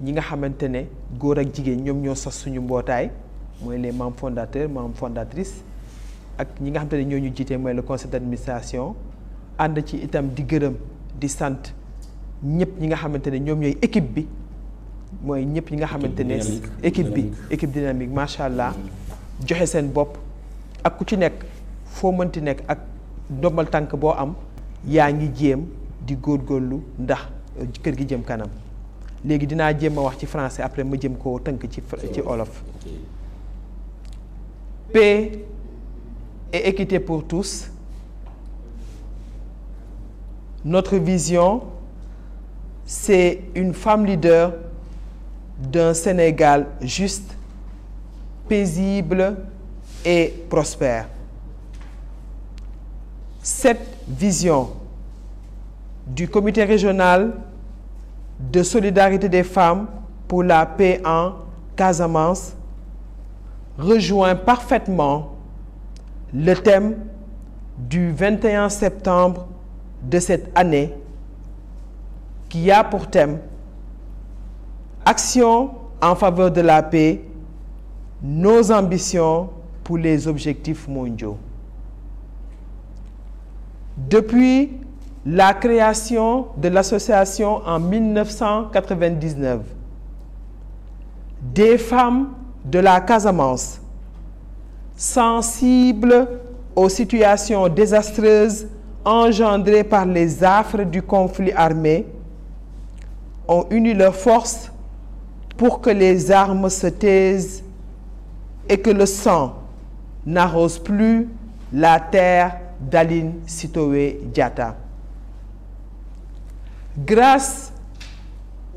ñi nga xamante ne góor ak jigéen ñoom ñoo sos suñu mbootaay mooy les membres fondateurs membres fondatrices ak ñi nga xamante ne ñoo ñu jiite mooy le conseil d'administration ànd ci itam di gërëm di sant ñëpp ñi nga xamante ne ñoom ñooy équipe bi mooy ñëpp ñi nga xamante ne équipe dynamique macha allah joxe seen bopp ak ku ci nekk foo mënti nekk ak ndombal tànk boo am yaa ngi jéem di góorgóorlu ndax kër gi jëm kanam léegi dinaa jéem a wax ci français après ma jëm koo tënk ci olof. Paix et équité pour tous. Notre vision, c'est une femme leader d'un Sénégal juste, paisible et prospère. Cette vision du comité régional de solidarité des femmes pour la paix en Casamance rejoint parfaitement le thème du 21 septembre de cette année qui a pour thème Action en faveur de la paix, nos ambitions pour les objectifs mondiaux. Depuis la création de l'association en 1999, des femmes de la Casamance, sensibles aux situations désastreuses engendrées par les affres du conflit armé, ont uni leurs forces pour que les armes se taisent et que le sang n'arrose plus la terre d'Aline Sitoé Diatta. Grâce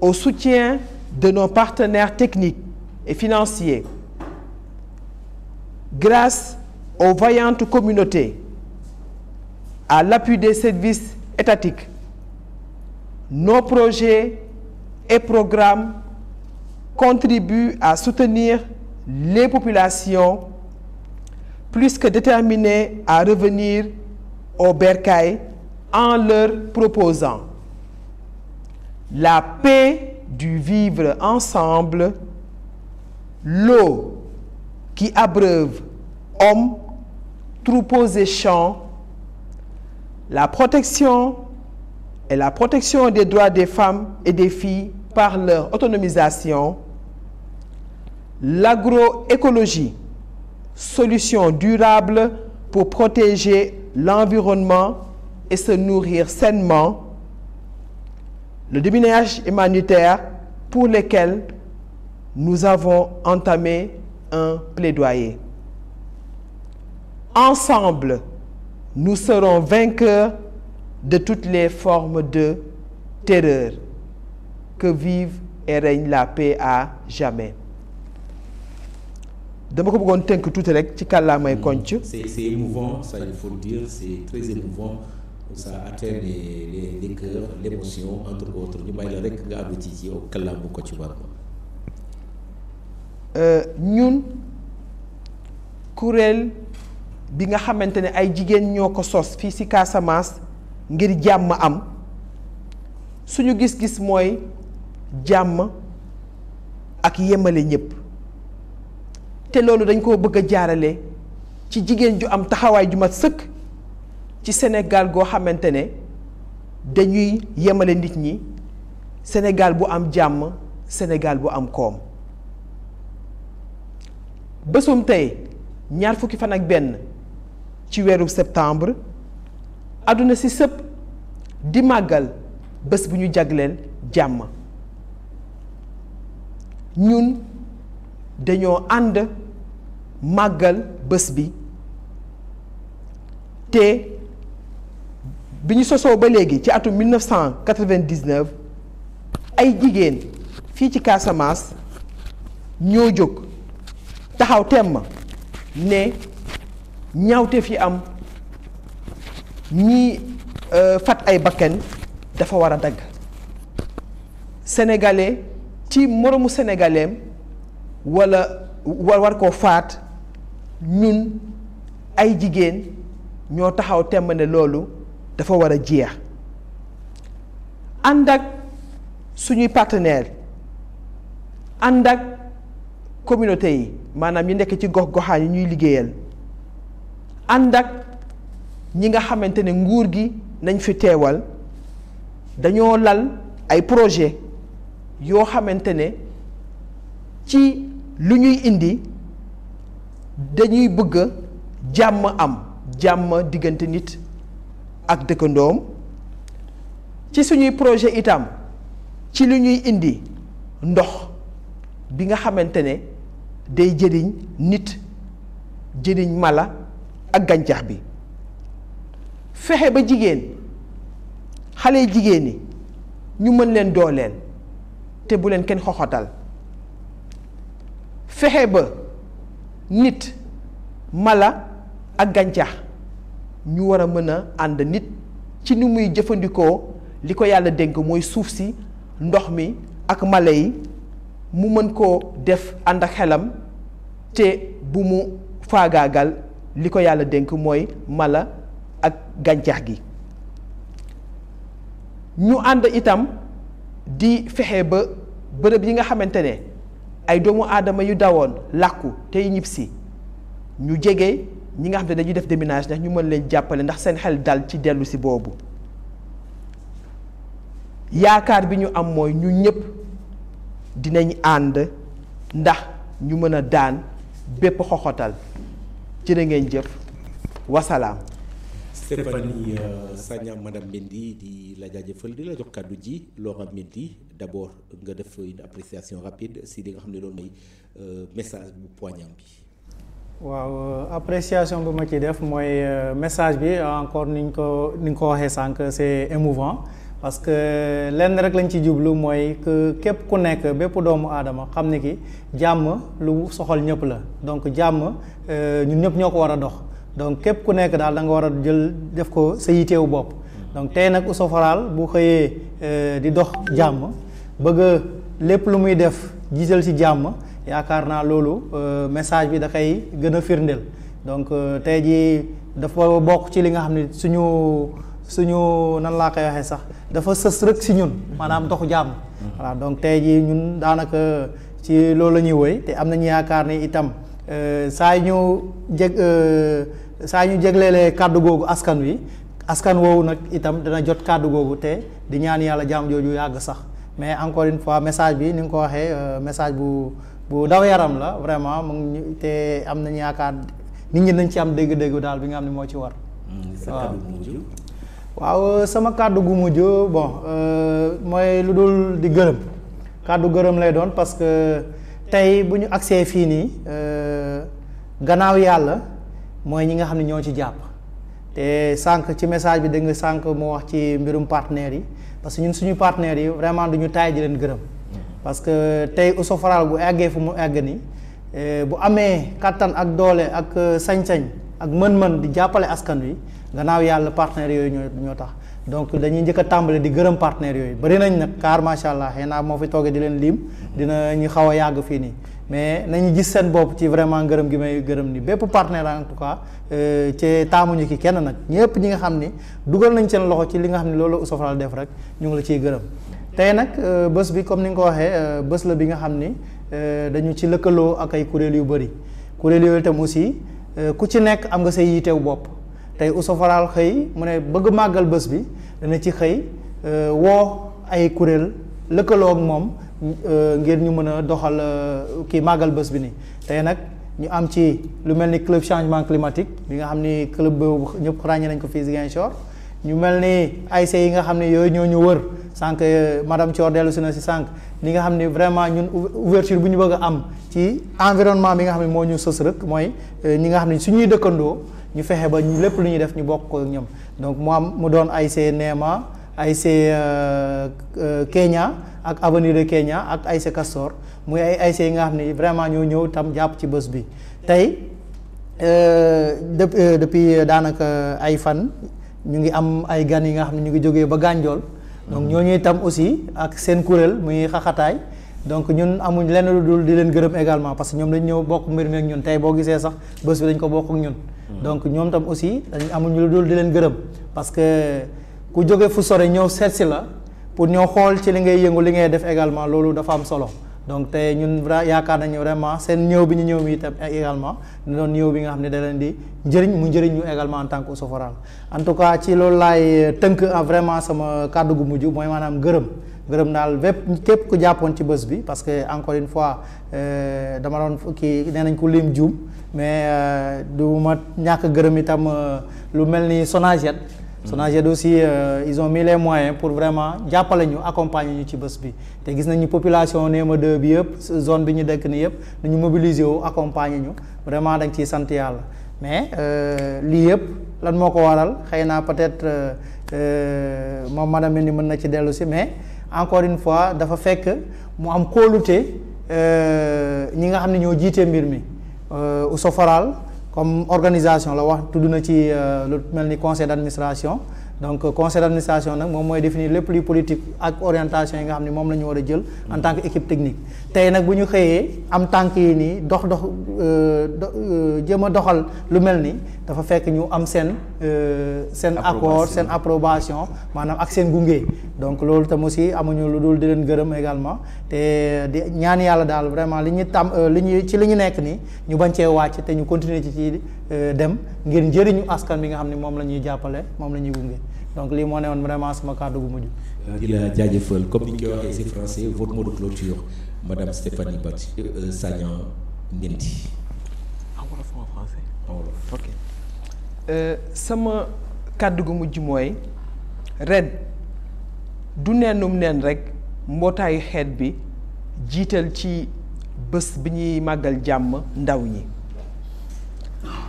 au soutien de nos partenaires techniques et financiers, grâce aux vaillantes communautés, à l'appui des services étatiques, nos projets et programmes contribuent à soutenir les populations plus que déterminées à revenir au bercail en leur proposant la paix du vivre ensemble, l'eau qui abreuve hommes, troupeaux et champs, la protection et la protection des droits des femmes et des filles par leur autonomisation, l'agroécologie, solution durable pour protéger l'environnement et se nourrir sainement, le déminage humanitaire pour lesquels nous avons entamé un plaidoyer. Ensemble, nous serons vainqueurs de toutes les formes de terreur. Que vive et règne la paix à jamais. dama ko bëggoon tënk tuuti rek ci kàllaamay konc. C'est émouvant, ça il faut le dire, c'est très émouvant. Ça atteint les cœurs, l'émotion, entre autres. ñu bàyyi la rek nga abouti ci yow kàllaamu ko ci war. ñun kuréel bi nga xamante ne ay jigéen ñoo ko sos fii ci Casamance ngir jàmm am suñu gis-gis mooy jàmm ak yemale ñëpp te loolu dañ koo bëgg a jaarale ci jigéen ju am taxawaay ju mat sëkk ci Sénégal goo xamante ne dañuy yemale nit ñi, Sénégal bu am jàmm, Sénégal bu am koom. bésum tey ñaar fukki fan ak benn ci weeru septembre àdduna si sëpp di màggal bés bu ñu jagleel jàmm. ñun dañoo ànd màggal bés bi te bi ñu sosoo ba léegi ci atum 1999 ay jigéen fii ci Casamance ñoo jóg taxaw temm ne ñaawte fi am ñi fat ay bakkan dafa war a dagg. sénégalais ci moromu sénégaleem walla war koo faat, ñun ay jigéen ñoo taxaw temm ne loolu dafa war a jeex. ànd ak suñuy partenaire, ànd ak communauté yi maanaam ñi nekk ci gox-goxaan yi ñuy liggéeyal, ànd ak ñi nga xamante ne nguur gi nañ fi teewal, dañoo lal ay projet yoo xamante ne ci lu ñuy indi dañuy bëgg jàmm am, jàmm diggante nit ak dëkkandoom. ci suñuy projet itam ci lu ñuy indi ndox bi nga xamante ne day jëriñ nit, jëriñ mala ak gàncax bi. fexe ba jigéen, xale jigéen ñi ñu mën leen dooleel te bu leen kenn xoxotal. fexe ba nit, mala ak gàncax ñu war a mën a ànd nit ci ni muy jëfandikoo li ko yàlla dénk mooy suuf si, ndox mi ak mala yi, mu mën koo def ànd ak xelam te bu mu faagaagal li ko yàlla dénk mooy mala ak gàncax gi. ñu ànd itam di fexe ba bërëb yi nga xamante ne ay doomu aadama yu dawoon làkku tey ñibbisi ñu jege ñi nga xam ne dañuy def déminage ndax ñu mën leen jàppale ndax seen xel dal ci dellu si boobu. yaakaar bi ñu am mooy ñu ñëpp dinañ ànd ndax ñu mën a daan bépp xoxotal jërë ngeen jëf wasalaam. Stéphanie Sagna madame Mendy di la jaajëfal di la jox kàddu ji Laura Mendy d'abord nga def une appréciation rapide si li nga xam ne loolu mooy message bu poignant bi. waaw appréciation bi ma ci def mooy message bi encore ni nga ko waxee sànq c'est émouvant parce que lenn rek lañ ci jublu mooy que képp ku nekk bépp doomu aadama xam ne ki jàmm lu soxal ñëpp la donc jàmm ñun ñëpp ñoo ko war a dox. donc képp ku nekk daal da nga war a jël def ko sa yiteewu bopp donc tey nag Ousso Foral bu xëyee di dox jàmm bëgg lépp lu muy def jiital ci jàmm yaakaar naa loolu message bi da koy gën a firndeel donc tey jii dafa bokk ci li nga xam ne suñu nan laa koy waxee sax dafa sës rek ci ñun maanaam dox jàmm. voilà donc tey jii ñun daanaka ci loolu la ñuy woy te am nañu yaakaar ni itam saa ñu jegleelee kàddu googu askan woowu nag itam dana jot kàddu googu te di ñaan yàlla jàmm jooju yàgg sax mais encore une fois message bi ni nga ko waxee message bu daw yaram la vraiment mu ngi te am nañu yaakaar nit ñi nañ ci am dégg-dégg daal bi nga xam ne moo ci war. waaw sama kàddu gu mujj bon mooy lu dul di gërëm kàddu gërëm lay doon parce que tey bu ñu agsee fii nii gannaaw yàlla mooy ñi nga xam ne ñoo ci jàpp te sànq ci message bi da nga sànq moo wax ci mbirum partenaires yi parce que ñun suñu partenaires yi vraiment duñu taay di leen gërëm parce que tey Ousso Foral bu eggee fu mu egg ni bu amee kattan ak doole ak sañ-sañ ak mën-mën di jàppale askan wi gannaaw yàlla partenaires yooyu ñoo tax donc dañuy njëkk a tàmbale di gërëm partenaires yooyu bari nañ nag car macha allah xëy naa moo fi toogee di leen lim dina ñu xaw a yàgg fii nii mais nañu gis seen bopp ci vraiment ngërëm gi may gërëm ni bépp partenaire en tout cas ci taamuñu ki kenn nag ñëpp ñi nga xam ni dugal nañ seen loxo ci li nga xam ne loolu Ousso Foral def rek ñu ngi la ciy gërëm tey nag bés bi comme ni nga ko waxee bés la bi nga xam ni dañu ci lëkkaloo ak ay kuréel yu bëri kuréel yooyu itam aussi ku ci nekk am nga say yiteew bopp tey Ousso Foral xëy mu ne bëgg màggal bés bi dana ci xëy woo ay kuréel lëkkaloo ak moom ngir ñu mën a doxal kii màggal bés bi nii tey nag ñu am ci lu mel ni club changement climatique bi nga xam ni club boobu ñëpp ràññee nañ ko fii Ziguinchor ñu mel ni ASC yi nga xam ne yooyu ñoo ñu wër sànq madame Thior dellu si na si sànq li nga xam ni vraiment ñun ouverture bu ñu bëgg a am ci environnement bi nga xam ne moo ñu sës rek mooy ñi nga xam ne suñuy dëkkandoo ñu fexe ba ñu lépp lu ñuy def ñu bokk ko ak ñoom donc mu doon ASC Neema ASC Kenya ak avenir de Kenya ak ASC Castor muy ay ASC yi nga xam ne vraiment ñoo ñëw tam jàpp ci bés bi tey depuis daanaka ay fan ñu ngi am ay gan yi nga xam ne ñu ngi jógee ba Gànjool donc ñooñu itam aussi ak seen kuréel muy xaxataay donc ñun amuñ lenn lu dul di leen gërëm également parce que ñoom dañ ñëw bokk mbir mi ak ñun tey boo gisee sax bés bi dañ ko bokk ak ñun donc ñoom tam aussi dañ amuñ lu dul di leen gërëm parce que ku jóge fu sore ñëw seet si la pour ñoo xool ci li ngay yëngu li ngay def également loolu dafa am solo donc tey ñun yaakaar nañu vraiment seen ñëw bi ñu ñëw mi itam également ñu doon ñëw bi nga xam ne da leen di njëriñ ñu également en tant que Ousso Foral en tout cas ci loolu laay tënk vraiment sama kàddu gu mujj mooy maanaam gërëm daal képp ku jàppoon ci bés bi parce que encore une fois dama doon kii nee nañ ko lim juum mais du ma ñàkk gërëm itam lu mel ni Sonaged aussi ils ont mis les moyens pour vraiment jàppale ñu accompagner ñu ci bés bi te gis nañu population Néma 2 bi yëpp zone bi ñu dëkk ni yëpp nañu mobiliser wu accompagner ñu vraiment dañ ciy sant yàlla mais lii yëpp lan moo ko waral xëy naa peut-être moom madame ni mën na ci dellu si mais encore une fois dafa fekk mu am kóolute ñi nga xam ne ñoo jiite mbir mi Ousso Foral comme organisation la wax tudd na ci lu mel ni conseil d'administration donc conseil d'administration nag moom mooy définir lépp luy politique ak orientation yi nga xam ne moom la ñu war a jël en tant que équipe technique tey nag bu ñu xëyee am tànk yi nii dox jéem a doxal lu mel ni dafa fekk ñu am seen accord seen approbation maanaam ak seen gunge donc loolu tam aussi amuñu lu dul di leen gërëm également te di ñaan yàlla daal vraiment li ñu nekk nii ñu bañ cee wàcc te ñu continuer ci dem ngir njëriñu askan bi nga xam ne moom la ñuy jàppale moom la ñuy gunge donc lii moo ne woon vraiment sama kàddu gu mujj. di la jaajëfal comme ni ñu koy waxee ci français votre mot de clôture madame Stéphanie Sagnan Ndendi. en wolof en français. en wolof ok. sama kàddu gu mujj mooy ren du neenum neen rek mbootaayu xeet bi jiital ci bés bi ñuy màggal jàmm ndaw ñi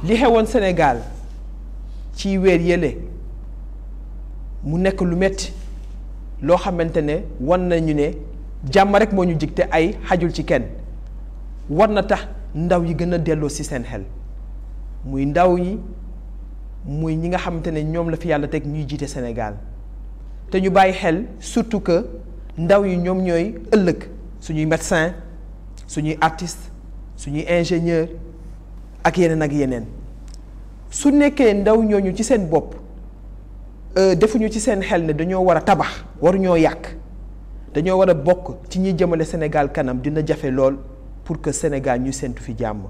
li xewoon Sénégal ci weer yële mu nekk lu metti loo xamante ne wan nañu ne jàmm rek moo ñu jig te ay xajul ci kenn war na tax ndaw yi gën a delloo ci seen xel muy ndaw yi muy ñi nga xamante ne ñoom la fi yàlla teg ñuy jiite Sénégal te ñu bàyyi xel surtout que ndaw yi ñoom ñooy ëllëg suñuy médecin suñuy artiste suñuy ingénieur ak yeneen su nekkee ndaw ñooñu ci seen bopp defuñu ci seen xel ne dañoo war a tabax waruñoo yàq dañoo war a bokk ci ñi jëmale Sénégal kanam dina jafe lool pour que Sénégal ñu séntu fi jàmm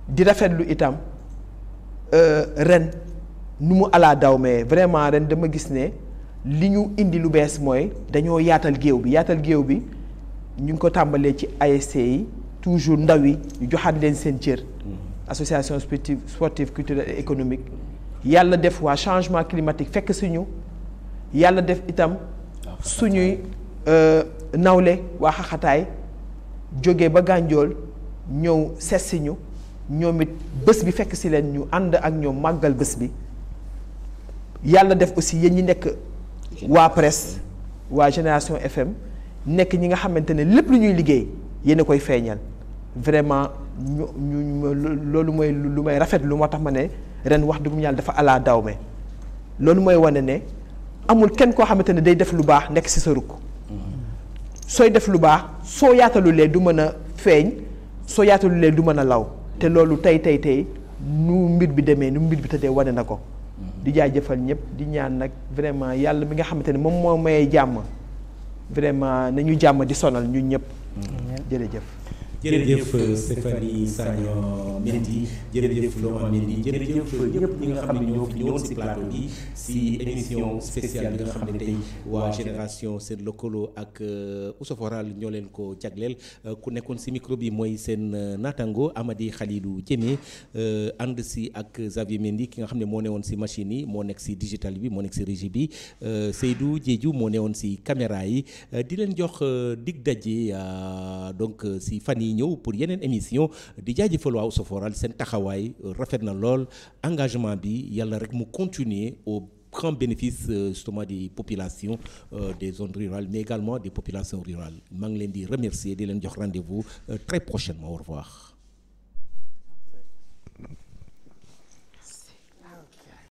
di rafetlu itam ren nu mu alaa daw mais vraiment ren dama gis ne li ñu indi lu bees mooy dañoo yaatal géew bi ñu ngi ko tàmbalee ci ASC yi toujours ndaw yi ñu joxaat leen seen cër association sportive culturelle et économique yàlla def waa changement climatique fekk suñu yàlla def itam suñuy nawle waa xaxataay jóge ba Gànjool ñëw seesi ñu ñoom it bés bi fekk si leen ñu ànd ak ñoom màggal bés bi yàlla def aussi yéen ñi nekk waa presse waa Génération FM nekk ñi nga xamante ne lépp lu ñuy liggéey yéen a koy feeñal vraiment ñu loolu mooy lu may rafet lu moo tax ma ne ren wax dëgg yàlla dafa alaa dawme loolu mooy wane ne amul kenn koo xamante ne day def lu baax nekk ci sa rukk sooy def lu baax soo yaatalulee du mën a feeñ soo yaatalulee du mën a law te loolu tey nu mbir bi demee nu mbir bi tëddee wane na ko di jaajëfal ñëpp di ñaan nag vraiment yàlla mi nga xamante ne moom moo mayee jàmm vraiment nañu jàmm di sonal ñun ñëpp jërëjëf jërëjëf Stéphanie Sagnan Mendy jërëjëf Laurent Mendy jërëjëf ñëpp ñi nga xam ne ñoo fi ñëwoon ci plateau bi ci émission spéciale bi nga xam ne tey waa Génération seen lëkkaloo ak Oussouforal ñoo leen ko jagleel ku nekkoon ci micro bi mooy seen naataango Amady Khalilou Diémé ànd ci ak Xavier Mendy ki nga xam ne moo newoon ci machine yi moo nekk ci digital bi moo nekk ci régie bi Seydou Diédhiou moo newoon ci caméra yi di leen jox dig daje donc ci fan yi ñëw pour yeneen émission di jaajëfal waa Oussouforal seen taxawaay rafet na lool engagement bi yàlla rek mu continuer au grand bénéfice justement des populations des zones rurales mais également des populations rurales maa ngi leen di remercier di leen jox rendez-vous très prochainement au revoir.